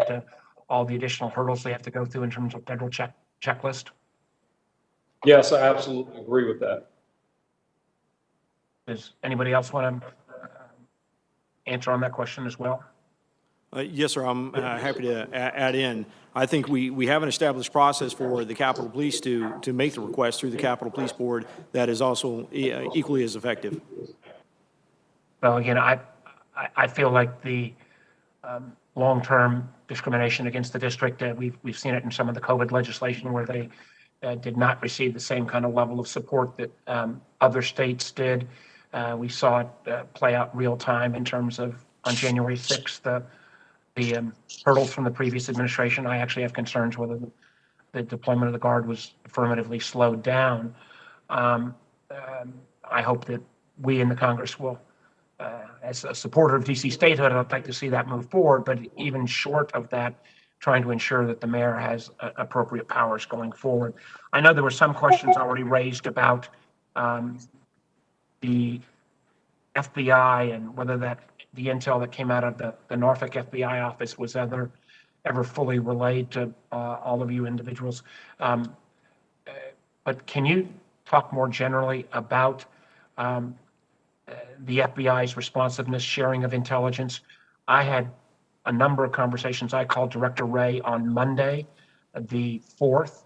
all the additional hurdles they have to go through in terms of federal checklist? Yes, I absolutely agree with that. Does anybody else want to answer on that question as well? Yes, sir. I'm happy to add in. I think we have an established process for the Capitol Police to make the request through the Capitol Police Board that is also equally as effective. Well, again, I feel like the long-term discrimination against the district, we've seen it in some of the COVID legislation where they did not receive the same kind of level of support that other states did. We saw it play out real time in terms of on January 6th, the hurdles from the previous administration. I actually have concerns whether the deployment of the Guard was affirmatively slowed down. I hope that we in the Congress will, as a supporter of DC statehood, I'd like to see that move forward, but even short of that, trying to ensure that the mayor has appropriate powers going forward. I know there were some questions already raised about the FBI and whether the intel that came out of the Norfolk FBI office was ever fully relayed to all of you individuals. But can you talk more generally about the FBI's responsiveness, sharing of intelligence? I had a number of conversations. I called Director Wray on Monday, the 4th,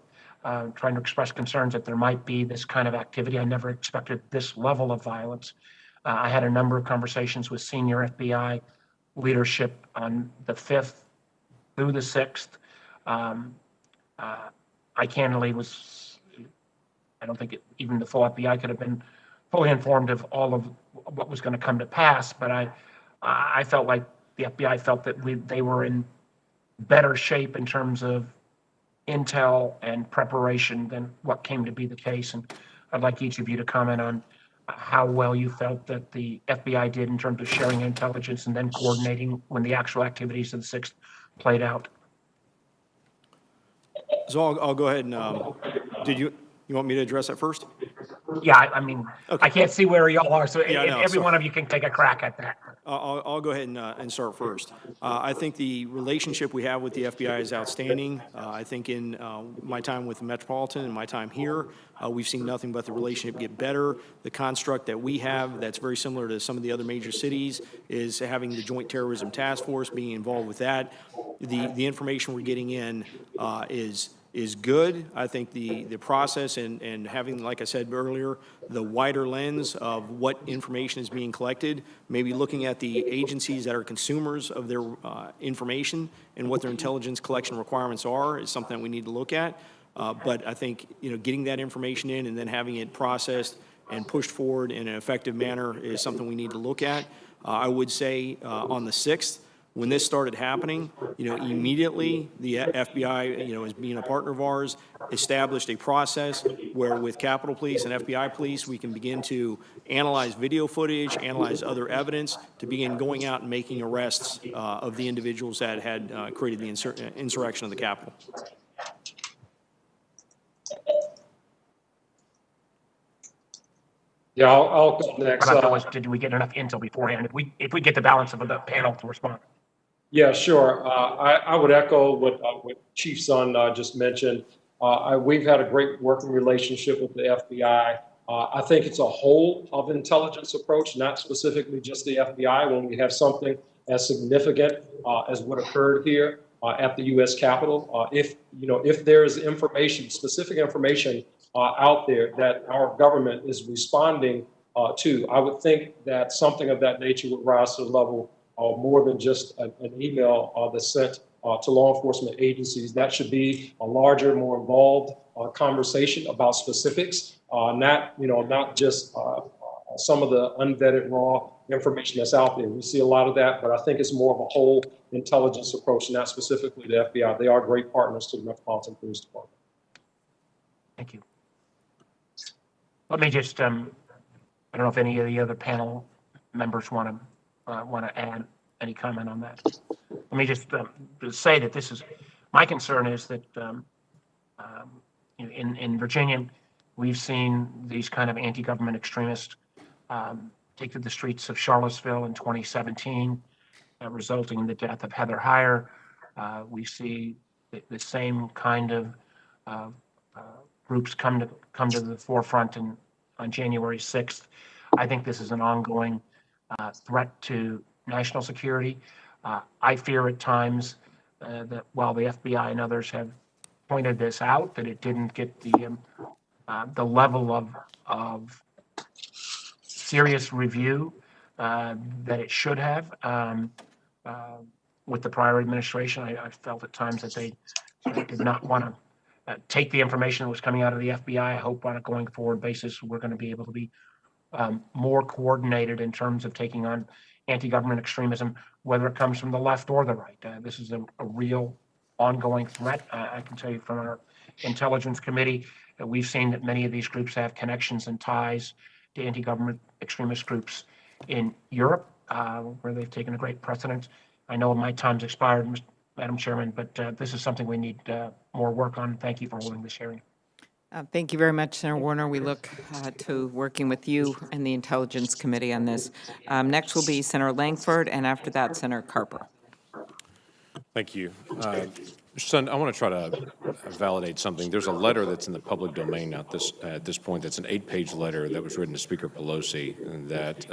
trying to express concerns that there might be this kind of activity. I never expected this level of violence. I had a number of conversations with senior FBI leadership on the 5th through the 6th. I candidly I don't think even the full FBI could have been fully informed of all of what was going to come to pass, but I felt like the FBI felt that they were in better shape in terms of intel and preparation than what came to be the case. And I'd like each of you to comment on how well you felt that the FBI did in terms of sharing intelligence and then coordinating when the actual activities of the 6th played out. So I'll go ahead and, did you want me to address that first? Yeah, I mean, Okay. I can't see where y'all are, so Yeah, no, every so- one of you can take a crack at that. I'll go ahead and start first. I think the relationship we have with the FBI is outstanding. I think in my time with the Metropolitan and my time here, we've seen nothing but the relationship get better. The construct that we have that's very similar to some of the other major cities is having the Joint Terrorism Task Force, being involved with that. The information we're getting in is good. I think the process and having, like I said earlier, the wider lens of what information is being collected, maybe looking at the agencies that are consumers of their information and what their intelligence collection requirements are is something that we need to look at. But I think, getting that information in and then having it processed and pushed forward in an effective manner is something we need to look at. I would say on the 6th, when this started happening, immediately the FBI, as being a partner of ours, established a process where with Capitol Police and FBI Police, we can begin to analyze video footage, analyze other evidence, to begin going out and making arrests of the individuals that had created the insurrection of the Capitol. Yeah, I'll go next. How about was, did we get enough intel beforehand? If we get the balance of the panel to respond. Yeah, sure. I would echo what Chief Sun just mentioned. We've had a great working relationship with the FBI. I think it's a whole of intelligence approach, not specifically just the FBI. When we have something as significant as what occurred here at the U.S. Capitol, if there's information, specific information out there that our government is responding to, I would think that something of that nature would rise to the level more than just an email that's sent to law enforcement agencies. That should be a larger, more involved conversation about specifics, not just some of the unvetted raw information that's out there. We see a lot of that, but I think it's more of a whole intelligence approach, not specifically the FBI. They are great partners to the Metropolitan Police Department. Thank you. Let me just, I don't know if any of the other panel members want to add any comment on that. Let me just say that this is, my concern is that in Virginia, we've seen these kind of anti-government extremists take to the streets of Charlottesville in 2017, resulting in the death of Heather Heyer. We see the same kind of groups come to the forefront on January 6th. I think this is an ongoing threat to national security. I fear at times that while the FBI and others have pointed this out, that it didn't get the level of serious review that it should have. With the prior administration, I felt at times that they did not want to take the information that was coming out of the FBI. I hope on a going forward basis, we're going to be able to be more coordinated in terms of taking on anti-government extremism, whether it comes from the left or the right. This is a real ongoing threat. I can tell you from our intelligence committee that we've seen that many of these groups have connections and ties to anti-government extremist groups in Europe, where they've taken a great precedent. I know my time's expired, Madam Chairman, but this is something we need more work on. Thank you for holding this hearing. Thank you very much, Senator Warner. We look to working with you and the Intelligence Committee on this. Next will be Senator Langford, and after that, Senator Carper. Thank you. Mr. Son, I want to try to validate something. There's a letter that's in the public domain now at this point. That's an 8-page letter that was written to Speaker Pelosi that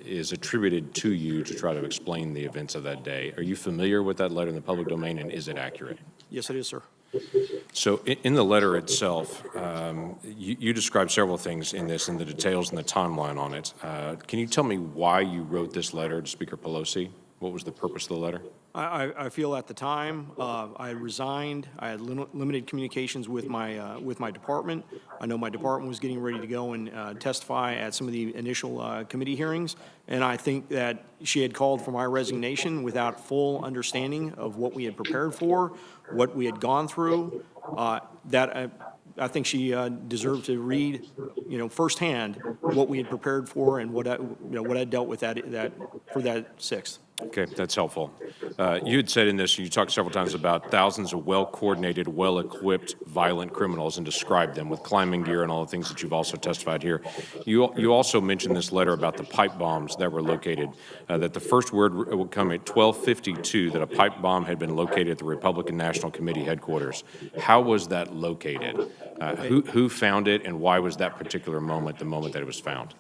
is attributed to you to try to explain the events of that day. Are you familiar with that letter in the public domain, and is it accurate? Yes, it is, sir. So in the letter itself, you describe several things in this, and the details and the timeline on it. Can you tell me why you wrote this letter to Speaker Pelosi? What was the purpose of the letter? I feel at the time I had resigned. I had limited communications with my department. I know my department was getting ready to go and testify at some of the initial committee hearings, and I think that she had called for my resignation without full understanding of what we had prepared for, what we had gone through. I think she deserved to read, firsthand what we had prepared for and what I dealt with that for that 6th. Okay, that's helpful. You had said in this, you talked several times about thousands of well-coordinated, well-equipped, violent criminals and described them with climbing gear and all the things that you've also testified here. You also mentioned this letter about the pipe bombs that were located, that the first word would come at 12:52 that a pipe bomb had been located at the Republican National Committee headquarters. How was that located? Who found it, and why was that particular moment the moment that it was found?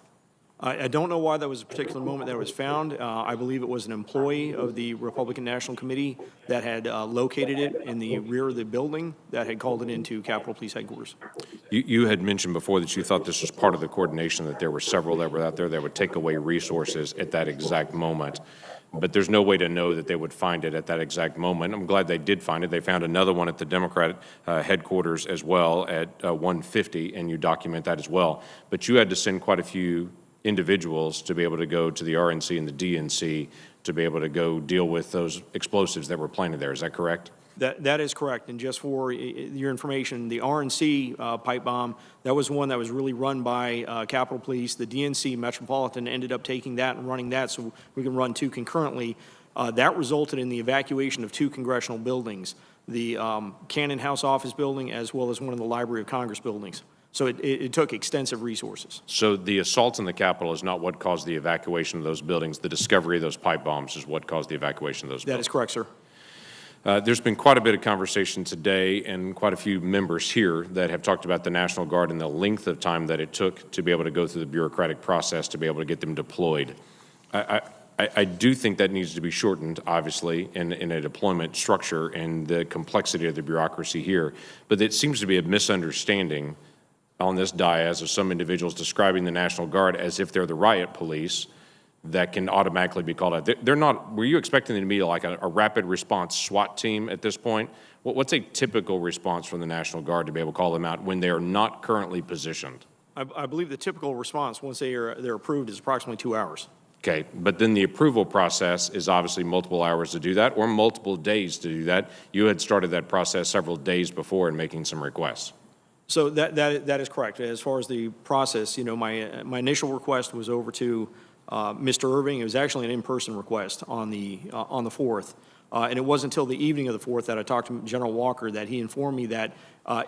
I don't know why that was a particular moment that was found. I believe it was an employee of the Republican National Committee that had located it in the rear of the building that had called it into Capitol Police Headquarters. You had mentioned before that you thought this was part of the coordination, that there were several that were out there that would take away resources at that exact moment. But there's no way to know that they would find it at that exact moment. I'm glad they did find it. They found another one at the Democratic headquarters as well at 1:50, and you document that as well. But you had to send quite a few individuals to be able to go to the RNC and the DNC to be able to go deal with those explosives that were planted there. Is that correct? That is correct. And just for your information, the RNC pipe bomb, that was one that was really run by Capitol Police. The DNC Metropolitan ended up taking that and running that so we can run 2 concurrently. That resulted in the evacuation of 2 congressional buildings, the Cannon House Office building as well as one of the Library of Congress buildings. So it took extensive resources. So the assaults in the Capitol is not what caused the evacuation of those buildings. The discovery of those pipe bombs is what caused the evacuation of those buildings. That is correct, sir. There's been quite a bit of conversation today and quite a few members here that have talked about the National Guard and the length of time that it took to be able to go through the bureaucratic process to be able to get them deployed. I do think that needs to be shortened, obviously, in a deployment structure and the complexity of the bureaucracy here. But it seems to be a misunderstanding on this dais of some individuals describing the National Guard as if they're the riot police that can automatically be called out. They're not. Were you expecting them to be like a rapid response SWAT team at this point? What's a typical response from the National Guard to be able to call them out when they are not currently positioned? I believe the typical response, once they're approved, is approximately 2 hours. Okay, but then the approval process is obviously multiple hours to do that or multiple days to do that. You had started that process several days before in making some requests. So that is correct. As far as the process, my initial request was over to Mr. Irving. It was actually an in-person request on the 4th. And it wasn't until the evening of the 4th that I talked to General Walker that he informed me that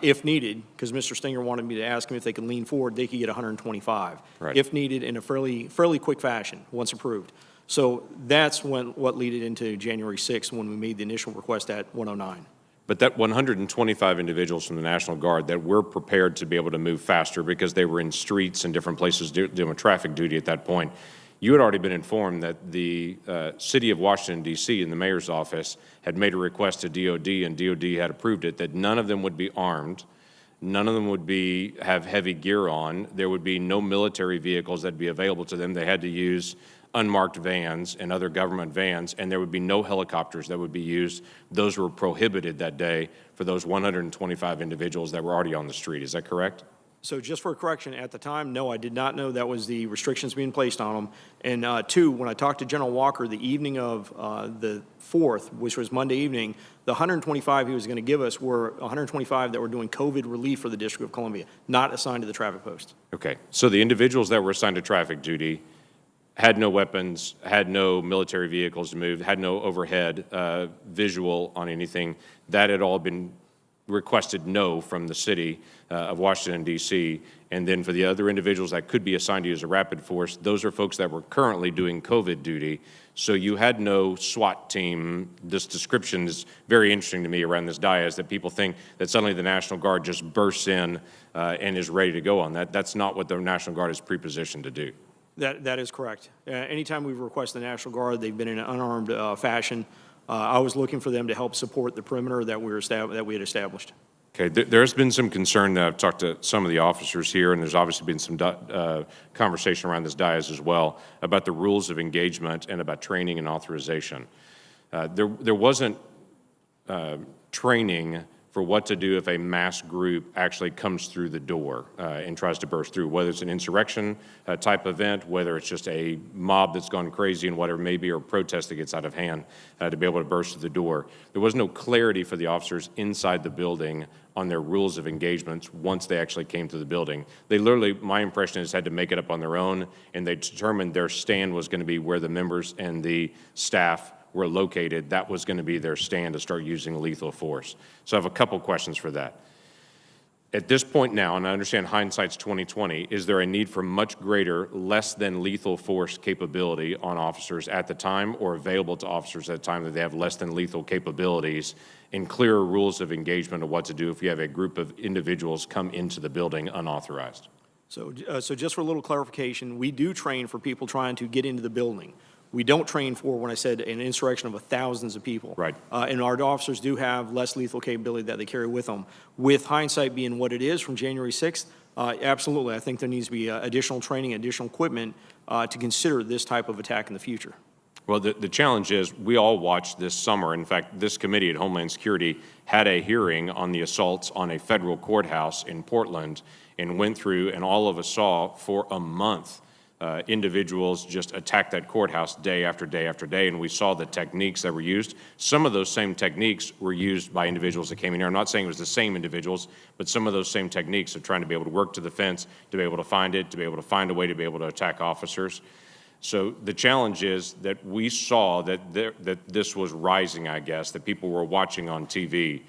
if needed, because Mr. Stinger wanted me to ask him if they could lean forward, they could get 125. Right. If needed in a fairly quick fashion, once approved. So that's what led it into January 6th when we made the initial request at 109. But that 125 individuals from the National Guard that were prepared to be able to move faster because they were in streets and different places doing traffic duty at that point, you had already been informed that the city of Washington, D.C., and the mayor's office had made a request to DOD, and DOD had approved it, that none of them would be armed, none of them would have heavy gear on, there would be no military vehicles that would be available to them. They had to use unmarked vans and other government vans, and there would be no helicopters that would be used. Those were prohibited that day for those 125 individuals that were already on the street. Is that correct? So just for a correction, at the time, no, I did not know that was the restrictions being placed on them. And two, when I talked to General Walker the evening of the 4th, which was Monday evening, the 125 he was going to give us were 125 that were doing COVID relief for the District of Columbia, not assigned to the traffic post. Okay, so the individuals that were assigned to traffic duty had no weapons, had no military vehicles to move, had no overhead visual on anything. That had all been requested no from the city of Washington, D.C. And then for the other individuals that could be assigned to you as a rapid force, those are folks that were currently doing COVID duty. So you had no SWAT team. This description is very interesting to me around this dais, that people think that suddenly the National Guard just bursts in and is ready to go on that. That's not what the National Guard is prepositioned to do. That is correct. Anytime we've requested the National Guard, they've been in an unarmed fashion. I was looking for them to help support the perimeter that we had established. Okay, there's been some concern that I've talked to some of the officers here, and there's obviously been some conversation around this dais as well about the rules of engagement and about training and authorization. There wasn't training for what to do if a mass group actually comes through the door and tries to burst through, whether it's an insurrection type event, whether it's just a mob that's gone crazy and whatever it may be, or a protest that gets out of hand to be able to burst through the door. There was no clarity for the officers inside the building on their rules of engagements once they actually came to the building. They literally, my impression is, had to make it up on their own, and they determined their stand was going to be where the members and the staff were located. That was going to be their stand to start using lethal force. So I have a couple questions for that. At this point now, and I understand hindsight's 2020, is there a need for much greater, less than lethal force capability on officers at the time, or available to officers at the time that they have less than lethal capabilities, and clearer rules of engagement of what to do if you have a group of individuals come into the building unauthorized? So just for a little clarification, we do train for people trying to get into the building. We don't train for, when I said, an insurrection of thousands of people. Right. And our officers do have less lethal capability that they carry with them. With hindsight being what it is from January 6th, absolutely, I think there needs to be additional training, additional equipment to consider this type of attack in the future. Well, the challenge is we all watched this summer. In fact, this committee at Homeland Security had a hearing on the assaults on a federal courthouse in Portland and went through, and all of us saw for a month individuals just attack that courthouse day after day after day, and we saw the techniques that were used. Some of those same techniques were used by individuals that came in here. I'm not saying it was the same individuals, but some of those same techniques of trying to be able to work to the fence, to be able to find it, to be able to find a way to be able to attack officers. So the challenge is that we saw that this was rising, I guess, that people were watching on TV,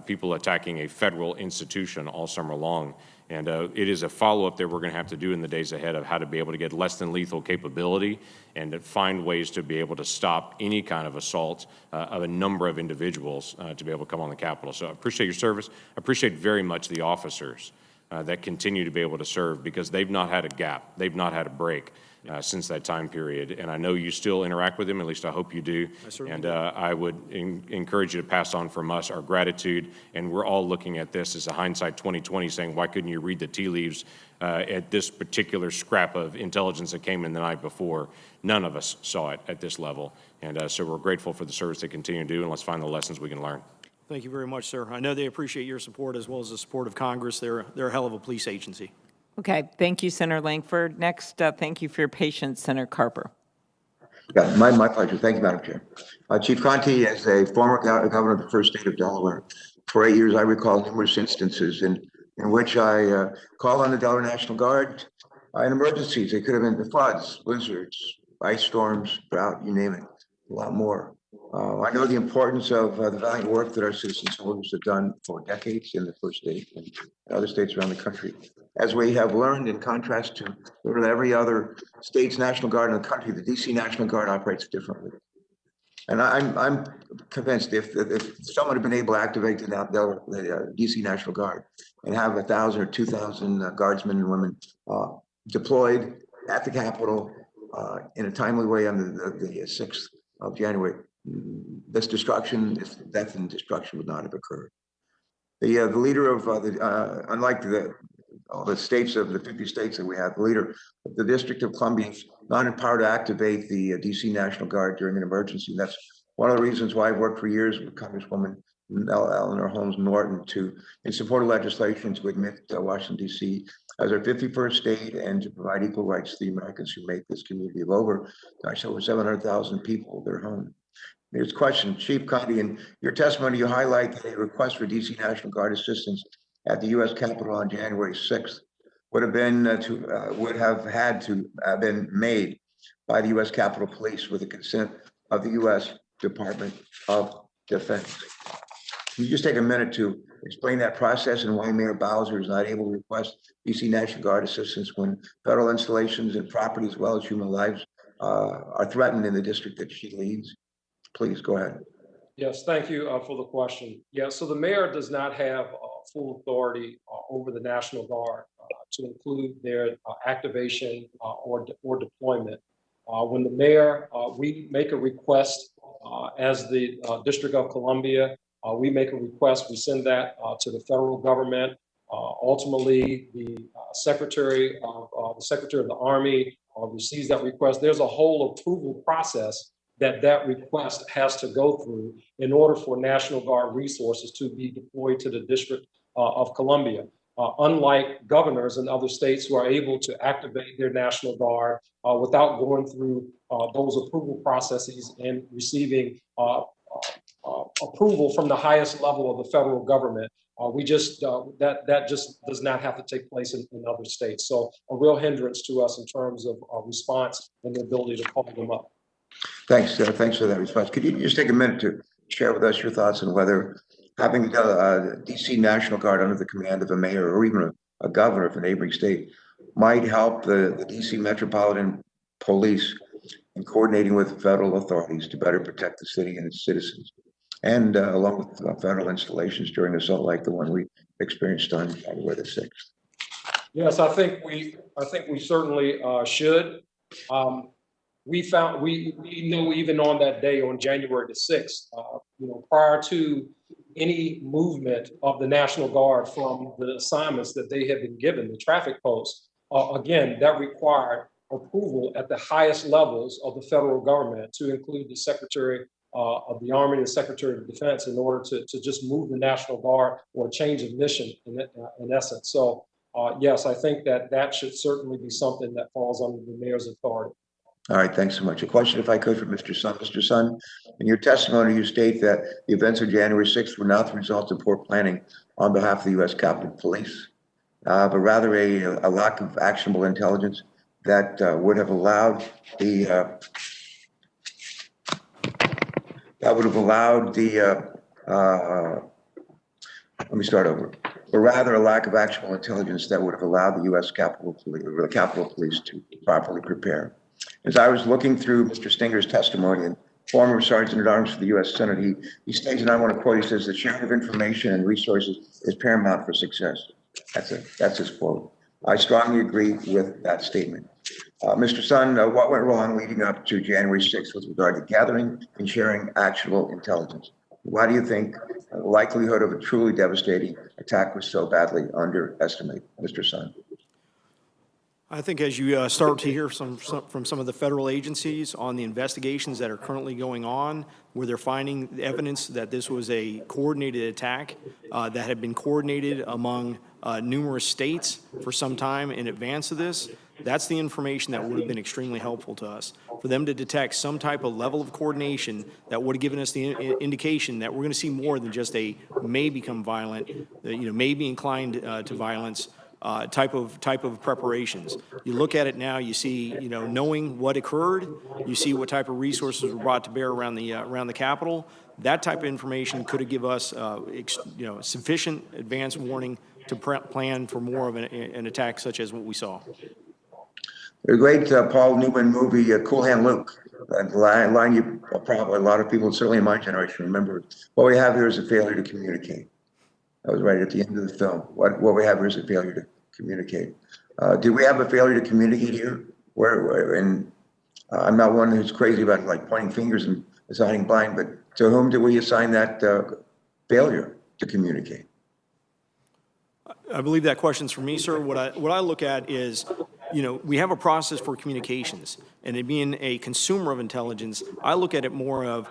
people attacking a federal institution all summer long. And it is a follow-up that we're going to have to do in the days ahead of how to be able to get less than lethal capability and to find ways to be able to stop any kind of assault of a number of individuals to be able to come on the Capitol. So I appreciate your service. I appreciate very much the officers that continue to be able to serve, because they've not had a gap. They've not had a break since that time period. And I know you still interact with them, at least I hope you do. And I would encourage you to pass on from us our gratitude. And we're all looking at this as a hindsight 2020, saying, why couldn't you read the tea leaves at this particular scrap of intelligence that came in the night before? None of us saw it at this level. And so we're grateful for the service they continue to do, and let's find the lessons we can learn. Thank you very much, sir. I know they appreciate your support as well as the support of Congress. They're a hell of a police agency. Okay, thank you, Senator Langford. Next, thank you for your patience, Senator Carper. Yeah, my pleasure. Thank you, Madam Chair. Chief Conte, as a former governor of the first state of Delaware, for 8 years I recall numerous instances in which I called on the Delaware National Guard in emergencies. They could have been the floods, blizzards, ice storms, drought, you name it, a lot more. I know the importance of the valiant work that our citizen soldiers have done for decades in the first state and other states around the country. As we have learned, in contrast to literally every other state's National Guard in the country, the DC National Guard operates differently. And I'm convinced if someone had been able to activate the DC National Guard and have 1,000 or 2,000 guardsmen and women deployed at the Capitol in a timely way on the 6th of January, this death and destruction would not have occurred. The leader of unlike all the states of the 50 states that we have, the leader of the District of Columbia is not empowered to activate the DC National Guard during an emergency. That's one of the reasons why I've worked for years with Congresswoman Eleanor Holmes Norton in support of legislation to admit Washington, D.C. as our 51st state and to provide equal rights to the Americans who make this community of over 700,000 people their home. Here's a question, Chief Conti, in your testimony, you highlight that a request for DC National Guard assistance at the U.S. Capitol on January 6th would have had to have been made by the U.S. Capitol Police with the consent of the U.S. Department of Defense. Can you just take a minute to explain that process and why Mayor Bowser is not able to request DC National Guard assistance when federal installations and property as well as human lives are threatened in the district that she leads? Please go ahead. Yes, thank you for the question. Yeah, so the mayor does not have full authority over the National Guard to include their activation or deployment. When the mayor, we make a request as the District of Columbia, we make a request, we send that to the federal government. Ultimately, the Secretary of the Army receives that request. There's a whole approval process that request has to go through in order for National Guard resources to be deployed to the District of Columbia. Unlike governors in other states who are able to activate their National Guard without going through those approval processes and receiving approval from the highest level of the federal government. That just does not have to take place in other states. So a real hindrance to us in terms of response and the ability to call them up. Thanks for that response. Could you just take a minute to share with us your thoughts on whether having the DC National Guard under the command of a mayor or even a governor of a neighboring state might help the DC Metropolitan Police in coordinating with federal authorities to better protect the city and its citizens, and along with federal installations during assault like the one we experienced on January the 6th? Yes, I think we certainly should. We know even on that day, on January the 6th, prior to any movement of the National Guard from the assignments that they had been given, the traffic posts, again, that required approval at the highest levels of the federal government to include the Secretary of the Army and the Secretary of Defense in order to just move the National Guard or change of mission in essence. So yes, I think that should certainly be something that falls under the mayor's authority. All right, thanks so much. A question, if I could, for Mr. Sun. Mr. Sun, in your testimony, you state that the events of January 6th were not the result of poor planning on behalf of the U.S. Capitol Police, but rather a lack of actionable intelligence that would have allowed let me start over. But rather a lack of actionable intelligence that would have allowed the U.S. Capitol Police to properly prepare. As I was looking through Mr. Stinger's testimony, and former Sergeant at Arms for the U.S. Senate, he states, and I want to quote, he says, "The sharing of information and resources is paramount for success." That's his quote. I strongly agree with that statement. Mr. Sun, what went wrong leading up to January 6th with regard to gathering and sharing actionable intelligence? Why do you think the likelihood of a truly devastating attack was so badly underestimated, Mr. Sun? I think as you start to hear from some of the federal agencies on the investigations that are currently going on, where they're finding evidence that this was a coordinated attack that had been coordinated among numerous states for some time in advance of this, that's the information that would have been extremely helpful to us. For them to detect some type of level of coordination that would have given us the indication that we're going to see more than just a may become violent, may be inclined to violence, type of preparations. You look at it now, you see, knowing what occurred, you see what type of resources were brought to bear around the Capitol. That type of information could have given us, sufficient advance warning to plan for more of an attack such as what we saw. The great Paul Newman movie, Cool Hand Luke, line you probably, a lot of people, certainly in my generation, remember. What we have here is a failure to communicate. That was right at the end of the film. What we have here is a failure to communicate. Do we have a failure to communicate here? I'm not one who's crazy about like pointing fingers and assigning blame, but to whom do we assign that failure to communicate? I believe that question's for me, sir. What I look at is, we have a process for communications, and it being a consumer of intelligence, I look at it more of,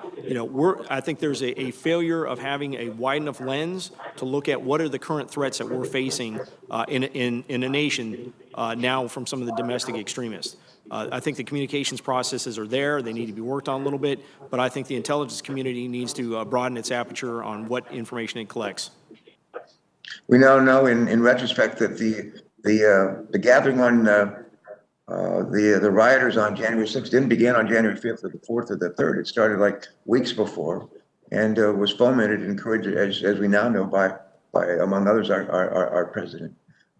I think there's a failure of having a wide enough lens to look at what are the current threats that we're facing in a nation now from some of the domestic extremists. I think the communications processes are there. They need to be worked on a little bit, but I think the intelligence community needs to broaden its aperture on what information it collects. We now know in retrospect that the gathering on the rioters on January 6th didn't begin on January 5th or the 4th or the 3rd. It started like weeks before, and was fomented and encouraged, as we now know, by among others our president.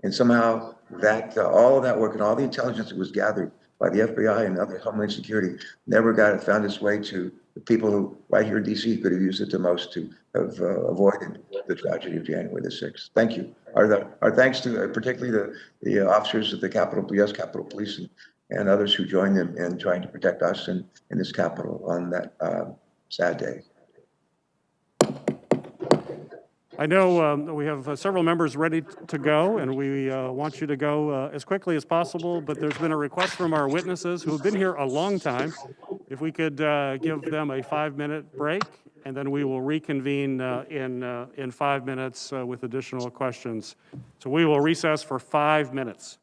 And somehow that all of that work and all the intelligence that was gathered by the FBI and other Homeland Security never found its way to the people who right here in DC could have used it the most to have avoided the tragedy of January the 6th. Thank you. Our thanks to particularly the officers of the U.S. Capitol Police and others who joined them in trying to protect us in this Capitol on that sad day. I know we have several members ready to go, and we want you to go as quickly as possible, but there's been a request from our witnesses who have been here a long time. If we could give them a 5-minute break, and then we will reconvene in 5 minutes with additional questions. So we will recess for 5 minutes.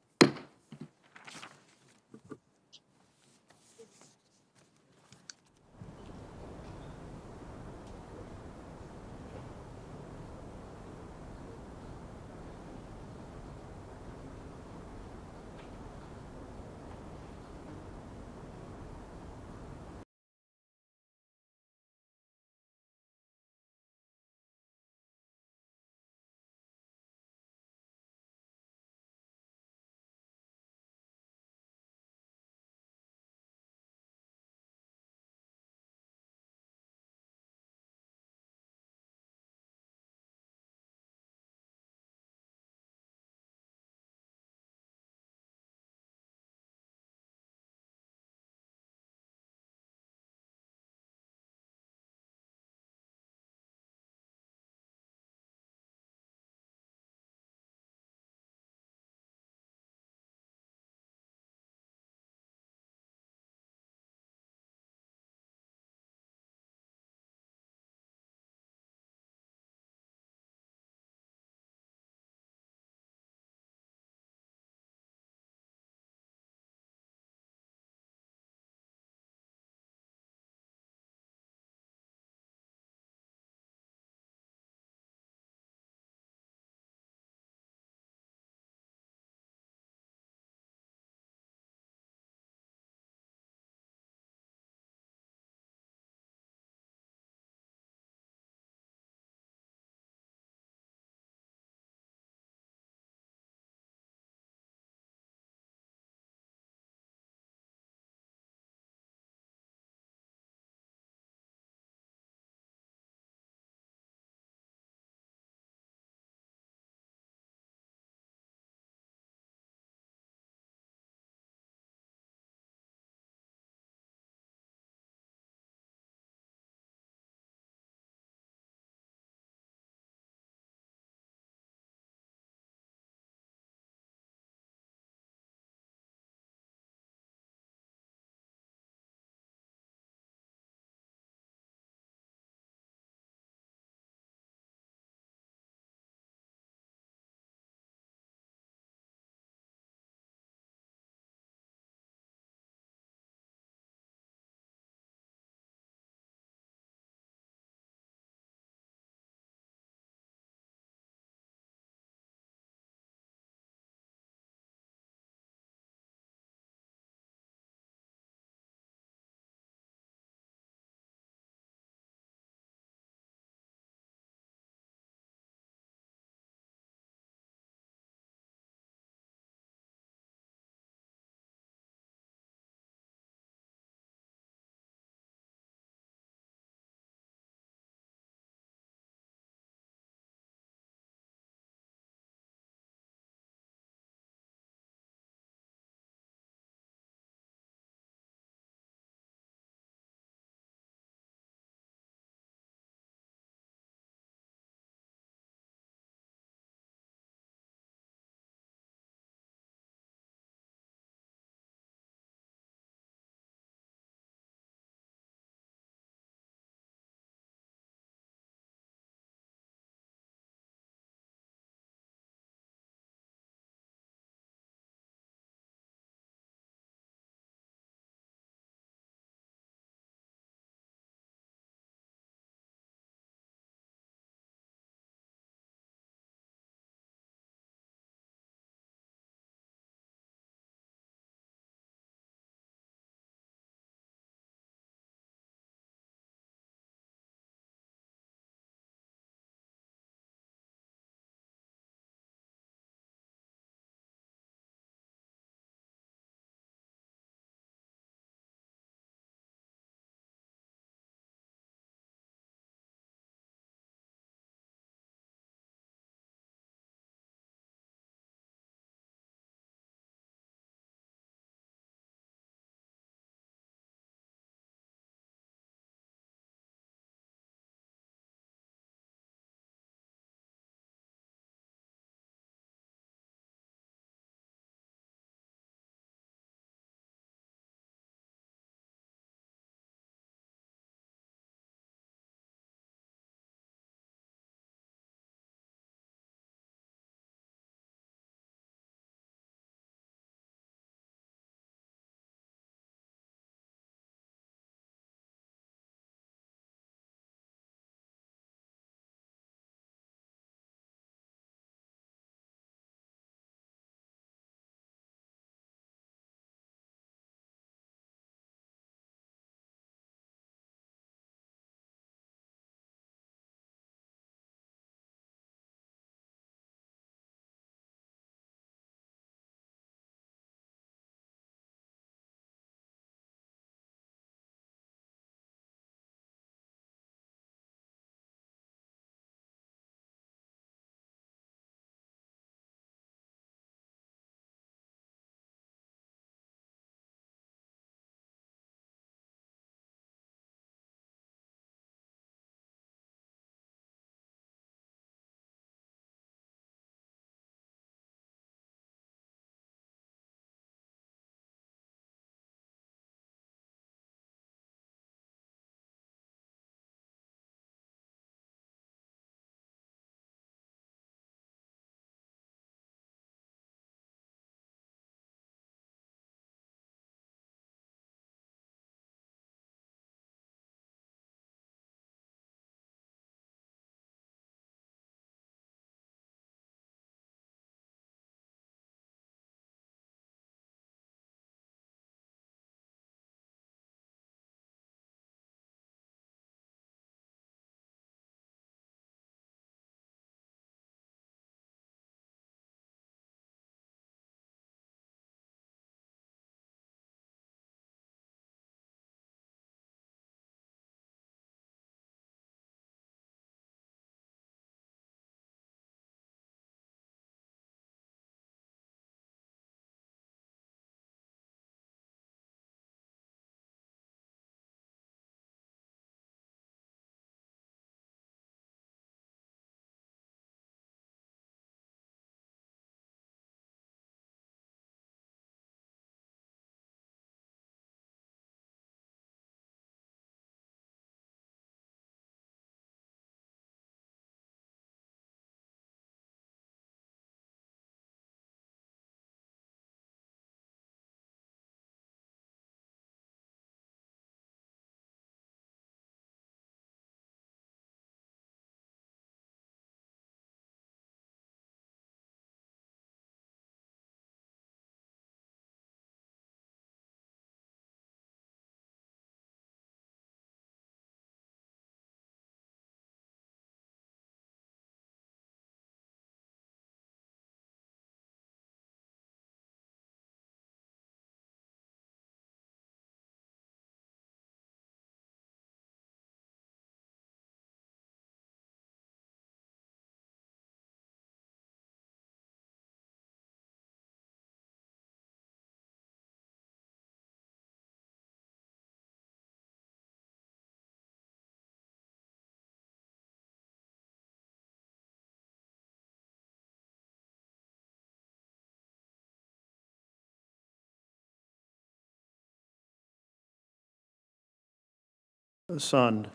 Sund.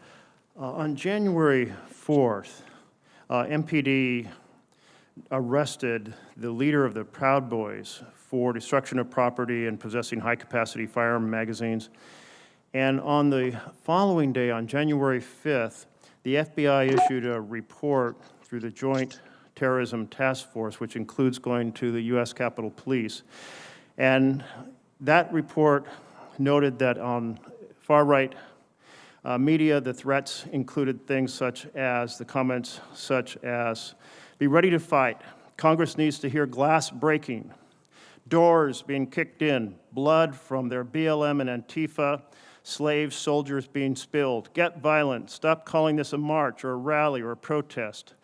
On January 4th, MPD arrested the leader of the Proud Boys for destruction of property and possessing high-capacity firearm magazines. And on the following day, on January 5th, the FBI issued a report through the Joint Terrorism Task Force, which includes going to the U.S. Capitol Police. And that report noted that on far-right media, the threats included things such as, the comments such as, be ready to fight. Congress needs to hear glass breaking, doors being kicked in, blood from their BLM and Antifa, slaves, soldiers being spilled. Get violent. Stop calling this a march or a rally or a protest.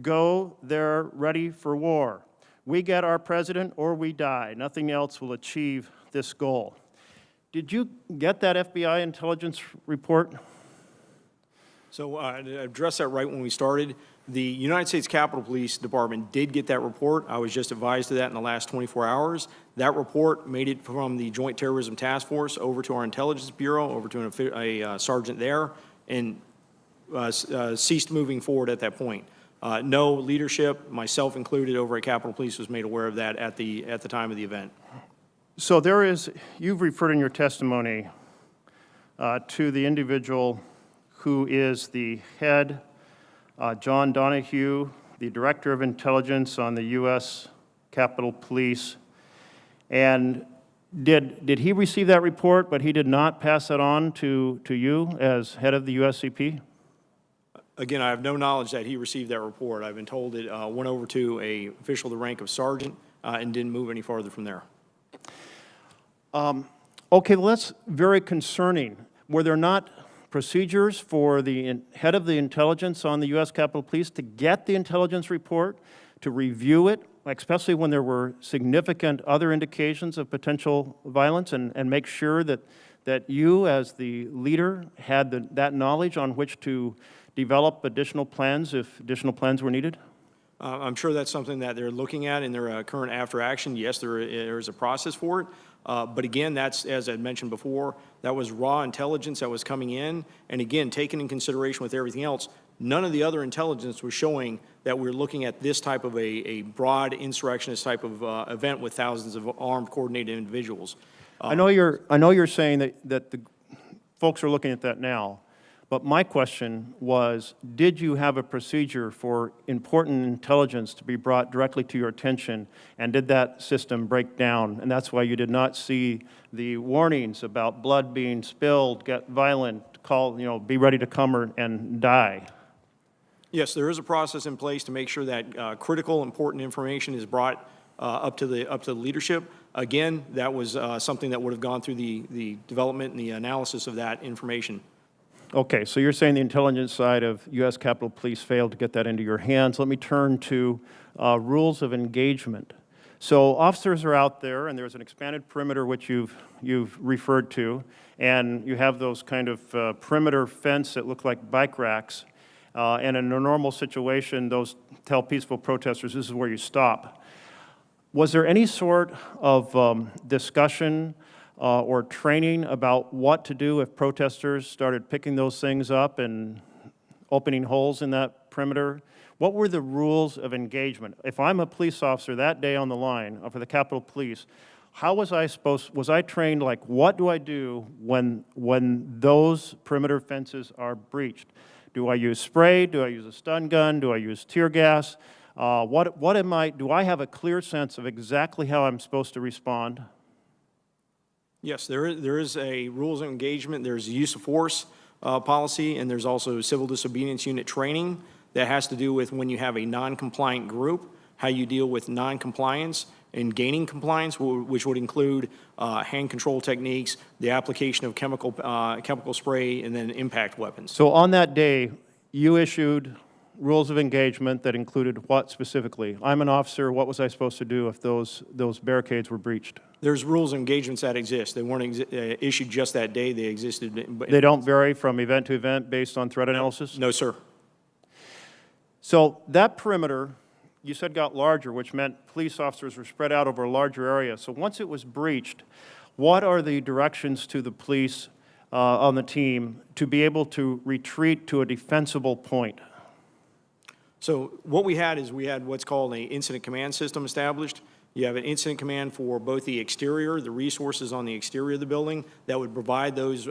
Go there ready for war. We get our president or we die. Nothing else will achieve this goal. Did you get that FBI intelligence report? So to address that right when we started, the United States Capitol Police Department did get that report. I was just advised of that in the last 24 hours. That report made it from the Joint Terrorism Task Force over to our Intelligence Bureau, over to a sergeant there, and ceased moving forward at that point. No leadership, myself included, over at Capitol Police was made aware of that at the time of the event. So there is, you've referred in your testimony to the individual who is the head, John Donahue, the Director of Intelligence on the U.S. Capitol Police. And did he receive that report, but he did not pass that on to you as head of the USCP? Again, I have no knowledge that he received that report. I've been told it went over to an official of the rank of sergeant and didn't move any farther from there. Okay, well, that's very concerning. Were there not procedures for the head of the intelligence on the U.S. Capitol Police to get the intelligence report, to review it, especially when there were significant other indications of potential violence, and make sure that you, as the leader, had that knowledge on which to develop additional plans if additional plans were needed? I'm sure that's something that they're looking at in their current after action. Yes, there is a process for it. But again, that's, as I mentioned before, that was raw intelligence that was coming in. And again, taken in consideration with everything else, none of the other intelligence was showing that we're looking at this type of a broad insurrectionist type of event with thousands of armed, coordinated individuals. I know you're saying that the folks are looking at that now. But my question was, did you have a procedure for important intelligence to be brought directly to your attention, and did that system break down? And that's why you did not see the warnings about blood being spilled, get violent, call, be ready to come and die. Yes, there is a process in place to make sure that critical, important information is brought up to the leadership. Again, that was something that would have gone through the development and the analysis of that information. Okay, so you're saying the intelligence side of U.S. Capitol Police failed to get that into your hands. Let me turn to rules of engagement. So officers are out there, and there's an expanded perimeter which you've referred to, and you have those kind of perimeter fence that look like bike racks. And in a normal situation, those tell peaceful protesters this is where you stop. Was there any sort of discussion or training about what to do if protesters started picking those things up and opening holes in that perimeter? What were the rules of engagement? If I'm a police officer that day on the line for the Capitol Police, how was I trained, like, what do I do when those perimeter fences are breached? Do I use spray? Do I use a stun gun? Do I use tear gas? Do I have a clear sense of exactly how I'm supposed to respond? Yes, there is a rules of engagement. There's a use of force policy, and there's also civil disobedience unit training that has to do with when you have a non-compliant group, how you deal with non-compliance and gaining compliance, which would include hand control techniques, the application of chemical spray, and then impact weapons. So on that day, you issued rules of engagement that included what specifically? I'm an officer, what was I supposed to do if those barricades were breached? There's rules of engagements that exist. They weren't issued just that day. They existed. They don't vary from event to event based on threat analysis? No, sir. So that perimeter, you said, got larger, which meant police officers were spread out over a larger area. So once it was breached, what are the directions to the police on the team to be able to retreat to a defensible point? So what we had is we had what's called an incident command system established. You have an incident command for both the exterior, the resources on the exterior of the building that would provide those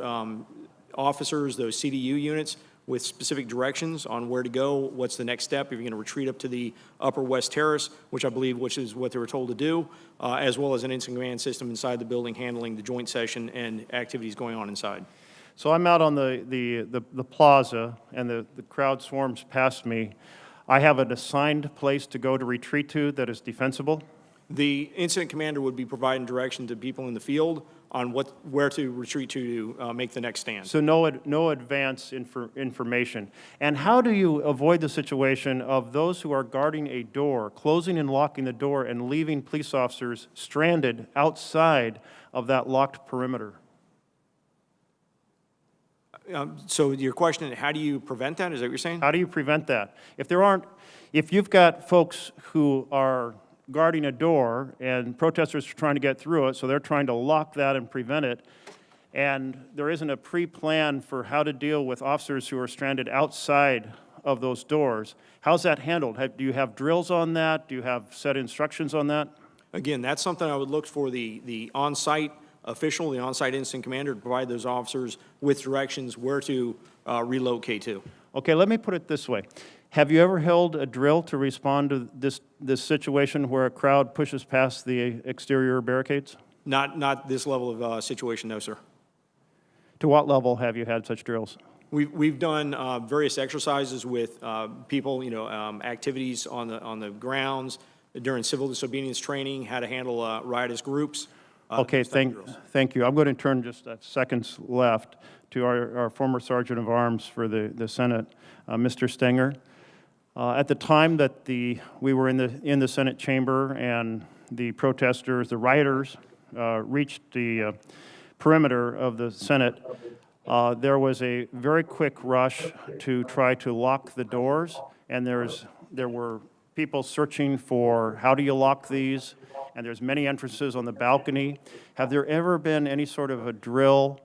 officers, those CDU units, with specific directions on where to go, what's the next step, if you're going to retreat up to the Upper West Terrace, which is what they were told to do, as well as an incident command system inside the building handling the joint session and activities going on inside. So I'm out on the plaza, and the crowd swarms past me. I have an assigned place to go to retreat to that is defensible? The incident commander would be providing direction to people in the field on where to retreat to make the next stand. So no advance information. And how do you avoid the situation of those who are guarding a door, closing and locking the door, and leaving police officers stranded outside of that locked perimeter? So your question, how do you prevent that? Is that what you're saying? How do you prevent that? If you've got folks who are guarding a door and protesters are trying to get through it, so they're trying to lock that and prevent it, and there isn't a pre-plan for how to deal with officers who are stranded outside of those doors, how's that handled? Do you have drills on that? Do you have set instructions on that? Again, that's something I would look for the on-site official, the on-site incident commander, to provide those officers with directions where to relocate to. Okay, let me put it this way. Have you ever held a drill to respond to this situation where a crowd pushes past the exterior barricades? Not this level of situation, no, sir. To what level have you had such drills? We've done various exercises with people, activities on the grounds during civil disobedience training, how to handle riotous groups. Okay, thank you. I'm going to turn just seconds left to our former Sergeant of Arms for the Senate, Mr. Stenger. At the time that we were in the Senate chamber and the protesters, the rioters, reached the perimeter of the Senate, there was a very quick rush to try to lock the doors, and there were people searching for how do you lock these, and there's many entrances on the balcony. Have there ever been any sort of a drill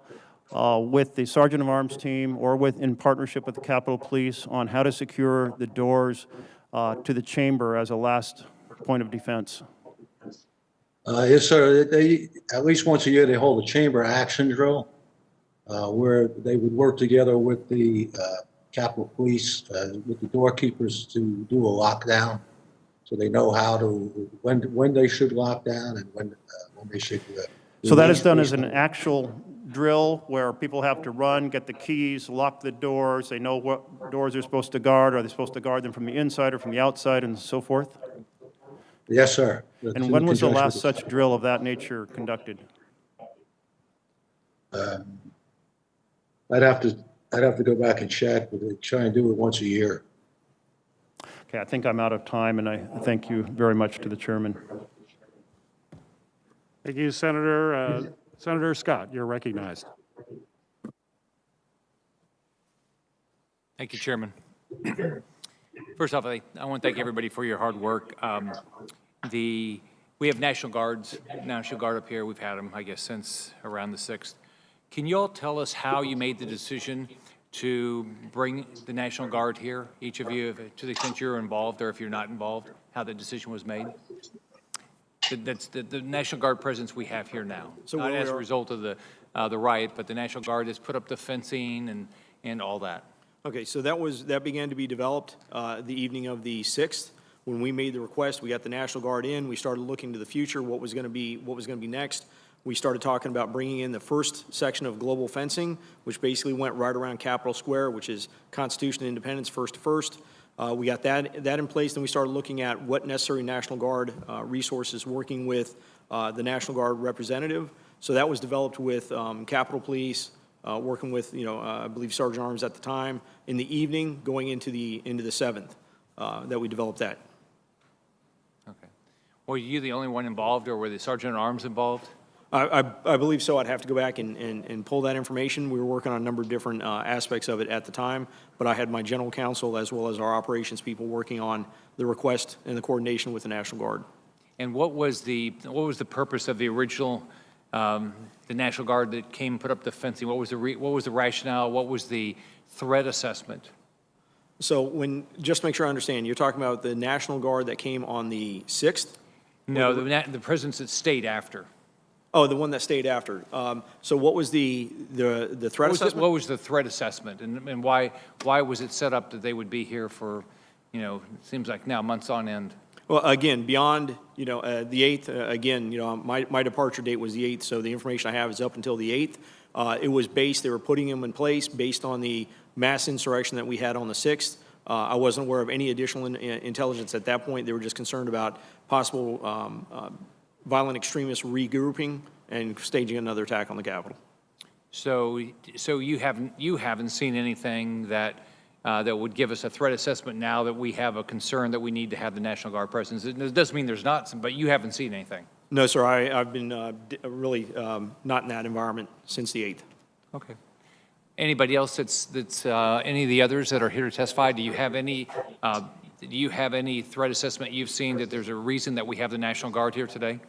with the Sergeant of Arms team or in partnership with the Capitol Police on how to secure the doors to the chamber as a last point of defense? Yes, sir. At least once a year, they hold a chamber action drill where they would work together with the Capitol Police, with the doorkeepers to do a lockdown. So they know when they should lock down and when they should. So that is done as an actual drill where people have to run, get the keys, lock the doors. They know what doors they're supposed to guard. Are they supposed to guard them from the inside or from the outside and so forth? Yes, sir. And when was the last such drill of that nature conducted? I'd have to go back and check, but they try and do it once a year. Okay, I think I'm out of time, and I thank you very much to the chairman. Thank you, Senator. Senator Scott, you're recognized. Thank you, Chairman. First off, I want to thank everybody for your hard work. We have National Guard up here. We've had them, I guess, since around the 6th. Can you all tell us how you made the decision to bring the National Guard here, each of you, to the extent you're involved or if you're not involved, how the decision was made? That's the National Guard presence we have here now. So not as a result of the riot, but the National Guard has put up the fencing and all that. Okay, so that began to be developed the evening of the 6th. When we made the request, we got the National Guard in. We started looking to the future, what was going to be next. We started talking about bringing in the first section of global fencing, which basically went right around Capitol Square, which is Constitution and Independence, first to first. We got that in place, and we started looking at what necessary National Guard resources, working with the National Guard representative. So that was developed with Capitol Police, working with I believe Sergeant Arms at the time. In the evening, going into the 7th, that we developed that. Okay. Were you the only one involved, or were the Sergeant at Arms involved? I believe so. I'd have to go back and pull that information. We were working on a number of different aspects of it at the time, but I had my general counsel as well as our operations people working on the request and the coordination with the National Guard. And what was the purpose of the original the National Guard that came, put up the fencing? What was the rationale? What was the threat assessment? So just to make sure I understand, you're talking about the National Guard that came on the 6th? No, the presence that stayed after. Oh, the one that stayed after. So what was the threat assessment? What was the threat assessment, and why was it set up that they would be here for, it seems like now months on end? Well, again, beyond, the 8th, again, my departure date was the 8th, so the information I have is up until the 8th. It was they were putting them in place based on the mass insurrection that we had on the 6th. I wasn't aware of any additional intelligence at that point. They were just concerned about possible violent extremists regrouping and staging another attack on the Capitol. So you haven't seen anything that would give us a threat assessment now that we have a concern that we need to have the National Guard presence? It doesn't mean there's not some, but you haven't seen anything? No, sir. I've been really not in that environment since the 8th. Okay. Anybody else that's any of the others that are here to testify? Do you have any threat assessment you've seen that there's a reason that we have the National Guard here today?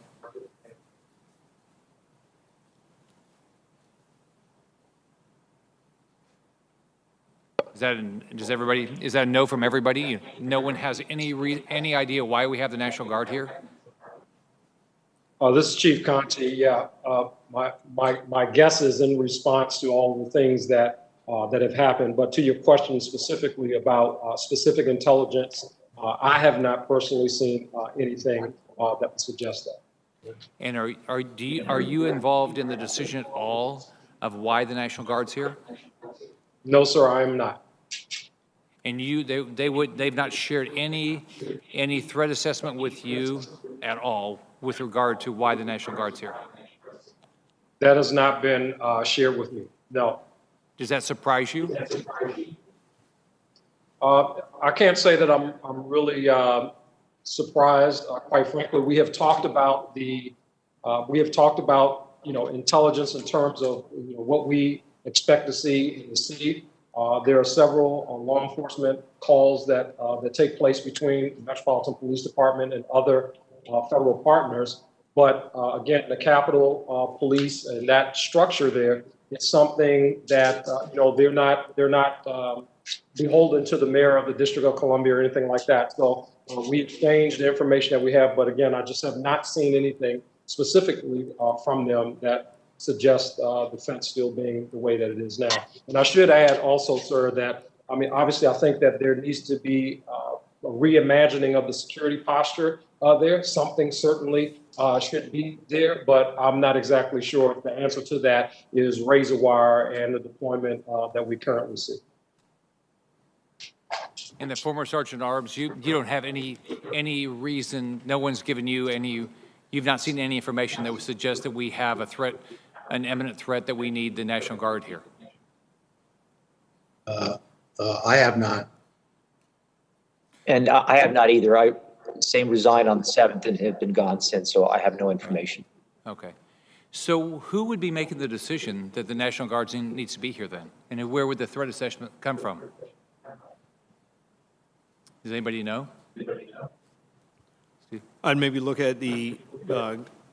Is that a no from everybody? No one has any idea why we have the National Guard here? This is Chief Conte. Yeah, my guess is in response to all the things that have happened. But to your question specifically about specific intelligence, I have not personally seen anything that would suggest that. And are you involved in the decision at all of why the National Guard's here? No, sir, I am not. And they've not shared any threat assessment with you at all with regard to why the National Guard's here? That has not been shared with me, no. Does that surprise you? I can't say that I'm really surprised. Quite frankly, we have talked about intelligence in terms of what we expect to see in the city. There are several law enforcement calls that take place between the Metropolitan Police Department and other federal partners. But again, the Capitol Police and that structure there, it's something that they're not beholden to the mayor of the District of Columbia or anything like that. So we exchange the information that we have, but again, I just have not seen anything specifically from them that suggests the fence still being the way that it is now. And I should add also, sir, that obviously I think that there needs to be a reimagining of the security posture there. Something certainly should be there, but I'm not exactly sure if the answer to that is razor wire and the deployment that we currently see. And the former Sergeant Arms, you don't have any reason, no one's given you you've not seen any information that would suggest that we have a threat, an imminent threat that we need the National Guard here? I have not. And I have not either. I resigned on the 7th and have been gone since, so I have no information. Okay. So who would be making the decision that the National Guard needs to be here then? And where would the threat assessment come from? Does anybody know? I'd maybe look at the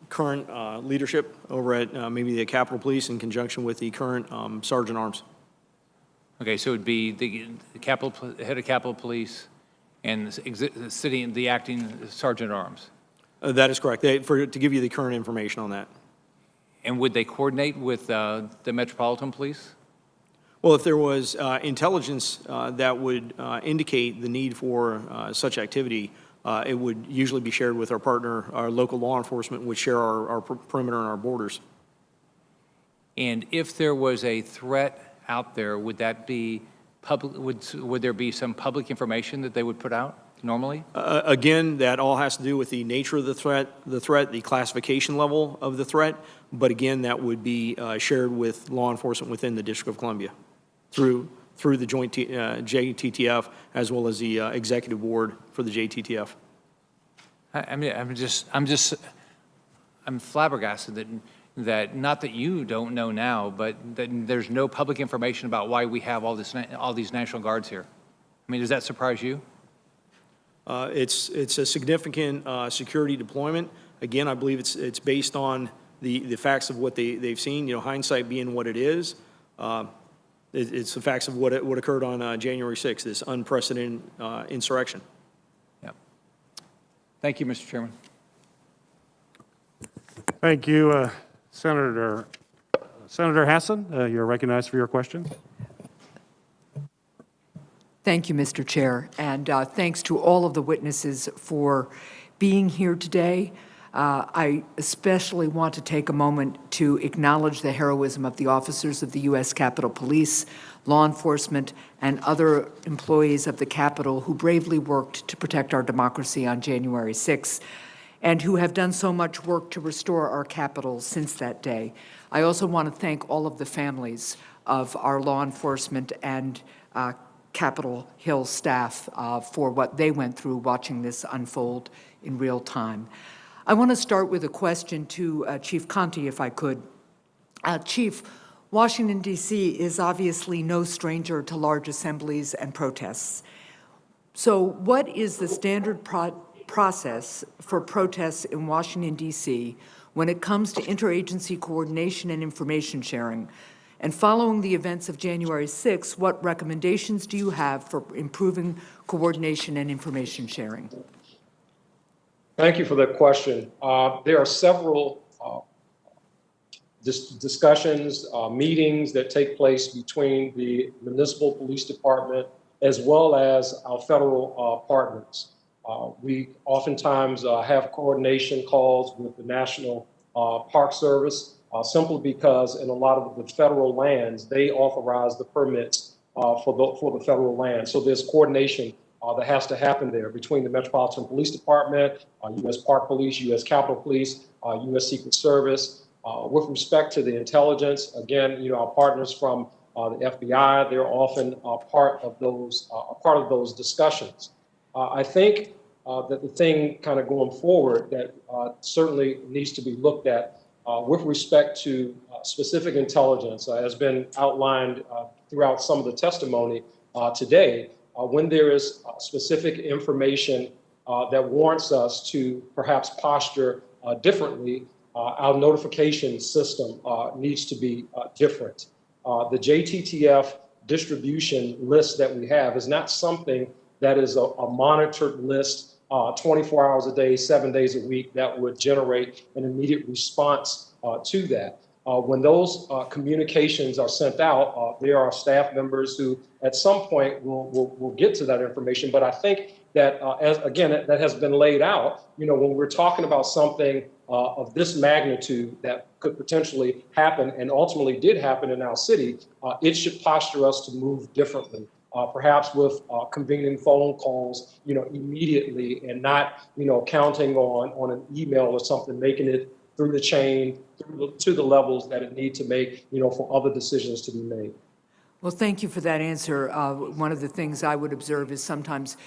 current leadership over at maybe the Capitol Police in conjunction with the current Sergeant Arms. Okay, so it would be the head of Capitol Police and the acting Sergeant Arms. That is correct. To give you the current information on that. And would they coordinate with the Metropolitan Police? Well, if there was intelligence that would indicate the need for such activity, it would usually be shared with our partner, our local law enforcement would share our perimeter and our borders. And if there was a threat out there, would that be public? Would there be some public information that they would put out normally? Again, that all has to do with the nature of the threat, the classification level of the threat. But again, that would be shared with law enforcement within the District of Columbia through the joint JTTF as well as the executive board for the JTTF. I'm flabbergasted that not that you don't know now, but that there's no public information about why we have all these National Guards here. I mean, does that surprise you? It's a significant security deployment. Again, I believe it's based on the facts of what they've seen, hindsight being what it is. It's the facts of what occurred on January 6th, this unprecedented insurrection. Yeah. Thank you, Mr. Chairman. Thank you, Senator Hassan. You're recognized for your question. Thank you, Mr. Chair, and thanks to all of the witnesses for being here today. I especially want to take a moment to acknowledge the heroism of the officers of the U.S. Capitol Police, law enforcement, and other employees of the Capitol who bravely worked to protect our democracy on January 6th, and who have done so much work to restore our Capitol since that day. I also want to thank all of the families of our law enforcement and Capitol Hill staff for what they went through watching this unfold in real time. I want to start with a question to Chief Conte, if I could. Chief, Washington, D.C. is obviously no stranger to large assemblies and protests. So what is the standard process for protests in Washington, D.C. when it comes to interagency coordination and information sharing? And following the events of January 6th, what recommendations do you have for improving coordination and information sharing? Thank you for that question. There are several discussions, meetings that take place between the municipal police department as well as our federal partners. We oftentimes have coordination calls with the National Park Service simply because in a lot of the federal lands, they authorize the permits for the federal land. So there's coordination that has to happen there between the Metropolitan Police Department, U.S. Park Police, U.S. Capitol Police, U.S. Secret Service. With respect to the intelligence, again, our partners from the FBI, they're often part of those discussions. I think that the thing kind of going forward that certainly needs to be looked at with respect to specific intelligence has been outlined throughout some of the testimony today. When there is specific information that warrants us to perhaps posture differently, our notification system needs to be different. The JTTF distribution list that we have is not something that is a monitored list 24 hours a day, 7 days a week that would generate an immediate response to that. When those communications are sent out, there are staff members who at some point will get to that information. But I think that, that has been laid out, when we're talking about something of this magnitude that could potentially happen and ultimately did happen in our city, it should posture us to move differently. Perhaps with convening phone calls, immediately and not, counting on an email or something, making it through the chain, to the levels that it needs to make, for other decisions to be made. Well, thank you for that answer. One of the things I would observe is sometimes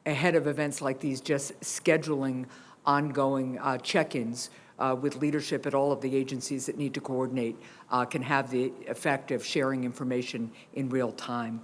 ahead of events like these, just scheduling ongoing check-ins with leadership at all of the agencies that need to coordinate can have the effect of sharing information in real time.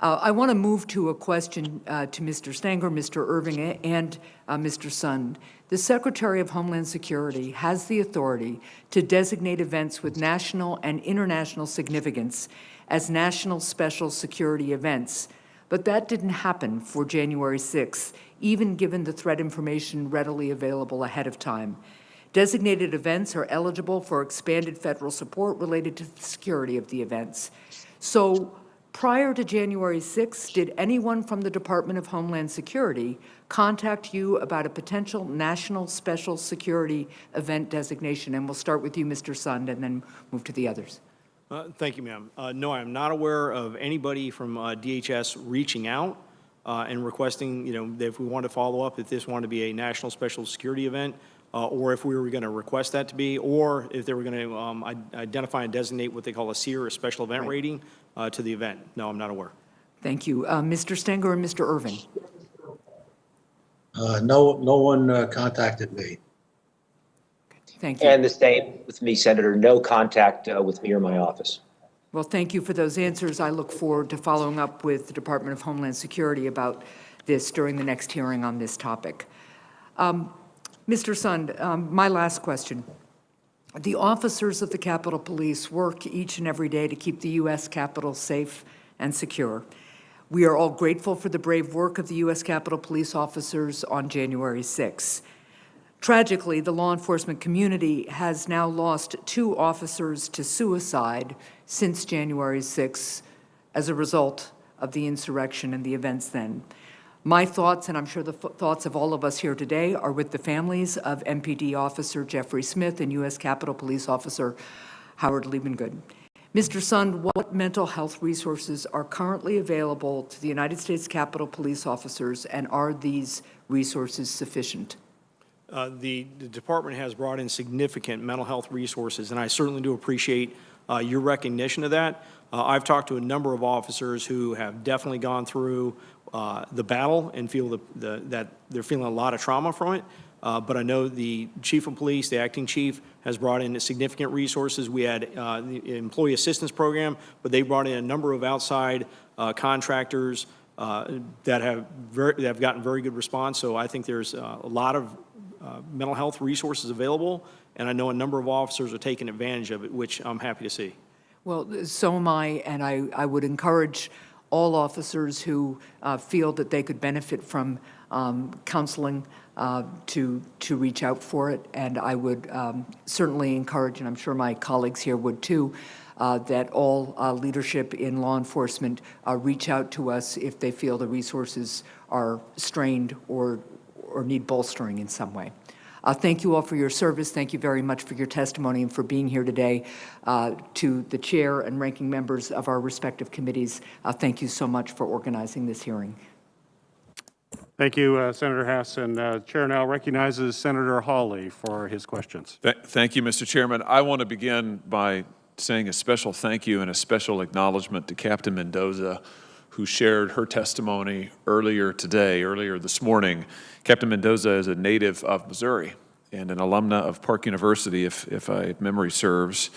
I want to move to a question to Mr. Stanger, Mr. Irving, and Mr. Sund. The Secretary of Homeland Security has the authority to designate events with national and international significance as national special security events, but that didn't happen for January 6th, even given the threat information readily available ahead of time. Designated events are eligible for expanded federal support related to the security of the events. So, prior to January 6th, did anyone from the Department of Homeland Security contact you about a potential national special security event designation? And we'll start with you, Mr. Sund, and then move to the others. Thank you, ma'am. No, I'm not aware of anybody from DHS reaching out and requesting, that if we want to follow up, if this wanted to be a national special security event, or if we were going to request that to be, or if they were going to identify and designate what they call a SEER, a special event rating, to the event. No, I'm not aware. Thank you. Mr. Stenger and Mr. Irving. No one contacted me. Thank you. And the same with me, Senator. No contact with me or my office. Well, thank you for those answers. I look forward to following up with the Department of Homeland Security about this during the next hearing on this topic. Mr. Sund, my last question. The officers of the Capitol Police work each and every day to keep the U.S. Capitol safe and secure. We are all grateful for the brave work of the U.S. Capitol Police officers on January 6. Tragically, the law enforcement community has now lost 2 officers to suicide since January 6 as a result of the insurrection and the events then. My thoughts, and I'm sure the thoughts of all of us here today, are with the families of MPD Officer Jeffrey Smith and U.S. Capitol Police Officer Howard Liebengood. Mr. Sund, what mental health resources are currently available to the United States Capitol Police officers, and are these resources sufficient? The department has brought in significant mental health resources, and I certainly do appreciate your recognition of that. I've talked to a number of officers who have definitely gone through the battle and feel that they're feeling a lot of trauma from it. But I know the chief of police, the acting chief, has brought in significant resources. We had the employee assistance program, but they brought in a number of outside contractors that have gotten very good response. So I think there's a lot of mental health resources available, and I know a number of officers are taking advantage of it, which I'm happy to see. Well, so am I, and I would encourage all officers who feel that they could benefit from counseling to reach out for it. And I would certainly encourage, and I'm sure my colleagues here would too, that all leadership in law enforcement reach out to us if they feel the resources are strained or need bolstering in some way. Thank you all for your service. Thank you very much for your testimony and for being here today. To the chair and ranking members of our respective committees, thank you so much for organizing this hearing. Thank you, Senator Hess. And Chair now recognizes Senator Hawley for his questions. Thank you, Mr. Chairman. I want to begin by saying a special thank you and a special acknowledgement to Captain Mendoza, who shared her testimony earlier this morning. Captain Mendoza is a native of Missouri and an alumna of Park University, if memory serves.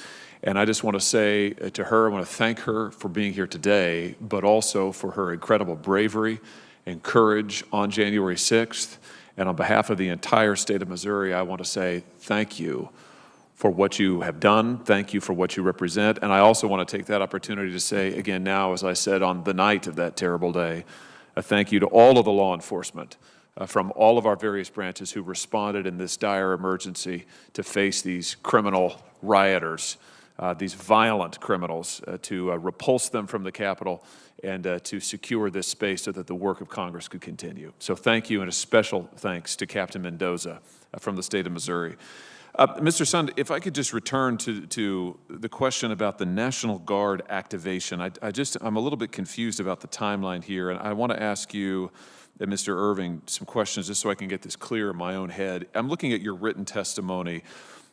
And I just want to say to her, I want to thank her for being here today, but also for her incredible bravery and courage on January 6th. And on behalf of the entire state of Missouri, I want to say thank you for what you have done. Thank you for what you represent. And I also want to take that opportunity to say again now, as I said on the night of that terrible day, a thank you to all of the law enforcement from all of our various branches who responded in this dire emergency to face these criminal rioters, these violent criminals, to repulse them from the Capitol and to secure this space so that the work of Congress could continue. So thank you, and a special thanks to Captain Mendoza from the state of Missouri. Mr. Sund, if I could just return to the question about the National Guard activation. I'm a little bit confused about the timeline here, and I want to ask you, Mr. Irving, some questions just so I can get this clear in my own head. I'm looking at your written testimony.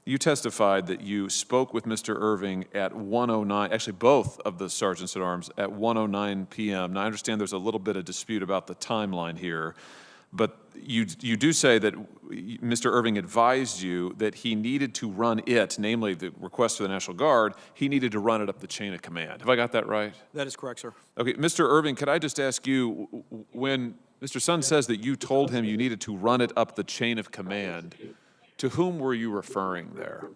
You testified that you spoke with Mr. Irving at 1:09, actually both of the sergeants at arms, at 1:09 p.m. Now, I understand there's a little bit of dispute about the timeline here, but you do say that Mr. Irving advised you that he needed to run it, namely the request for the National Guard, he needed to run it up the chain of command. Have I got that right? That is correct, sir. Okay, Mr. Irving, could I just ask you, when Mr. Sund says that you told him you needed to run it up the chain of command, to whom were you referring there?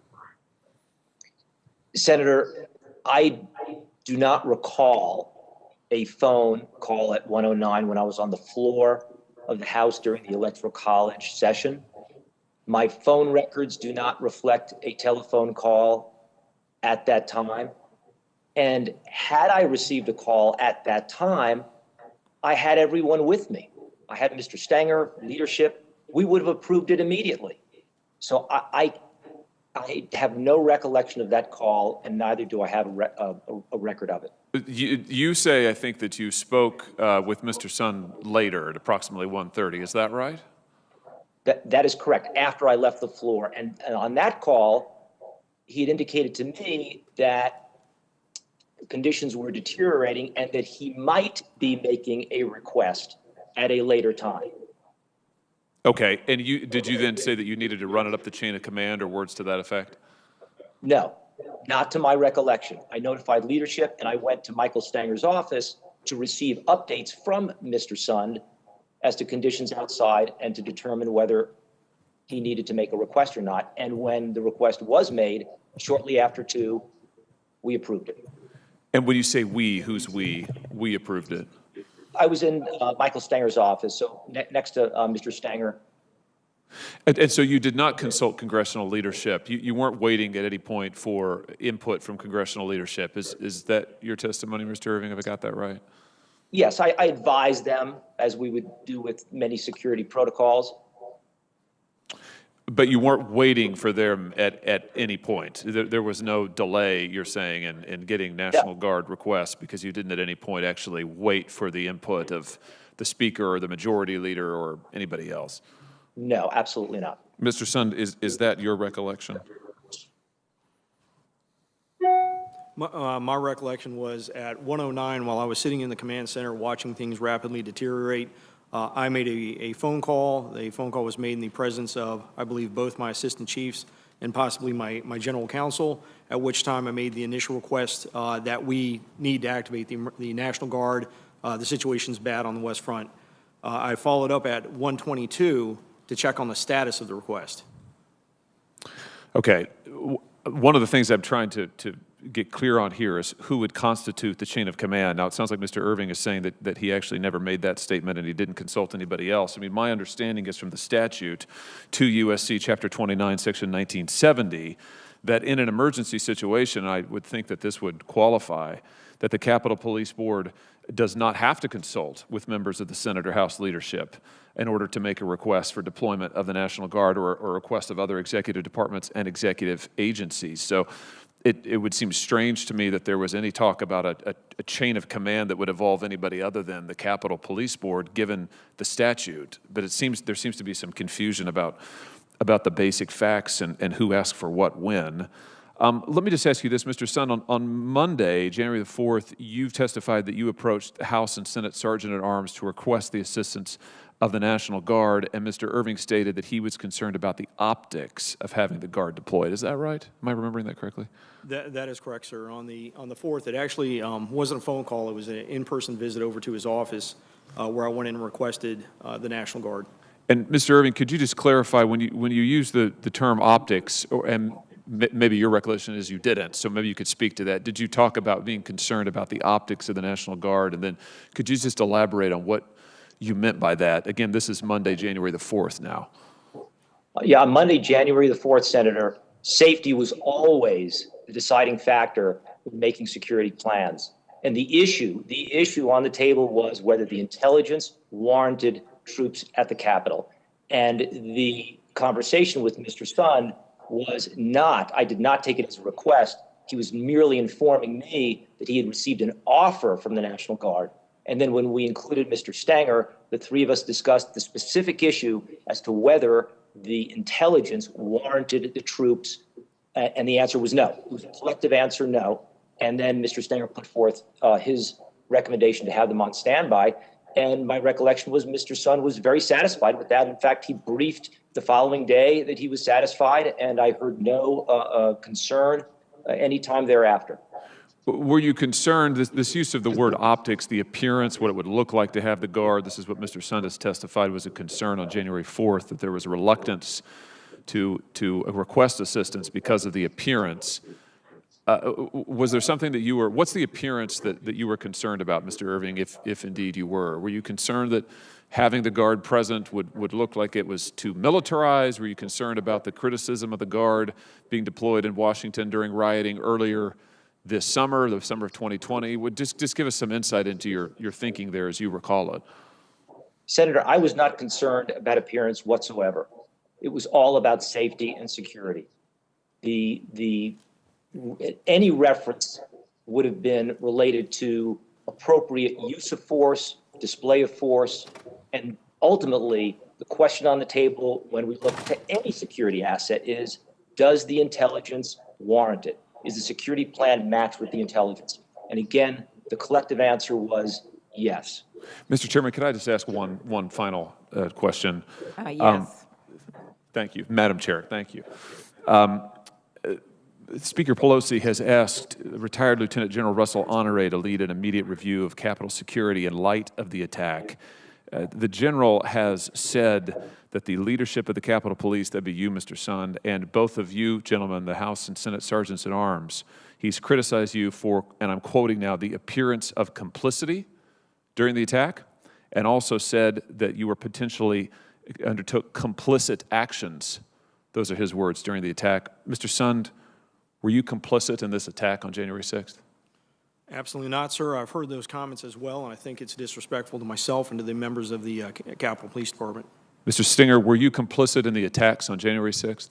Senator, I do not recall a phone call at 1:09 when I was on the floor of the House during the Electoral College session. My phone records do not reflect a telephone call at that time. And had I received a call at that time, I had everyone with me. I had Mr. Stenger, leadership. We would have approved it immediately. So I have no recollection of that call, and neither do I have a record of it. You say, I think, that you spoke with Mr. Sund later at approximately 1:30. Is that right? That is correct, after I left the floor. And on that call, he had indicated to me that conditions were deteriorating and that he might be making a request at a later time. Okay, and did you then say that you needed to run it up the chain of command, or words to that effect? No, not to my recollection. I notified leadership, and I went to Michael Stanger's office to receive updates from Mr. Sund as to conditions outside and to determine whether he needed to make a request or not. And when the request was made, shortly after 2, we approved it. And when you say we, who's we? We approved it. I was in Michael Stanger's office, so next to Mr. Stanger. And so you did not consult congressional leadership. You weren't waiting at any point for input from congressional leadership. Is that your testimony, Mr. Irving? Have I got that right? Yes, I advised them, as we would do with many security protocols. But you weren't waiting for them at any point. There was no delay, you're saying, in getting National Guard requests because you didn't at any point actually wait for the input of the Speaker or the Majority Leader or anybody else. No, absolutely not. Mr. Sund, is that your recollection? My recollection was at 1:09, while I was sitting in the command center watching things rapidly deteriorate, I made a phone call. The phone call was made in the presence of, I believe, both my assistant chiefs and possibly my general counsel, at which time I made the initial request that we need to activate the National Guard. The situation's bad on the West Front. I followed up at 1:22 to check on the status of the request. Okay. One of the things I'm trying to get clear on here is who would constitute the chain of command. Now, it sounds like Mr. Irving is saying that he actually never made that statement and he didn't consult anybody else. I mean, my understanding is from the statute, 2 U.S.C. Chapter 29, Section 1970, that in an emergency situation, I would think that this would qualify, that the Capitol Police Board does not have to consult with members of the Senate or House leadership in order to make a request for deployment of the National Guard or a request of other executive departments and executive agencies. So it would seem strange to me that there was any talk about a chain of command that would involve anybody other than the Capitol Police Board, given the statute. But there seems to be some confusion about the basic facts and who asked for what when. Let me just ask you this, Mr. Sund. On Monday, January the 4th, you've testified that you approached the House and Senate Sergeant-at-Arms to request the assistance of the National Guard, and Mr. Irving stated that he was concerned about the optics of having the Guard deployed. Is that right? Am I remembering that correctly? That is correct, sir. On the 4th, it actually wasn't a phone call. It was an in-person visit over to his office where I went in and requested the National Guard. And Mr. Irving, could you just clarify when you use the term optics, and maybe your recollection is you didn't, so maybe you could speak to that. Did you talk about being concerned about the optics of the National Guard? And then could you just elaborate on what you meant by that? Again, this is Monday, January the 4th now. Yeah, on Monday, January the 4th, Senator, safety was always the deciding factor in making security plans. And the issue on the table was whether the intelligence warranted troops at the Capitol. And the conversation with Mr. Sund was not, I did not take it as a request. He was merely informing me that he had received an offer from the National Guard. And then when we included Mr. Stanger, the three of us discussed the specific issue as to whether the intelligence warranted the troops, and the answer was no. It was a collective answer, no. And then Mr. Stanger put forth his recommendation to have them on standby, and my recollection was Mr. Sund was very satisfied with that. In fact, he briefed the following day that he was satisfied, and I heard no concern anytime thereafter. Were you concerned, this use of the word optics, the appearance, what it would look like to have the Guard, this is what Mr. Sund has testified was a concern on January 4th, that there was a reluctance to request assistance because of the appearance. Was there something that what's the appearance that you were concerned about, Mr. Irving, if indeed you were? Were you concerned that having the Guard present would look like it was too militarized? Were you concerned about the criticism of the Guard being deployed in Washington during rioting earlier this summer, the summer of 2020? Would just give us some insight into your thinking there as you recall it. Senator, I was not concerned about appearance whatsoever. It was all about safety and security. Any reference would have been related to appropriate use of force, display of force, and ultimately the question on the table when we look to any security asset is, does the intelligence warrant it? Is the security plan matched with the intelligence? And again, the collective answer was yes. Mr. Chairman, could I just ask one final question? Yes. Thank you. Madam Chair, thank you. Speaker Pelosi has asked retired Lieutenant General Russell Honore to lead an immediate review of Capitol security in light of the attack. The general has said that the leadership of the Capitol Police, that'd be you, Mr. Sund, and both of you gentlemen, the House and Senate Sergeants at Arms, he's criticized you for, and I'm quoting now, the appearance of complicity during the attack, and also said that you were potentially undertook complicit actions. Those are his words during the attack. Mr. Sund, were you complicit in this attack on January 6th? Absolutely not, sir. I've heard those comments as well, and I think it's disrespectful to myself and to the members of the Capitol Police Department. Mr. Stinger, were you complicit in the attacks on January 6th?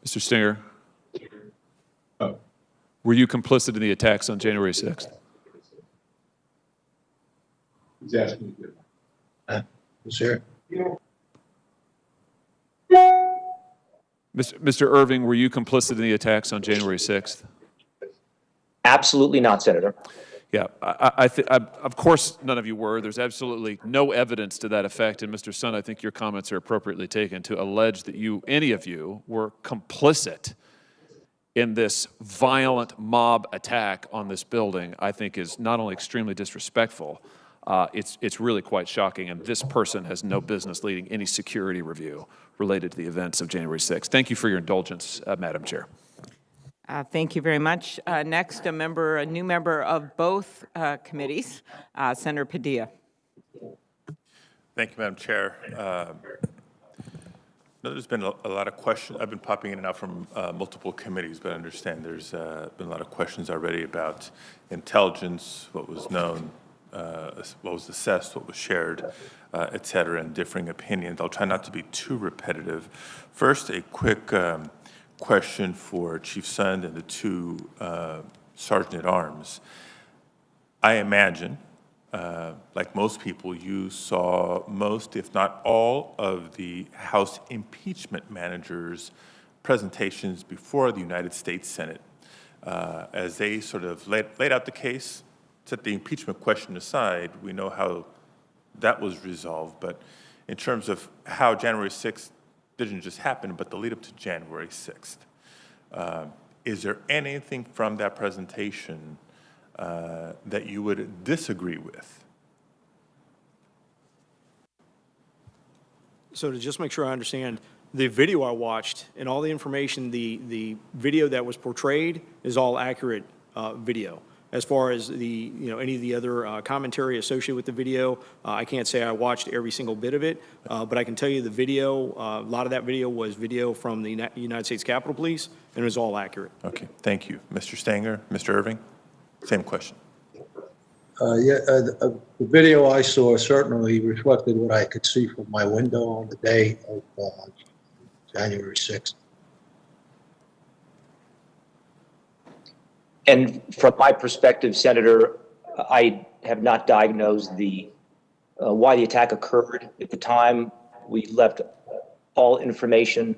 Mr. Stinger? Were you complicit in the attacks on January 6th? He's asking you. Sir? Mr. Irving, were you complicit in the attacks on January 6th? Absolutely not, Senator. Yeah, of course none of you were. There's absolutely no evidence to that effect. And Mr. Sund, I think your comments are appropriately taken to allege that any of you, were complicit in this violent mob attack on this building, I think is not only extremely disrespectful, it's really quite shocking. And this person has no business leading any security review related to the events of January 6th. Thank you for your indulgence, Madam Chair. Thank you very much. Next, a new member of both committees, Senator Padilla. Thank you, Madam Chair. There's been a lot of questions. I've been popping in and out from multiple committees, but I understand there's been a lot of questions already about intelligence, what was known, what was assessed, what was shared, et cetera, and differing opinions. I'll try not to be too repetitive. First, a quick question for Chief Sund and the two Sergeant-at-Arms. I imagine, like most people, you saw most, if not all, of the House impeachment managers' presentations before the United States Senate as they sort of laid out the case, set the impeachment question aside. We know how that was resolved, but in terms of how January 6th didn't just happen, but the lead up to January 6th. Is there anything from that presentation that you would disagree with? So to just make sure I understand, the video I watched and all the information, the video that was portrayed is all accurate video. As far as any of the other commentary associated with the video, I can't say I watched every single bit of it, but I can tell you the video, a lot of that video was video from the United States Capitol Police, and it was all accurate. Okay, thank you. Mr. Stanger, Mr. Irving, same question. The video I saw certainly reflected what I could see from my window on the day of January 6th. And from my perspective, Senator, I have not diagnosed why the attack occurred. At the time, we left all information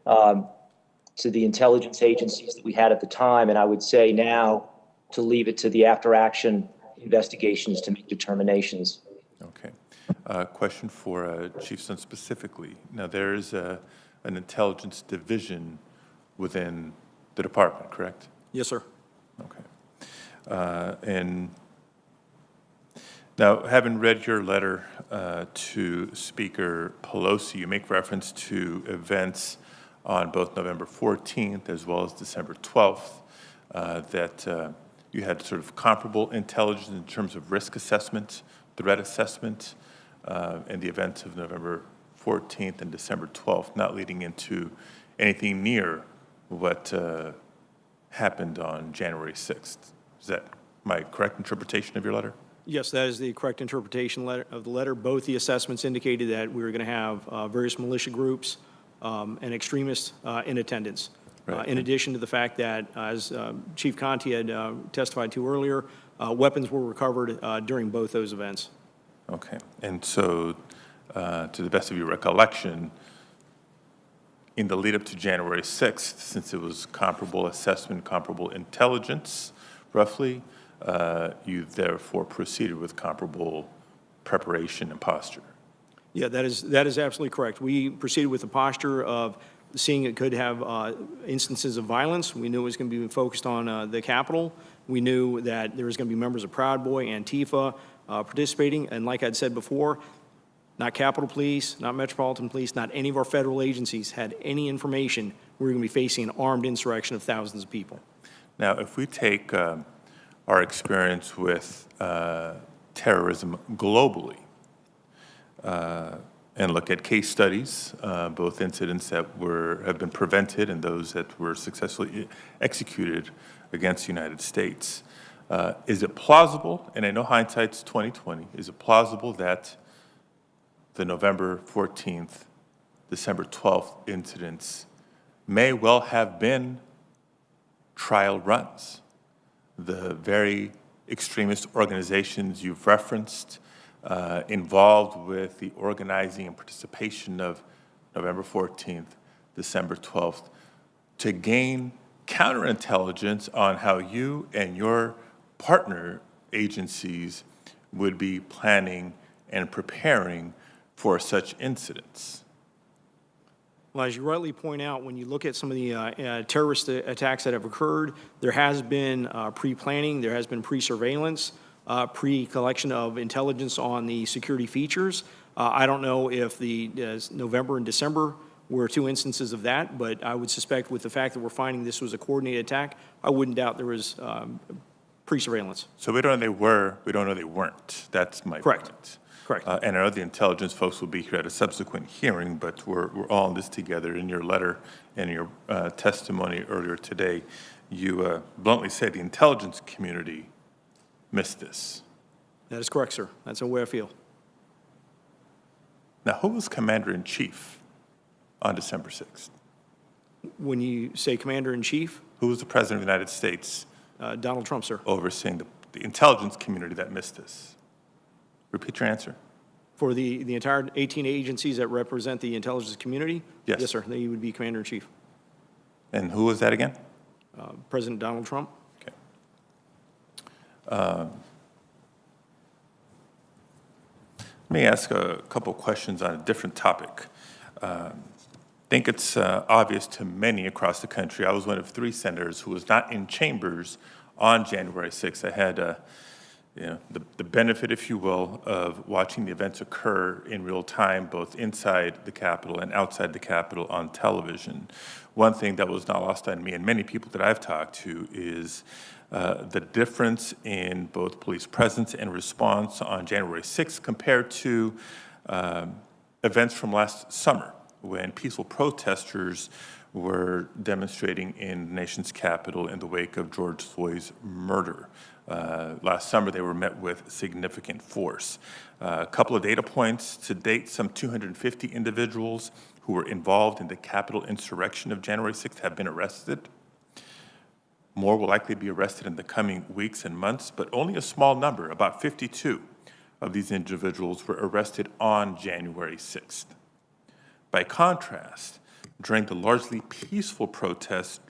to the intelligence agencies that we had at the time, and I would say now to leave it to the after-action investigations to make determinations. Okay. Question for Chief Sund specifically. Now, there is an intelligence division within the department, correct? Yes, sir. Okay. And now, having read your letter to Speaker Pelosi, you make reference to events on both November 14th as well as December 12th that you had sort of comparable intelligence in terms of risk assessment, threat assessment, in the events of November 14th and December 12th, not leading into anything near what happened on January 6th. Is that my correct interpretation of your letter? Yes, that is the correct interpretation of the letter. Both the assessments indicated that we were going to have various militia groups and extremists in attendance. Right. In addition to the fact that, as Chief Conti had testified to earlier, weapons were recovered during both those events. Okay. And so, to the best of your recollection, in the lead up to January 6th, since it was comparable assessment, comparable intelligence, roughly, you therefore proceeded with comparable preparation and posture. Yeah, that is absolutely correct. We proceeded with the posture of seeing it could have instances of violence. We knew it was going to be focused on the Capitol. We knew that there was going to be members of Proud Boy, Antifa participating, and like I'd said before, not Capitol Police, not Metropolitan Police, not any of our federal agencies had any information we were going to be facing an armed insurrection of thousands of people. Now, if we take our experience with terrorism globally and look at case studies, both incidents that have been prevented and those that were successfully executed against the United States, is it plausible, and I know hindsight's 20/20, is it plausible that the November 14th, December 12th incidents may well have been trial runs? The very extremist organizations you've referenced involved with the organizing and participation of November 14th, December 12th, to gain counterintelligence on how you and your partner agencies would be planning and preparing for such incidents. Well, as you rightly point out, when you look at some of the terrorist attacks that have occurred, there has been pre-planning, there has been pre-surveillance, pre-collection of intelligence on the security features. I don't know if the November and December were two instances of that, but I would suspect with the fact that we're finding this was a coordinated attack, I wouldn't doubt there was pre-surveillance. So we don't know they were, we don't know they weren't. That's my point. Correct. And I know the intelligence folks will be here at a subsequent hearing, but we're all in this together. In your letter and your testimony earlier today, you bluntly said the intelligence community missed this. That is correct, sir. That's the way I feel. Now, who was Commander-in-Chief on December 6th? When you say Commander-in-Chief? Who was the President of the United States? Donald Trump, sir. Overseeing the intelligence community that missed this. Repeat your answer. For the entire 18 agencies that represent the intelligence community? Yes. Yes, sir. They would be Commander-in-Chief. And who was that again? President Donald Trump. Okay. Let me ask a couple questions on a different topic. I think it's obvious to many across the country. I was one of 3 senators who was not in chambers on January 6th. I had the benefit, if you will, of watching the events occur in real time, both inside the Capitol and outside the Capitol on television. One thing that was not lost on me and many people that I've talked to is the difference in both police presence and response on January 6th compared to events from last summer when peaceful protesters were demonstrating in the nation's capital in the wake of George Floyd's murder. Last summer, they were met with significant force. A couple of data points. To date, some 250 individuals who were involved in the Capitol insurrection of January 6th have been arrested. More will likely be arrested in the coming weeks and months, but only a small number, about 52 of these individuals were arrested on January 6th. By contrast, during the largely peaceful protests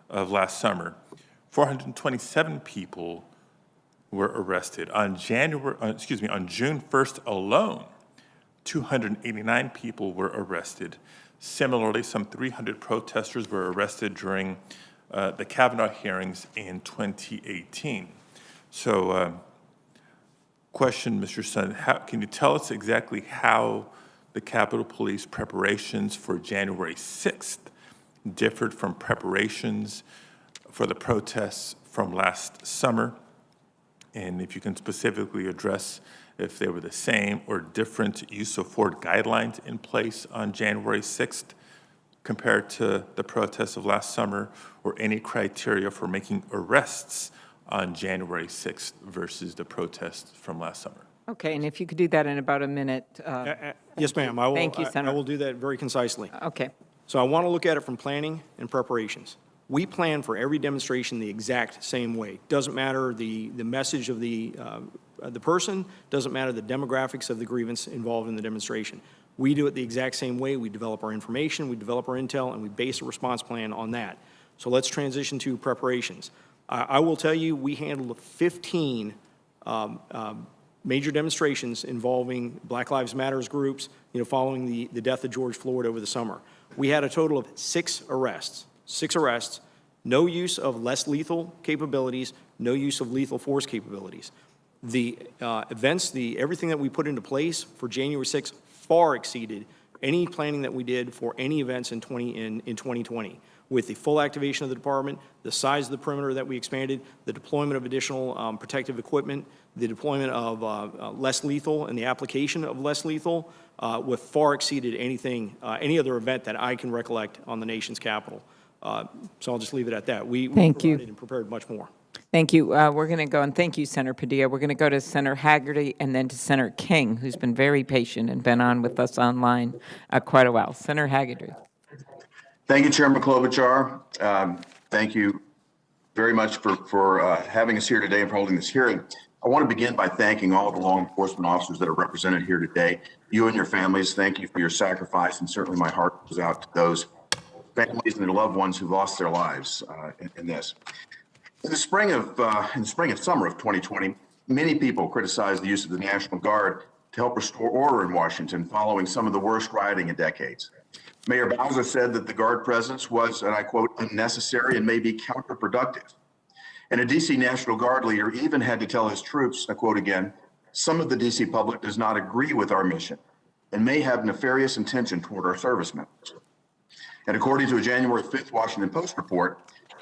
of last summer, 427 people were arrested. On June 1st alone, 289 people were arrested. Similarly, some 300 protesters were arrested during the Kavanaugh hearings in 2018. So, question, Mr. Sun, can you tell us exactly how the Capitol Police preparations for January 6th differed from preparations for the protests from last summer? And if you can specifically address if they were the same or different use of forward guidelines in place on January 6th compared to the protests of last summer, or any criteria for making arrests on January 6th versus the protests from last summer. Okay, and if you could do that in about a minute. Yes, ma'am. Thank you, Senator. I will do that very concisely. Okay. So I want to look at it from planning and preparations. We plan for every demonstration the exact same way. Doesn't matter the message of the person, doesn't matter the demographics of the grievance involved in the demonstration. We do it the exact same way. We develop our information, we develop our intel, and we base a response plan on that. So let's transition to preparations. I will tell you, we handled 15 major demonstrations involving Black Lives Matters groups, following the death of George Floyd over the summer. We had a total of 6 arrests. No use of less lethal capabilities, no use of lethal force capabilities. The events, everything that we put into place for January 6th far exceeded any planning that we did for any events in 2020. With the full activation of the department, the size of the perimeter that we expanded, the deployment of additional protective equipment, the deployment of less lethal and the application of less lethal, with far exceeded anything, any other event that I can recollect on the nation's capital. So I'll just leave it at that. We Thank you. provided and prepared much more. Thank you. We're going to go, and thank you, Senator Padilla. We're going to go to Senator Haggerty and then to Senator King, who's been very patient and been on with us online quite a while. Senator Haggerty. Thank you, Chairman Klobuchar. Thank you very much for having us here today and for holding this hearing. I want to begin by thanking all of the law enforcement officers that are represented here today. You and your families, thank you for your sacrifice, and certainly my heart goes out to those families and their loved ones who lost their lives in this. In the spring and summer of 2020, many people criticized the use of the National Guard to help restore order in Washington following some of the worst rioting in decades. Mayor Bowser said that the Guard presence was, and I quote, unnecessary and may be counterproductive. And a DC National Guard leader even had to tell his troops, I quote again, some of the DC public does not agree with our mission and may have nefarious intention toward our service members. And according to a January 5th Washington Post report,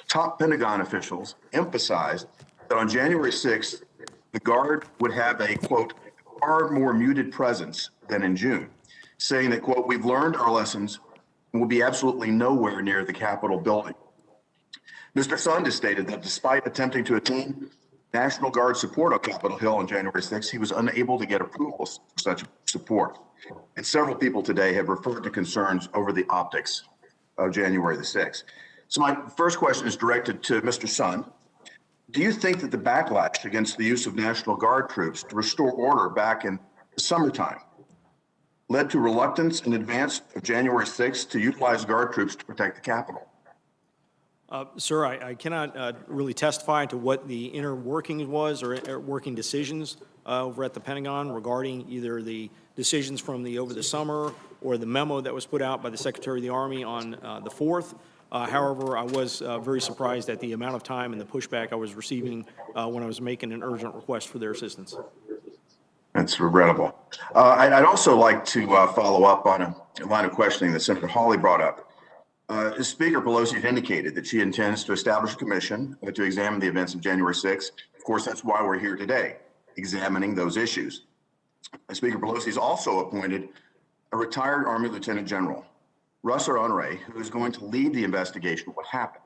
top Pentagon officials emphasized that on January 6th, the Guard would have a, quote, far more muted presence than in June, saying that, quote, we've learned our lessons and will be absolutely nowhere near the Capitol building. Mr. Sund has stated that despite attempting to attain National Guard support on Capitol Hill on January 6th, he was unable to get approval for such support. And several people today have referred to concerns over the optics of January the 6th. So my first question is directed to Mr. Sund. Do you think that the backlash against the use of National Guard troops to restore order back in the summertime led to reluctance in advance of January 6th to utilize Guard troops to protect the Capitol? Sir, I cannot really testify to what the inner working was or working decisions over at the Pentagon regarding either the decisions from over the summer or the memo that was put out by the Secretary of the Army on the 4th. However, I was very surprised at the amount of time and the pushback I was receiving when I was making an urgent request for their assistance. That's regrettable. I'd also like to follow up on a line of questioning that Senator Hawley brought up. Speaker Pelosi had indicated that she intends to establish a commission to examine the events of January 6th. Of course, that's why we're here today, examining those issues. Speaker Pelosi has also appointed a retired Army Lieutenant General, Russ Honoré, who is going to lead the investigation of what happened.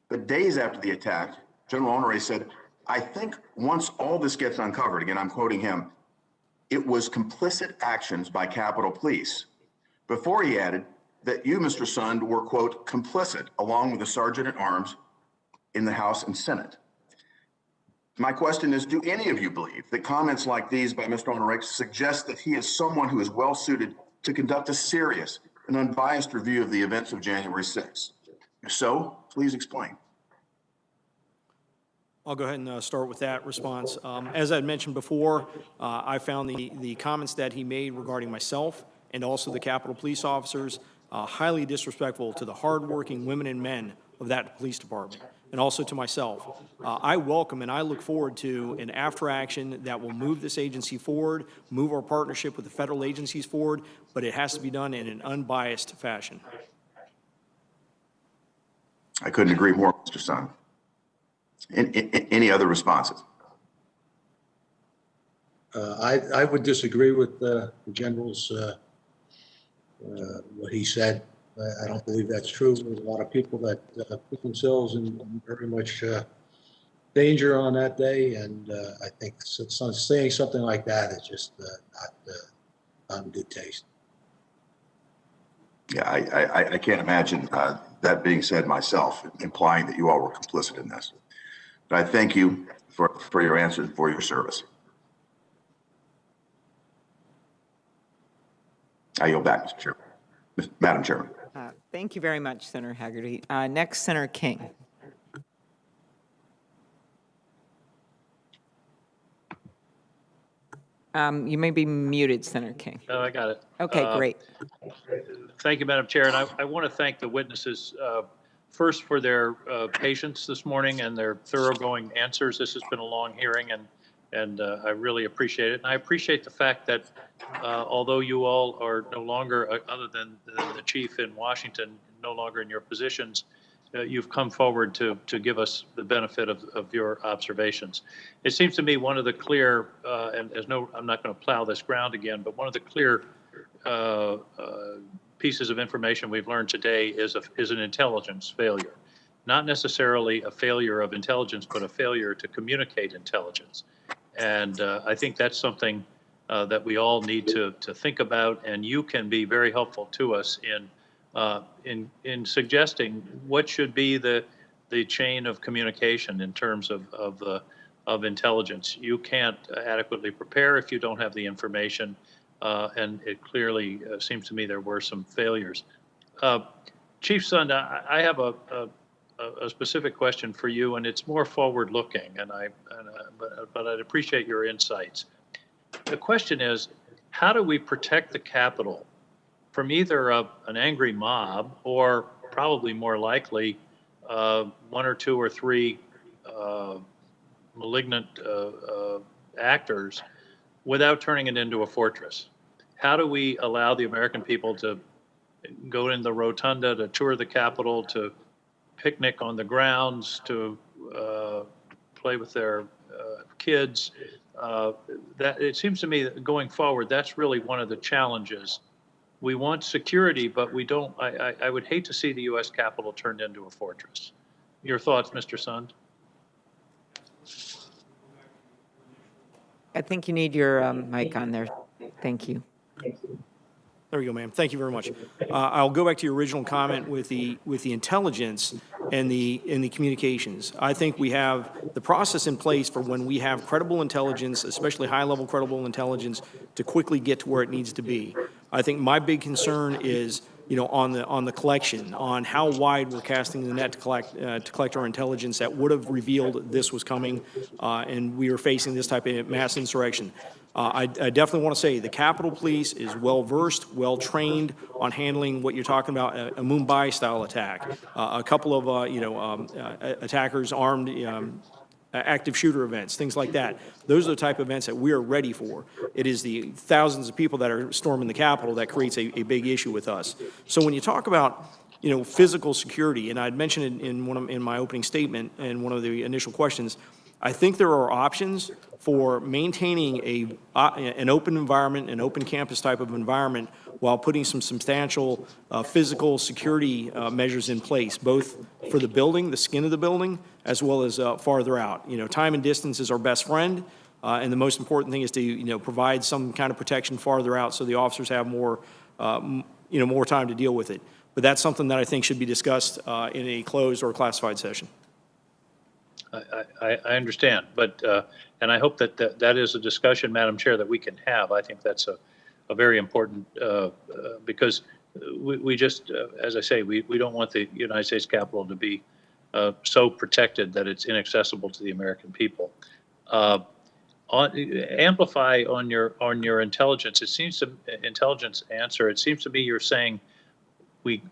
But days after the attack, General Honoré said, I think once all this gets uncovered, again, I'm quoting him, it was complicit actions by Capitol Police. Before he added that you, Mr. Sund, were, quote, complicit along with the Sergeant at Arms in the House and Senate. My question is, do any of you believe that comments like these by Mr. Honoré suggest that he is someone who is well suited to conduct a serious and unbiased review of the events of January 6th? If so, please explain. I'll go ahead and start with that response. As I mentioned before, I found the comments that he made regarding myself and also the Capitol Police officers highly disrespectful to the hardworking women and men of that police department, and also to myself. I welcome and I look forward to an after action that will move this agency forward, move our partnership with the federal agencies forward, but it has to be done in an unbiased fashion. I couldn't agree more, Mr. Sund. Any other responses? I would disagree with the general's what he said. I don't believe that's true. There's a lot of people that put themselves in very much danger on that day, and I think saying something like that is just not in good taste. Yeah, I can't imagine that being said myself, implying that you all were complicit in this. But I thank you for your answer and for your service. I yield back, Mr. Chairman. Madam Chairman. Thank you very much, Senator Haggerty. Next, Senator King. You may be muted, Senator King. No, I got it. Okay, great. Thank you, Madam Chair. And I want to thank the witnesses first for their patience this morning and their thoroughgoing answers. This has been a long hearing, and I really appreciate it. And I appreciate the fact that although you all are no longer, other than the chief in Washington, no longer in your positions, you've come forward to give us the benefit of your observations. It seems to me one of the clear, and I'm not going to plow this ground again, but one of the clear pieces of information we've learned today is an intelligence failure. Not necessarily a failure of intelligence, but a failure to communicate intelligence. And I think that's something that we all need to think about, and you can be very helpful to us in suggesting what should be the chain of communication in terms of intelligence. You can't adequately prepare if you don't have the information, and it clearly seems to me there were some failures. Chief Sund, I have a specific question for you, and it's more forward-looking, but I'd appreciate your insights. The question is, how do we protect the Capitol from either an angry mob or, probably more likely, one or two or three malignant actors without turning it into a fortress? How do we allow the American people to go in the rotunda, to tour the Capitol, to picnic on the grounds, to play with their kids? That it seems to me that going forward, that's really one of the challenges. We want security, but we don't. I would hate to see the U.S. Capitol turned into a fortress. Your thoughts, Mr. Sund? I think you need your mic on there. Thank you. There we go, ma'am. Thank you very much. I'll go back to your original comment with the intelligence and the communications. I think we have the process in place for when we have credible intelligence, especially high-level credible intelligence, to quickly get to where it needs to be. I think my big concern is, on the collection, on how wide we're casting the net to collect our intelligence that would have revealed this was coming, and we are facing this type of mass insurrection. I definitely want to say the Capitol Police is well-versed, well-trained on handling what you're talking about, a Mumbai-style attack. A couple of, attackers armed, active shooter events, things like that. Those are the type of events that we are ready for. It is the thousands of people that are storming the Capitol that creates a big issue with us. So when you talk about, physical security, and I'd mentioned it in my opening statement and one of the initial questions, I think there are options for maintaining an open environment, an open campus type of environment, while putting some substantial physical security measures in place, both for the building, the skin of the building, as well as farther out. Time and distance is our best friend, and the most important thing is to provide some kind of protection farther out so the officers have more more time to deal with it. But that's something that I think should be discussed in a closed or classified session. I understand, but and I hope that is a discussion, Madam Chair, that we can have. I think that's a very important because we just, as I say, we don't want the United States Capitol to be so protected that it's inaccessible to the American people. Amplify on your intelligence. It seems to intelligence answer. It seems to me you're saying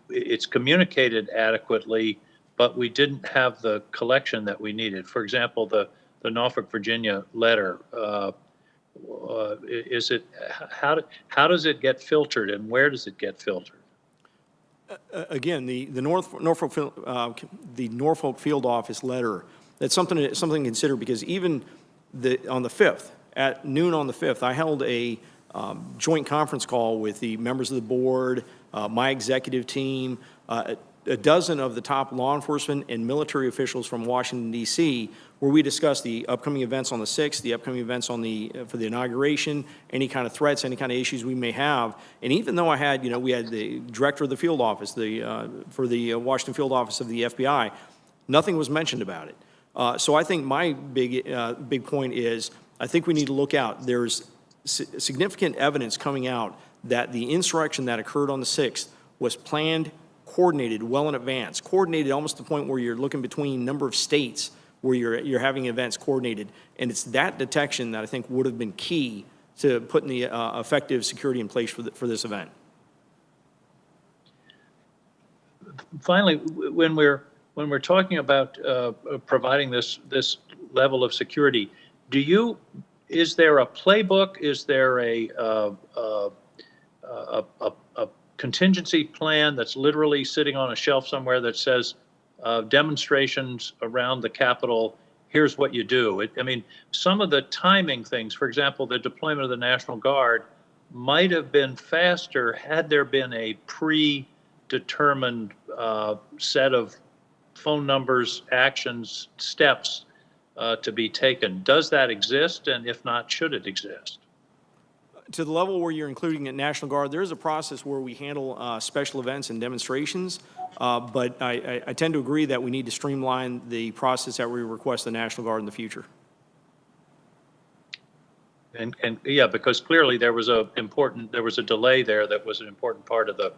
it's communicated adequately, but we didn't have the collection that we needed. For example, the Norfolk, Virginia letter. Is it how does it get filtered, and where does it get filtered? Again, the Norfolk Field Office letter. That's something to consider, because even on the 5th, at noon on the 5th, I held a joint conference call with the members of the board, my executive team, a dozen of the top law enforcement and military officials from Washington, D.C., where we discussed the upcoming events on the 6th, the upcoming events on for the inauguration, any kind of threats, any kind of issues we may have. And even though I had, we had the director of the field office, for the Washington field office of the FBI, nothing was mentioned about it. So I think my big point is, I think we need to look out. There's significant evidence coming out that the insurrection that occurred on the 6th was planned, coordinated well in advance, coordinated almost to the point where you're looking between a number of states where you're having events coordinated. And it's that detection that I think would have been key to putting the effective security in place for this event. Finally, when we're when we're talking about providing this level of security, is there a playbook? Is there a contingency plan that's literally sitting on a shelf somewhere that says demonstrations around the Capitol, here's what you do? I mean, some of the timing things, for example, the deployment of the National Guard might have been faster had there been a predetermined set of phone numbers, actions, steps to be taken. Does that exist? And if not, should it exist? To the level where you're including a National Guard, there is a process where we handle special events and demonstrations, but I tend to agree that we need to streamline the process that we request the National Guard in the future. And yeah, because clearly there was a delay there that was an important part of the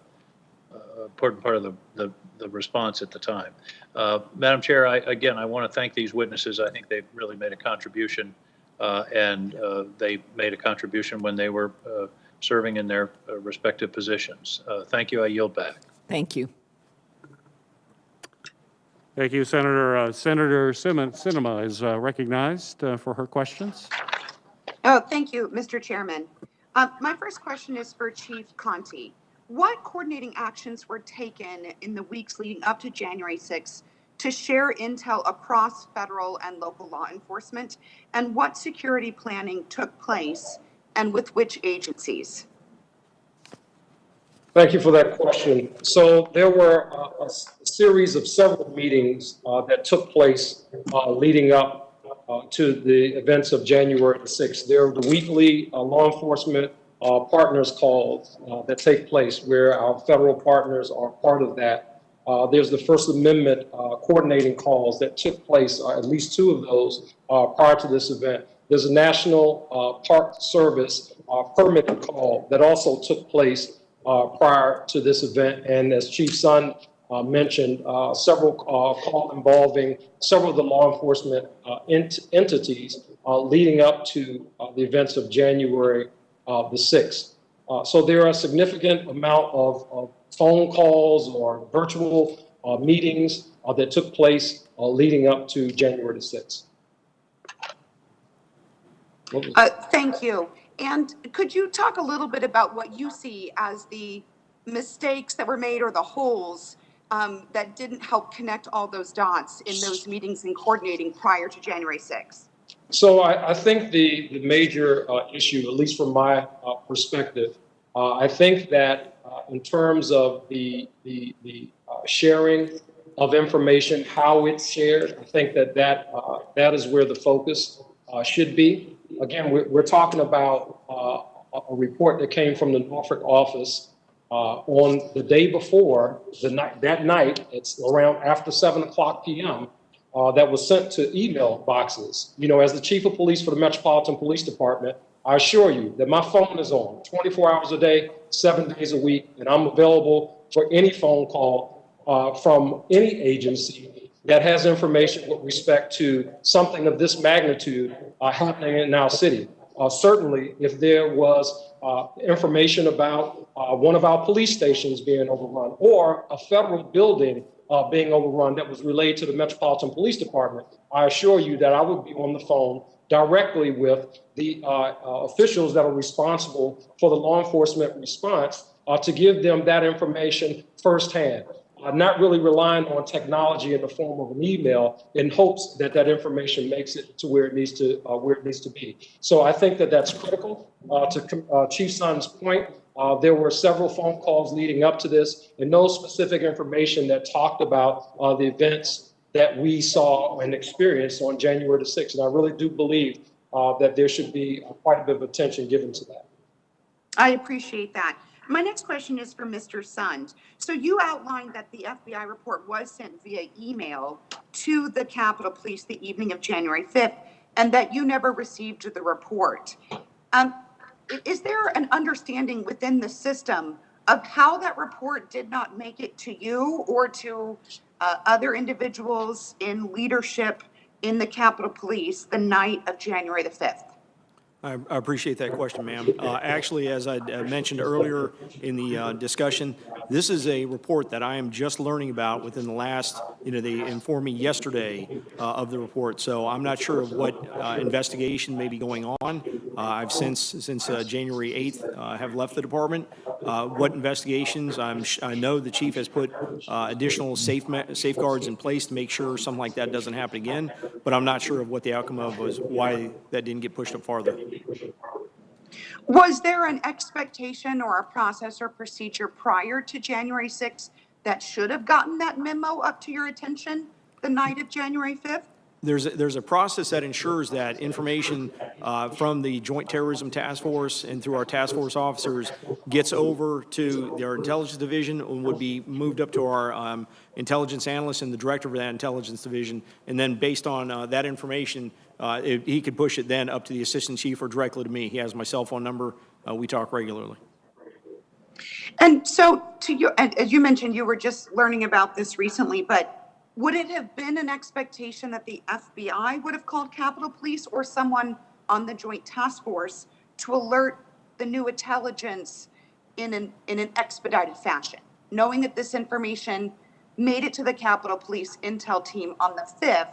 response at the time. Madam Chair, I want to thank these witnesses. I think they've really made a contribution, and they made a contribution when they were serving in their respective positions. Thank you. I yield back. Thank you. Thank you, Senator. Senator Sinema is recognized for her questions. Oh, thank you, Mr. Chairman. My first question is for Chief Conti. What coordinating actions were taken in the weeks leading up to January 6th to share intel across federal and local law enforcement? And what security planning took place and with which agencies? Thank you for that question. So there were a series of several meetings that took place leading up to the events of January the 6th. There are the weekly law enforcement partners calls that take place where our federal partners are part of that. There's the First Amendment coordinating calls that took place, at least two of those prior to this event. There's a National Park Service permit call that also took place prior to this event. And as Chief Sun mentioned, several calls involving several of the law enforcement entities leading up to the events of January the 6th. So there are a significant amount of phone calls or virtual meetings that took place leading up to January the 6th. Thank you. And could you talk a little bit about what you see as the mistakes that were made or the holes that didn't help connect all those dots in those meetings and coordinating prior to January 6th? So I think the major issue, at least from my perspective, I think that in terms of the sharing of information, how it's shared, I think that is where the focus should be. Again, we're talking about a report that came from the Norfolk office on the day before that night. It's around after 7:00 p.m. That was sent to email boxes. You know, as the chief of police for the Metropolitan Police Department, I assure you that my phone is on 24 hours a day, 7 days a week, and I'm available for any phone call from any agency that has information with respect to something of this magnitude happening in our city. Certainly, if there was information about one of our police stations being overrun or a federal building being overrun that was relayed to the Metropolitan Police Department, I assure you that I would be on the phone directly with the officials that are responsible for the law enforcement response to give them that information firsthand. Not really relying on technology in the form of an email in hopes that that information makes it to where it needs to be. So I think that that's critical. To Chief Sun's point, there were several phone calls leading up to this, and no specific information that talked about the events that we saw and experienced on January the 6th. And I really do believe that there should be quite a bit of attention given to that. I appreciate that. My next question is for Mr. Sund. So you outlined that the FBI report was sent via email to the Capitol Police the evening of January 5th, and that you never received the report. Is there an understanding within the system of how that report did not make it to you or to other individuals in leadership in the Capitol Police the night of January the 5th? I appreciate that question, ma'am. Actually, as I mentioned earlier in the discussion, this is a report that I am just learning about within the last, they informed me yesterday of the report. So I'm not sure of what investigation may be going on. I've since January 8th have left the department. What investigations, I know the chief has put additional safeguards in place to make sure something like that doesn't happen again, but I'm not sure of what the outcome of was, why that didn't get pushed up farther. Was there an expectation or a process or procedure prior to January 6th that should have gotten that memo up to your attention the night of January 5th? There's a process that ensures that information from the Joint Terrorism Task Force and through our task force officers gets over to their intelligence division and would be moved up to our intelligence analyst and the director of that intelligence division. And then based on that information, he could push it then up to the assistant chief or directly to me. He has my cell phone number. We talk regularly. And so, as you mentioned, you were just learning about this recently, but would it have been an expectation that the FBI would have called Capitol Police or someone on the Joint Task Force to alert the new intelligence in an expedited fashion, knowing that this information made it to the Capitol Police intel team on the 5th?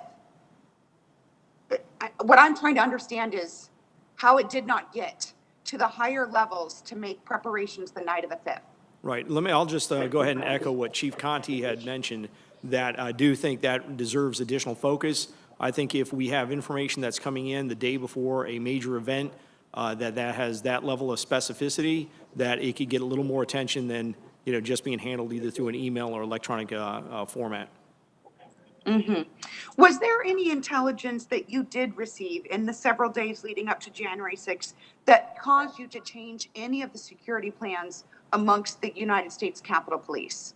What I'm trying to understand is how it did not get to the higher levels to make preparations the night of the 5th. Right. I'll just go ahead and echo what Chief Conti had mentioned, that I do think that deserves additional focus. I think if we have information that's coming in the day before a major event that has that level of specificity, that it could get a little more attention than just being handled either through an email or electronic format. Mm-hmm. Was there any intelligence that you did receive in the several days leading up to January 6th that caused you to change any of the security plans amongst the United States Capitol Police?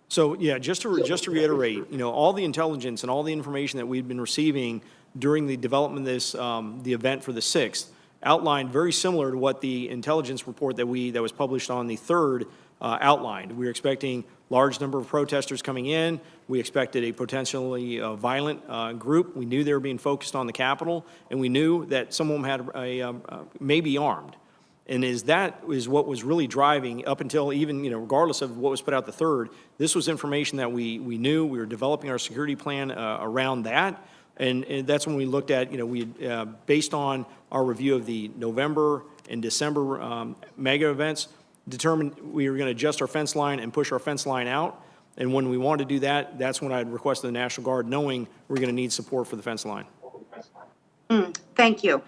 So yeah, just to reiterate, all the intelligence and all the information that we've been receiving during the development of this, the event for the 6th, outlined very similar to what the intelligence report that was published on the 3rd outlined. We were expecting large number of protesters coming in. We expected a potentially violent group. We knew they were being focused on the Capitol, and we knew that some of them had may be armed. And that is what was really driving up until even, regardless of what was put out the 3rd, this was information that we knew. We were developing our security plan around that. And that's when we looked at, based on our review of the November and December mega events, determined we were going to adjust our fence line and push our fence line out. And when we wanted to do that, that's when I had requested the National Guard, knowing we're going to need support for the fence line. Thank you.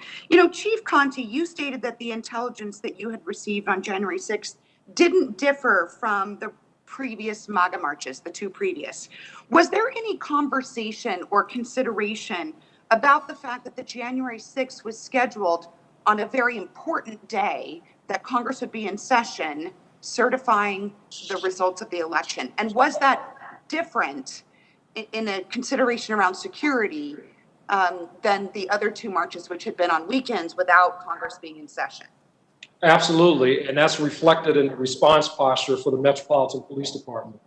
Chief Conti, you stated that the intelligence that you had received on January 6th didn't differ from the previous MAGA marches, the two previous. Was there any conversation or consideration about the fact that the January 6th was scheduled on a very important day that Congress would be in session certifying the results of the election? And was that different in a consideration around security than the other two marches, which had been on weekends without Congress being in session? Absolutely, and that's reflected in the response posture for the Metropolitan Police Department.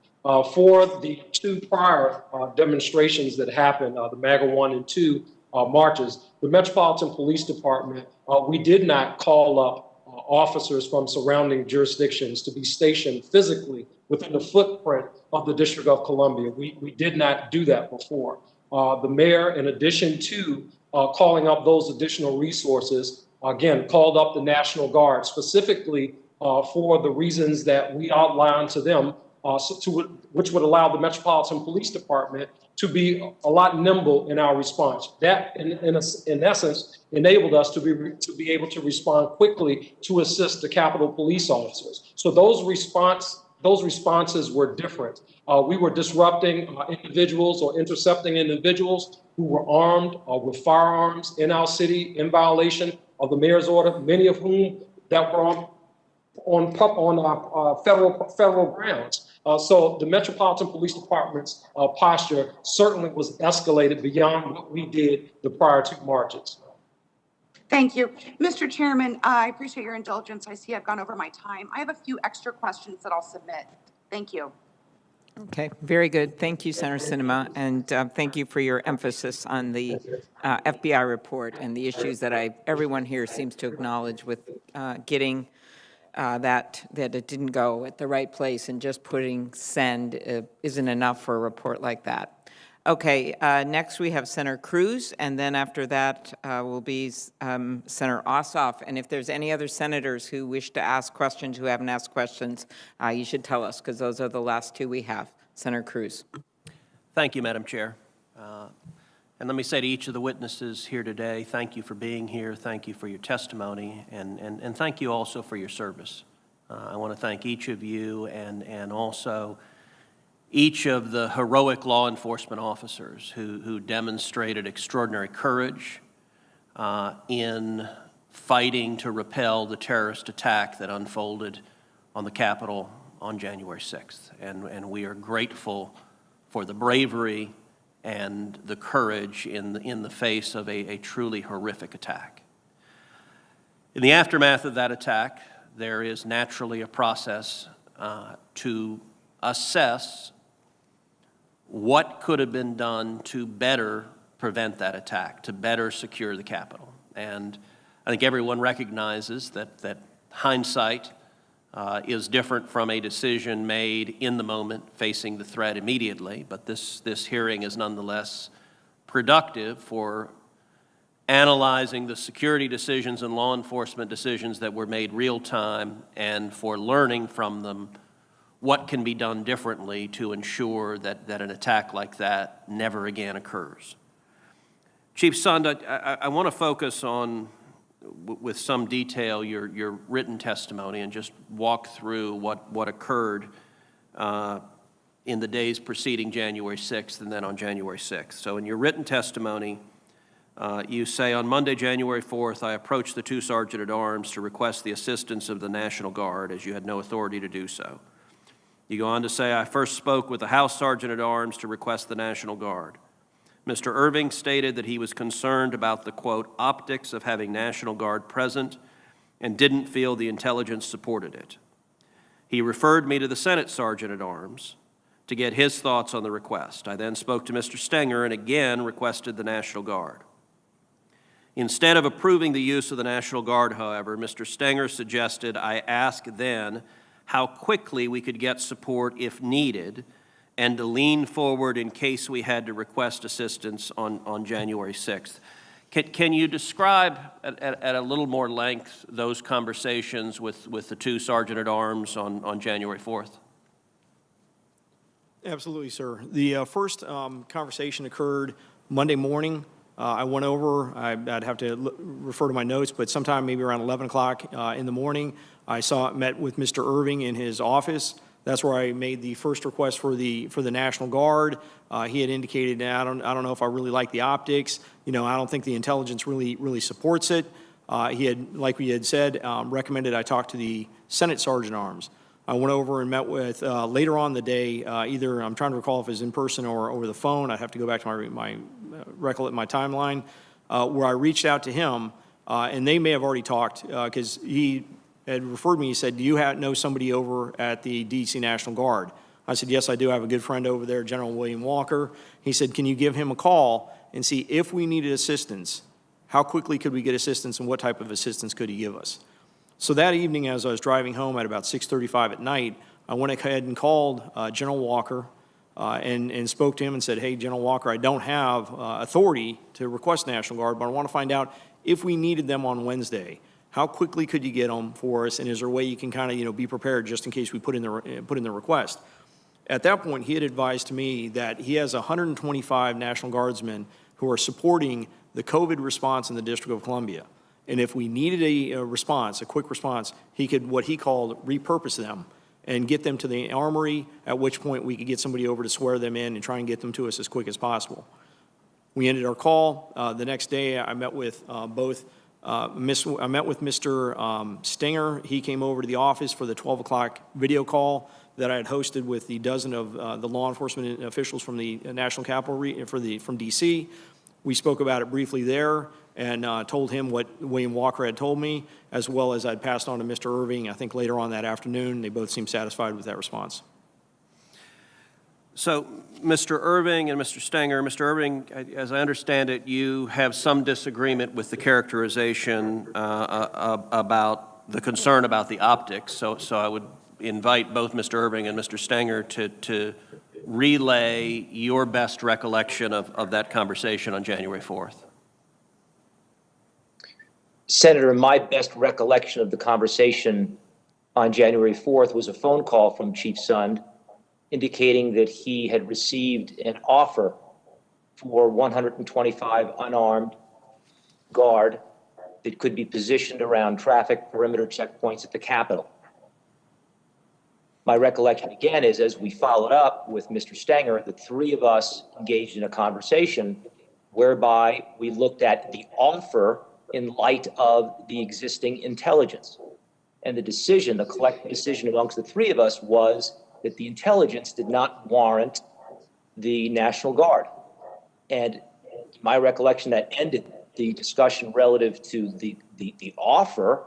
For the two prior demonstrations that happened, the MAGA 1 and 2 marches, the Metropolitan Police Department, we did not call up officers from surrounding jurisdictions to be stationed physically within the footprint of the District of Columbia. We did not do that before. The mayor, in addition to calling up those additional resources, again, called up the National Guard specifically for the reasons that we outlined to them, which would allow the Metropolitan Police Department to be a lot nimble in our response. That, in essence, enabled us to be able to respond quickly to assist the Capitol Police officers. So those responses were different. We were disrupting individuals or intercepting individuals who were armed with firearms in our city in violation of the mayor's order, many of whom that were on federal grounds. So the Metropolitan Police Department's posture certainly was escalated beyond what we did the prior two marches. Thank you. Mr. Chairman, I appreciate your indulgence. I see I've gone over my time. I have a few extra questions that I'll submit. Thank you. Okay, very good. Thank you, Senator Sinema, and thank you for your emphasis on the FBI report and the issues that everyone here seems to acknowledge with getting that it didn't go at the right place, and just putting send isn't enough for a report like that. Okay, next we have Senator Cruz, and then after that will be Senator Ossoff. And if there's any other senators who wish to ask questions, who haven't asked questions, you should tell us, because those are the last two we have. Senator Cruz. Thank you, Madam Chair. And let me say to each of the witnesses here today, thank you for being here, thank you for your testimony, and thank you also for your service. I want to thank each of you and also each of the heroic law enforcement officers who demonstrated extraordinary courage in fighting to repel the terrorist attack that unfolded on the Capitol on January 6th. And we are grateful for the bravery and the courage in the face of a truly horrific attack. In the aftermath of that attack, there is naturally a process to assess what could have been done to better prevent that attack, to better secure the Capitol. And I think everyone recognizes that hindsight is different from a decision made in the moment facing the threat immediately, but this hearing is nonetheless productive for analyzing the security decisions and law enforcement decisions that were made real time, and for learning from them what can be done differently to ensure that an attack like that never again occurs. Chief Sund, I want to focus on, with some detail, your written testimony, and just walk through what occurred in the days preceding January 6th and then on January 6th. So in your written testimony, you say, on Monday, January 4th, I approached the two Sergeant-at-Arms to request the assistance of the National Guard, as you had no authority to do so. You go on to say, I first spoke with the House Sergeant-at-Arms to request the National Guard. Mr. Irving stated that he was concerned about the, quote, optics of having National Guard present and didn't feel the intelligence supported it. He referred me to the Senate Sergeant-at-Arms to get his thoughts on the request. I then spoke to Mr. Stenger and again requested the National Guard. Instead of approving the use of the National Guard, however, Mr. Stenger suggested I ask then how quickly we could get support if needed, and to lean forward in case we had to request assistance on January 6th. Can you describe at a little more length those conversations with the two Sergeant-at-Arms on January 4th? Absolutely, sir. The first conversation occurred Monday morning. I went over, I'd have to refer to my notes, but sometime maybe around 11 o'clock in the morning, I met with Mr. Irving in his office. That's where I made the first request for the National Guard. He had indicated, I don't know if I really like the optics. I don't think the intelligence really supports it. He had, like we had said, recommended I talk to the Senate Sergeant-at-Arms. I went over and met with, later on the day, either, I'm trying to recall if it was in person or over the phone. I'd have to go back to my timeline, where I reached out to him, and they may have already talked, because he had referred me. He said, do you know somebody over at the DC National Guard? I said, yes, I do. I have a good friend over there, General William Walker. He said, can you give him a call and see if we needed assistance, how quickly could we get assistance, and what type of assistance could he give us? So that evening, as I was driving home at about 6:35 at night, I went ahead and called General Walker and spoke to him and said, hey, General Walker, I don't have authority to request National Guard, but I want to find out if we needed them on Wednesday. How quickly could you get them for us, and is there a way you can kind of, be prepared just in case we put in the request? At that point, he had advised to me that he has 125 National Guardsmen who are supporting the COVID response in the District of Columbia. And if we needed a response, a quick response, he could, what he called, repurpose them and get them to the armory, at which point we could get somebody over to swear them in and try and get them to us as quick as possible. We ended our call. The next day, I met with I met with Mr. Stenger. He came over to the office for the 12 o'clock video call that I had hosted with the dozen of the law enforcement officials from the National Capital from DC. We spoke about it briefly there and told him what William Walker had told me, as well as I'd passed on to Mr. Irving, I think later on that afternoon. They both seemed satisfied with that response. So, Mr. Irving and Mr. Stenger, Mr. Irving, as I understand it, you have some disagreement with the characterization about the concern about the optics. So I would invite both Mr. Irving and Mr. Stenger to relay your best recollection of that conversation on January 4th. Senator, my best recollection of the conversation on January 4th was a phone call from Chief Sund indicating that he had received an offer for 125 unarmed guard that could be positioned around traffic perimeter checkpoints at the Capitol. My recollection again is, as we followed up with Mr. Stenger, the three of us engaged in a conversation whereby we looked at the offer in light of the existing intelligence. And the decision, the collective decision amongst the three of us was that the intelligence did not warrant the National Guard. And my recollection, that ended the discussion relative to the offer.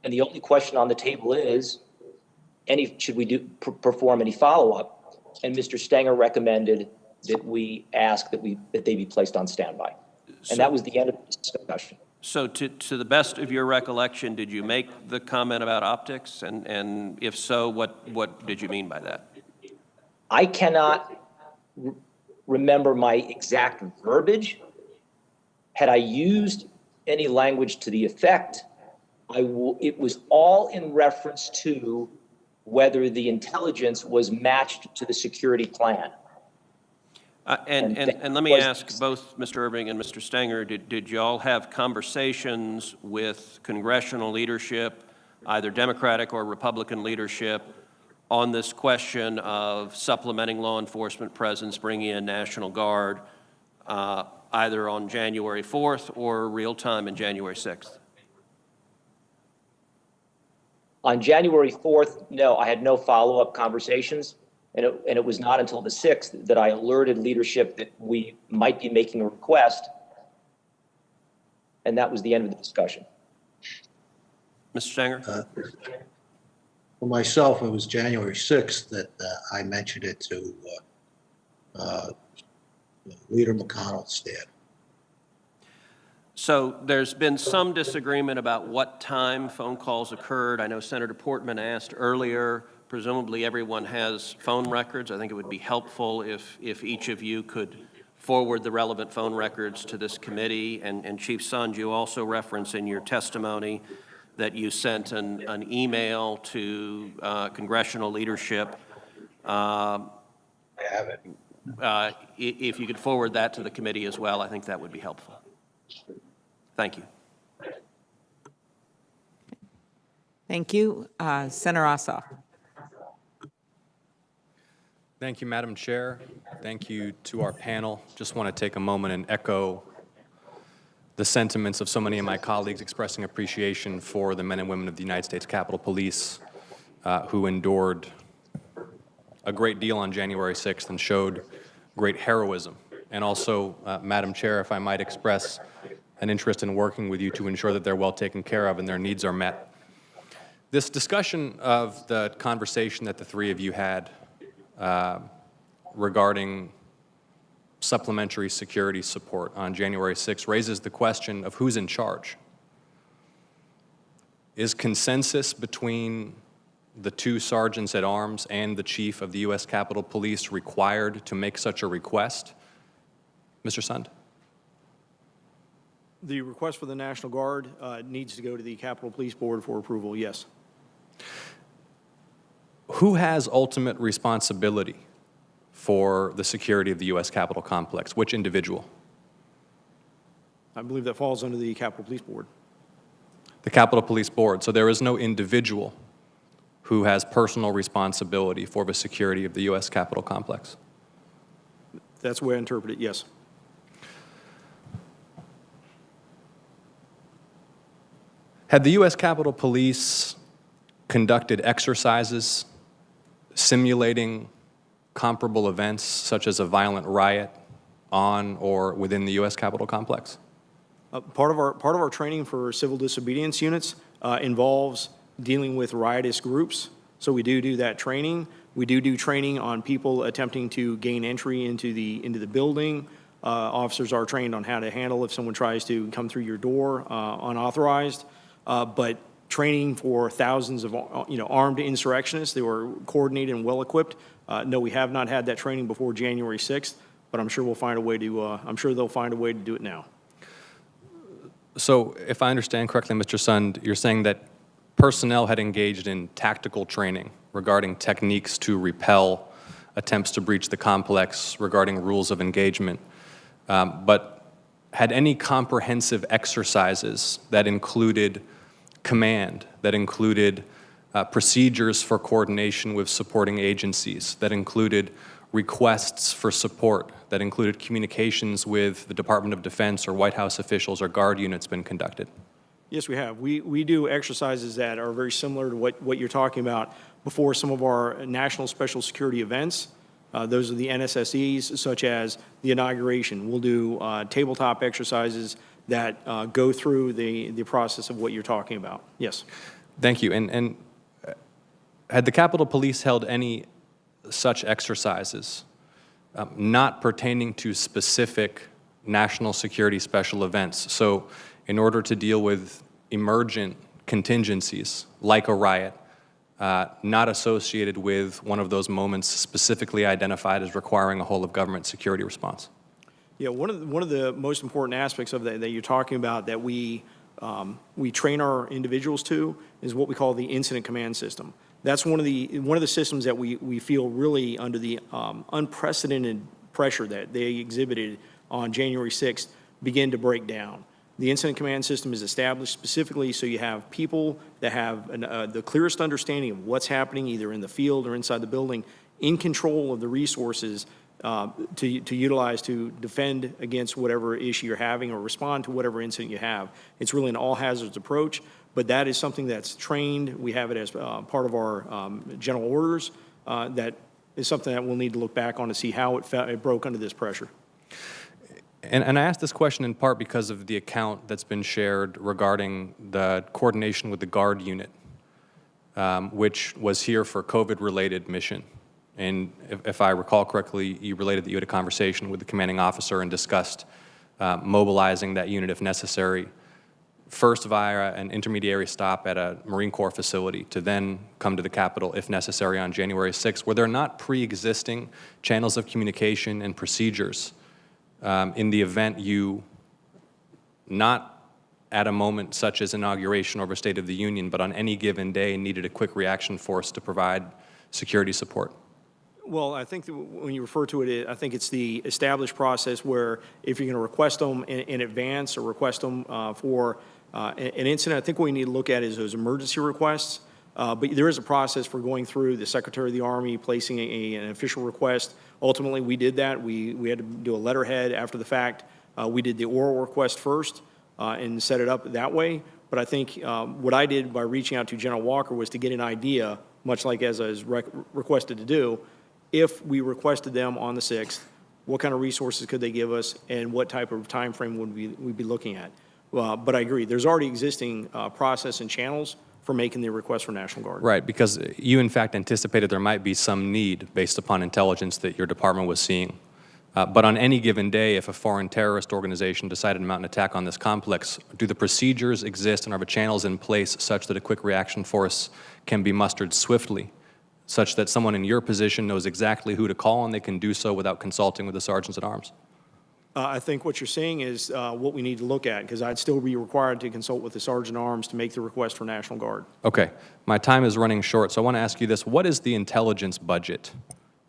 And the only question on the table is, should we perform any follow-up? And Mr. Stenger recommended that we ask that they be placed on standby. And that was the end of the discussion. So to the best of your recollection, did you make the comment about optics? And if so, what did you mean by that? I cannot remember my exact verbiage. Had I used any language to the effect, it was all in reference to whether the intelligence was matched to the security plan. And let me ask both Mr. Irving and Mr. Stenger, did you all have conversations with congressional leadership, either Democratic or Republican leadership, on this question of supplementing law enforcement presence, bringing in National Guard, either on January 4th or real time in January 6th? On January 4th, no, I had no follow-up conversations. And it was not until the 6th that I alerted leadership that we might be making a request. And that was the end of the discussion. Mr. Stenger? For myself, it was January 6th that I mentioned it to Leader McConnell's staff. So there's been some disagreement about what time phone calls occurred. I know Senator Portman asked earlier. Presumably everyone has phone records. I think it would be helpful if each of you could forward the relevant phone records to this committee. And Chief Sund, you also reference in your testimony that you sent an email to congressional leadership. I have it. If you could forward that to the committee as well, I think that would be helpful. Thank you. Thank you. Senator Ossoff. Thank you, Madam Chair. Thank you to our panel. Just want to take a moment and echo the sentiments of so many of my colleagues expressing appreciation for the men and women of the United States Capitol Police who endured a great deal on January 6th and showed great heroism. And also, Madam Chair, if I might express an interest in working with you to ensure that they're well taken care of and their needs are met. This discussion of the conversation that the three of you had regarding supplementary security support on January 6th raises the question of who's in charge. Is consensus between the two sergeants at arms and the chief of the U.S. Capitol Police required to make such a request? Mr. Sund? The request for the National Guard needs to go to the Capitol Police Board for approval, yes. Who has ultimate responsibility for the security of the U.S. Capitol complex? Which individual? I believe that falls under the Capitol Police Board. The Capitol Police Board. So there is no individual who has personal responsibility for the security of the U.S. Capitol complex? That's the way I interpret it, yes. Had the U.S. Capitol Police conducted exercises simulating comparable events such as a violent riot on or within the U.S. Capitol complex? Part of our training for civil disobedience units involves dealing with riotous groups. So we do that training. We do training on people attempting to gain entry into the building. Officers are trained on how to handle if someone tries to come through your door unauthorized. But training for thousands of armed insurrectionists, they were coordinated and well equipped. No, we have not had that training before January 6th, but I'm sure we'll find a way to. I'm sure they'll find a way to do it now. So if I understand correctly, Mr. Sund, you're saying that personnel had engaged in tactical training regarding techniques to repel attempts to breach the complex regarding rules of engagement, but had any comprehensive exercises that included command, that included procedures for coordination with supporting agencies, that included requests for support, that included communications with the Department of Defense or White House officials or Guard units been conducted? Yes, we have. We do exercises that are very similar to what you're talking about before some of our national special security events. Those are the NSSEs, such as the inauguration. We'll do tabletop exercises that go through the process of what you're talking about. Yes. Thank you. And had the Capitol Police held any such exercises not pertaining to specific national security special events? So in order to deal with emergent contingencies like a riot, not associated with one of those moments specifically identified as requiring a whole of government security response? Yeah, one of the most important aspects of that you're talking about that we train our individuals to is what we call the incident command system. That's one of the systems that we feel really under the unprecedented pressure that they exhibited on January 6th begin to break down. The incident command system is established specifically so you have people that have the clearest understanding of what's happening either in the field or inside the building, in control of the resources to utilize to defend against whatever issue you're having or respond to whatever incident you have. It's really an all hazards approach, but that is something that's trained. We have it as part of our general orders. That is something that we'll need to look back on to see how it broke under this pressure. And I asked this question in part because of the account that's been shared regarding the coordination with the Guard unit, which was here for COVID-related mission. And if I recall correctly, you related that you had a conversation with the commanding officer and discussed mobilizing that unit if necessary, first via an intermediary stop at a Marine Corps facility to then come to the Capitol if necessary on January 6th. Were there not pre-existing channels of communication and procedures in the event you, not at a moment such as inauguration or a State of the Union, but on any given day needed a quick reaction force to provide security support? Well, I think that when you refer to it, I think it's the established process where if you're going to request them in advance or request them for an incident, I think what we need to look at is those emergency requests. But there is a process for going through the Secretary of the Army, placing an official request. Ultimately, we did that. We had to do a letterhead after the fact. We did the oral request first and set it up that way. But I think what I did by reaching out to General Walker was to get an idea, much like as I was requested to do, if we requested them on the 6th, what kind of resources could they give us and what type of time frame would we be looking at. But I agree, there's already existing process and channels for making the request for National Guard. Right, because you in fact anticipated there might be some need based upon intelligence that your department was seeing. But on any given day, if a foreign terrorist organization decided to mount an attack on this complex, do the procedures exist and are the channels in place such that a quick reaction force can be mustered swiftly, such that someone in your position knows exactly who to call and they can do so without consulting with the sergeants at arms? I think what you're saying is what we need to look at, because I'd still be required to consult with the Sergeant at Arms to make the request for National Guard. Okay, my time is running short, so I want to ask you this. What is the intelligence budget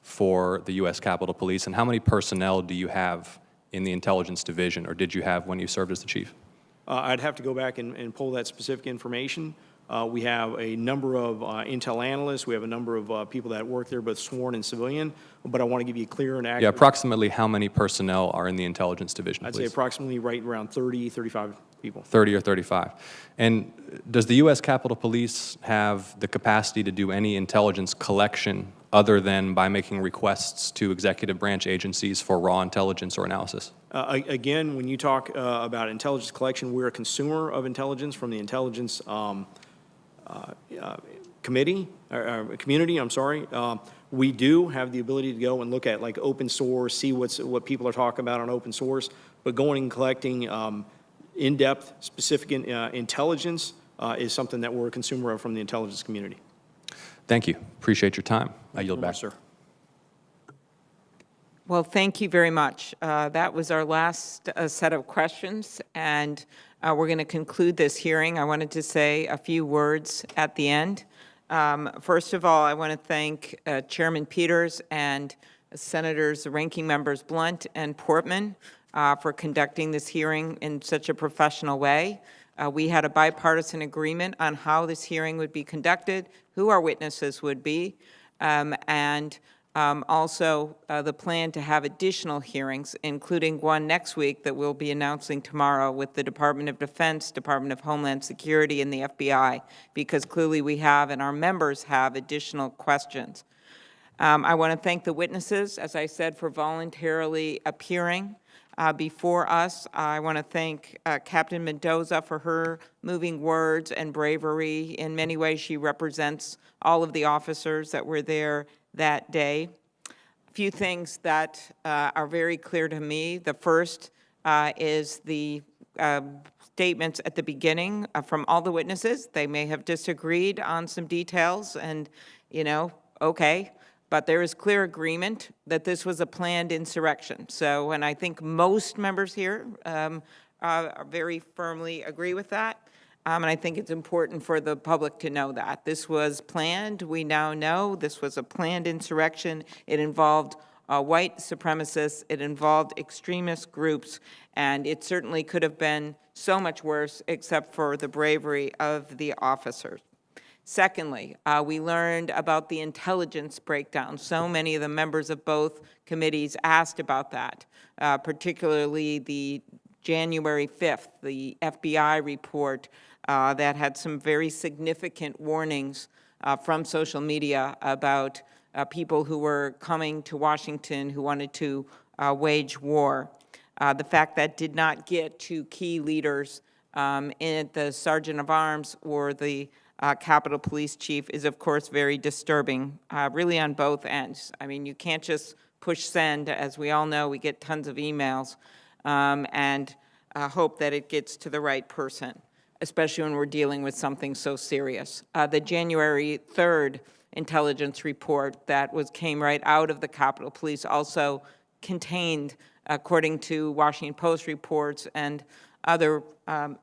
for the U.S. Capitol Police, and how many personnel do you have in the intelligence division, or did you have when you served as the chief? I'd have to go back and pull that specific information. We have a number of intel analysts. We have a number of people that work there, both sworn and civilian. But I want to give you clear and accurate. Yeah, approximately how many personnel are in the intelligence division, I'd please? say approximately right around 30, 35 people. 30 or 35. And does the U.S. Capitol Police have the capacity to do any intelligence collection other than by making requests to executive branch agencies for raw intelligence or analysis? Again, when you talk about intelligence collection, we're a consumer of intelligence from the intelligence community, we do have the ability to go and look at like open source, see what people are talking about on open source, but going and collecting in-depth, specific intelligence is something that we're a consumer of from the intelligence community. Thank you. Appreciate your time. I yield back. Sir. Well, thank you very much. That was our last set of questions, and we're going to conclude this hearing. I wanted to say a few words at the end. First of all, I want to thank Chairman Peters and Senators, the ranking members Blunt and Portman for conducting this hearing in such a professional way. We had a bipartisan agreement on how this hearing would be conducted, who our witnesses would be, and also the plan to have additional hearings, including one next week that we'll be announcing tomorrow with the Department of Defense, Department of Homeland Security, and the FBI, because clearly we have and our members have additional questions. I want to thank the witnesses, as I said, for voluntarily appearing before us. I want to thank Captain Mendoza for her moving words and bravery. In many ways, she represents all of the officers that were there that day. A few things that are very clear to me. The first is the statements at the beginning from all the witnesses. They may have disagreed on some details, and, okay. But there is clear agreement that this was a planned insurrection. So, and I think most members here very firmly agree with that. And I think it's important for the public to know that. This was planned. We now know this was a planned insurrection. It involved white supremacists. It involved extremist groups. And it certainly could have been so much worse except for the bravery of the officers. Secondly, we learned about the intelligence breakdown. So many of the members of both committees asked about that, particularly the January 5th, the FBI report that had some very significant warnings from social media about people who were coming to Washington who wanted to wage war. The fact that did not get to key leaders in the Sergeant of Arms or the Capitol Police Chief is, of course, very disturbing, really on both ends. I mean, you can't just push send. As we all know, we get tons of emails, and hope that it gets to the right person, especially when we're dealing with something so serious. The January 3rd intelligence report that came right out of the Capitol Police also contained, according to Washington Post reports and other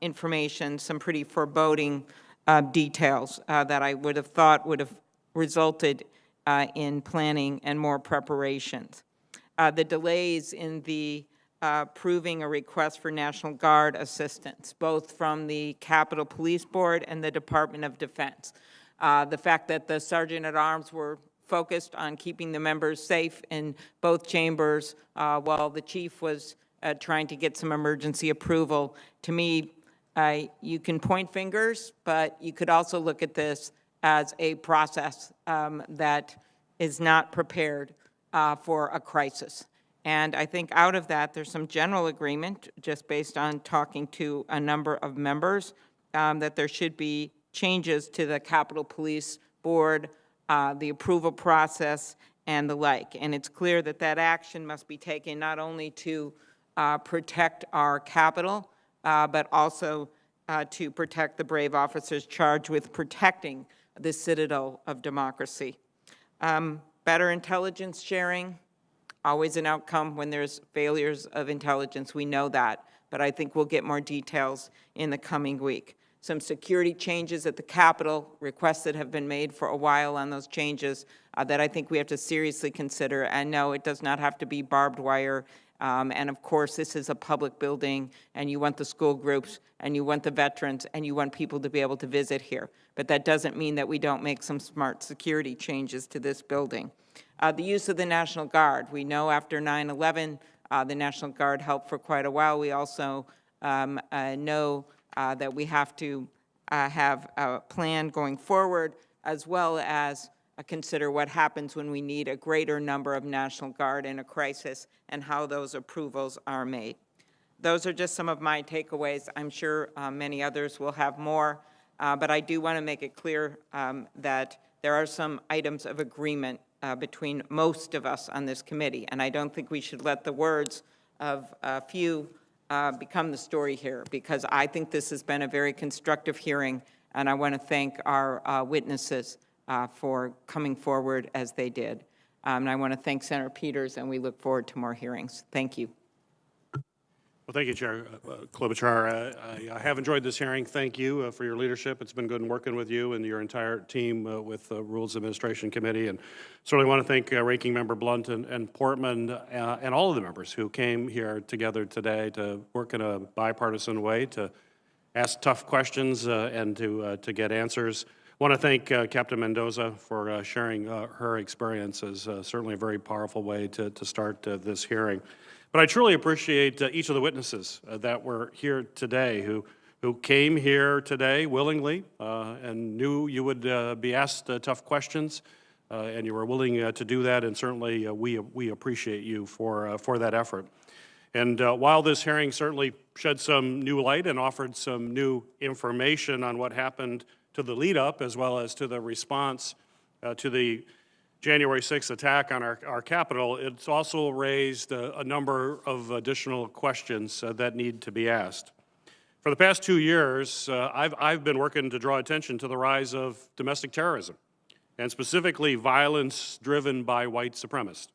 information, some pretty foreboding details that I would have thought would have resulted in planning and more preparations. The delays in the approving a request for National Guard assistance, both from the Capitol Police Board and the Department of Defense. The fact that the Sergeant at Arms were focused on keeping the members safe in both chambers while the Chief was trying to get some emergency approval, to me, you can point fingers, but you could also look at this as a process that is not prepared for a crisis. And I think out of that, there's some general agreement, just based on talking to a number of members, that there should be changes to the Capitol Police Board, the approval process, and the like. And it's clear that that action must be taken not only to protect our Capitol, but also to protect the brave officers charged with protecting the citadel of democracy. Better intelligence sharing, always an outcome when there's failures of intelligence. We know that, but I think we'll get more details in the coming week. Some security changes at the Capitol, requests that have been made for a while on those changes that I think we have to seriously consider. And no, it does not have to be barbed wire. And of course, this is a public building, and you want the school groups, and you want the veterans, and you want people to be able to visit here. But that doesn't mean that we don't make some smart security changes to this building. The use of the National Guard. We know after 9/11, the National Guard helped for quite a while. We also know that we have to have a plan going forward, as well as consider what happens when we need a greater number of National Guard in a crisis and how those approvals are made. Those are just some of my takeaways. I'm sure many others will have more. but I do want to make it clear that there are some items of agreement between most of us on this committee, and I don't think we should let the words of a few become the story here, because I think this has been a very constructive hearing, and I want to thank our witnesses for coming forward as they did. And I want to thank Senator Peters, and we look forward to more hearings. Thank you. Well, thank you, Chair Klobuchar. I have enjoyed this hearing. Thank you for your leadership. It's been good working with you and your entire team with the Rules Administration Committee. And certainly want to thank Ranking Member Blunt and Portman and all of the members who came here together today to work in a bipartisan way to ask tough questions and to get answers. I want to thank Captain Mendoza for sharing her experiences. Certainly a very powerful way to start this hearing. But I truly appreciate each of the witnesses that were here today, who came here today willingly and knew you would be asked tough questions, and you were willing to do that, and certainly we appreciate you for that effort. And while this hearing certainly shed some new light and offered some new information on what happened to the lead-up as well as to the response to the January 6th attack on our Capitol, it's also raised a number of additional questions that need to be asked. For the past 2 years, I've been working to draw attention to the rise of domestic terrorism, and specifically violence driven by white supremacists.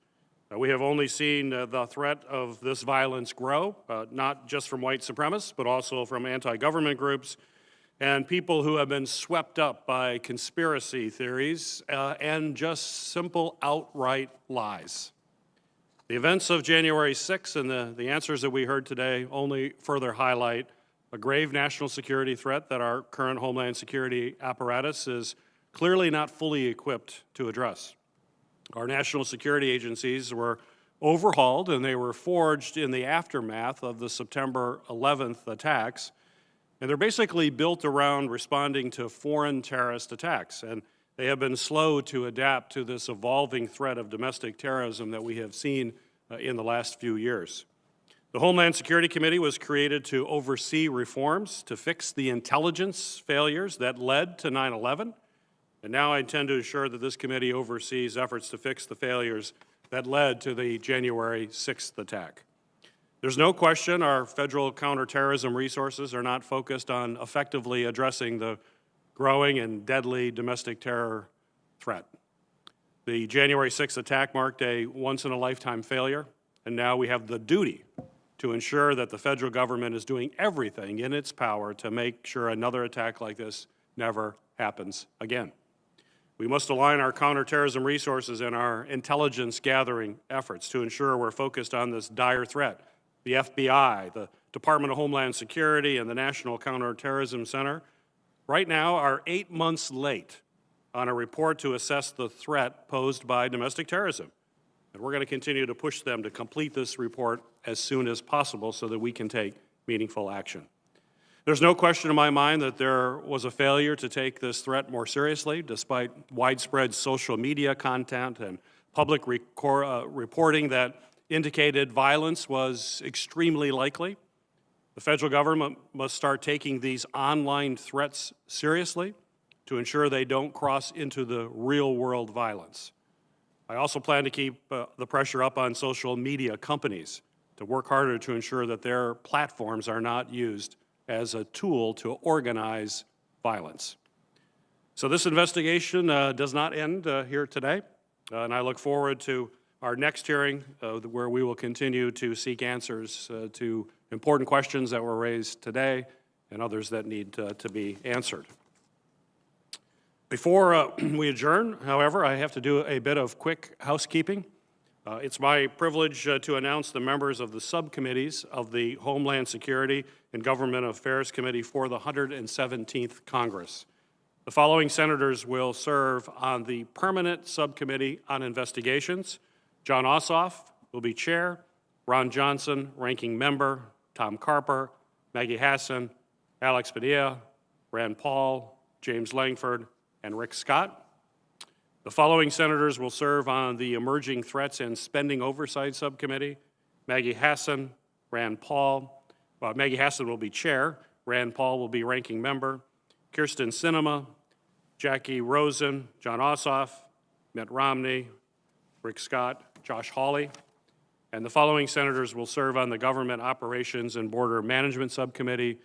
We have only seen the threat of this violence grow, not just from white supremacists, but also from anti-government groups and people who have been swept up by conspiracy theories and just simple outright lies. The events of January 6th and the answers that we heard today only further highlight a grave national security threat that our current Homeland Security apparatus is clearly not fully equipped to address. Our national security agencies were overhauled and they were forged in the aftermath of the September 11th attacks. And they're basically built around responding to foreign terrorist attacks. And they have been slow to adapt to this evolving threat of domestic terrorism that we have seen in the last few years. The Homeland Security Committee was created to oversee reforms to fix the intelligence failures that led to 9/11. And now I intend to ensure that this committee oversees efforts to fix the failures that led to the January 6th attack. There's no question our federal counterterrorism resources are not focused on effectively addressing the growing and deadly domestic terror threat. The January 6th attack marked a once-in-a-lifetime failure, and now we have the duty to ensure that the federal government is doing everything in its power to make sure another attack like this never happens again. We must align our counterterrorism resources and our intelligence gathering efforts to ensure we're focused on this dire threat. The FBI, the Department of Homeland Security, and the National Counterterrorism Center right now are 8 months late on a report to assess the threat posed by domestic terrorism. And we're going to continue to push them to complete this report as soon as possible so that we can take meaningful action. There's no question in my mind that there was a failure to take this threat more seriously, despite widespread social media content and public reporting that indicated violence was extremely likely. The federal government must start taking these online threats seriously to ensure they don't cross into the real-world violence. I also plan to keep the pressure up on social media companies to work harder to ensure that their platforms are not used as a tool to organize violence. So this investigation does not end here today, and I look forward to our next hearing where we will continue to seek answers to important questions that were raised today and others that need to be answered. Before we adjourn, however, I have to do a bit of quick housekeeping. It's my privilege to announce the members of the subcommittees of the Homeland Security and Government Affairs Committee for the 117th Congress. The following senators will serve on the Permanent Subcommittee on Investigations. John Ossoff will be chair, Ron Johnson, ranking member, Tom Carper, Maggie Hassan, Alex Padilla, Rand Paul, James Langford, and Rick Scott. The following senators will serve on the Emerging Threats and Spending Oversight Subcommittee. Maggie Hassan, Rand Paul. Maggie Hassan will be chair. Rand Paul will be ranking member. Kirsten Sinema, Jackie Rosen, John Ossoff, Mitt Romney, Rick Scott, Josh Hawley. And the following senators will serve on the Government Operations and Border Management Subcommittee.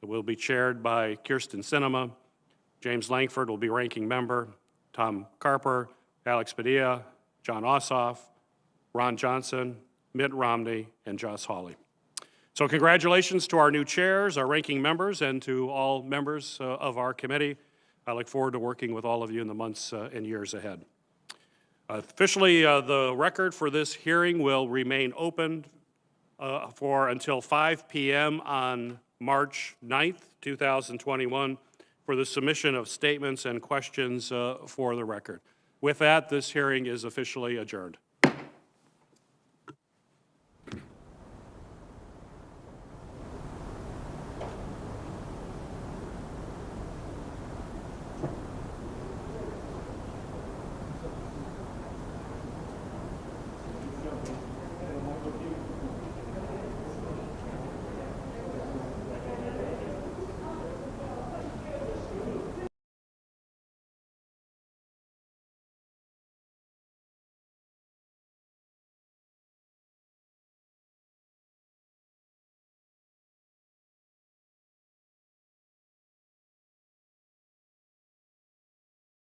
It will be chaired by Kirsten Sinema. James Lankford will be ranking member. Tom Carper, Alex Padilla, John Ossoff, Ron Johnson, Mitt Romney, and Josh Hawley. So congratulations to our new chairs, our ranking members, and to all members of our committee. I look forward to working with all of you in the months and years ahead. Officially, the record for this hearing will remain open for until 5 p.m. on March 9th, 2021, for the submission of statements and questions for the record. With that, this hearing is officially adjourned.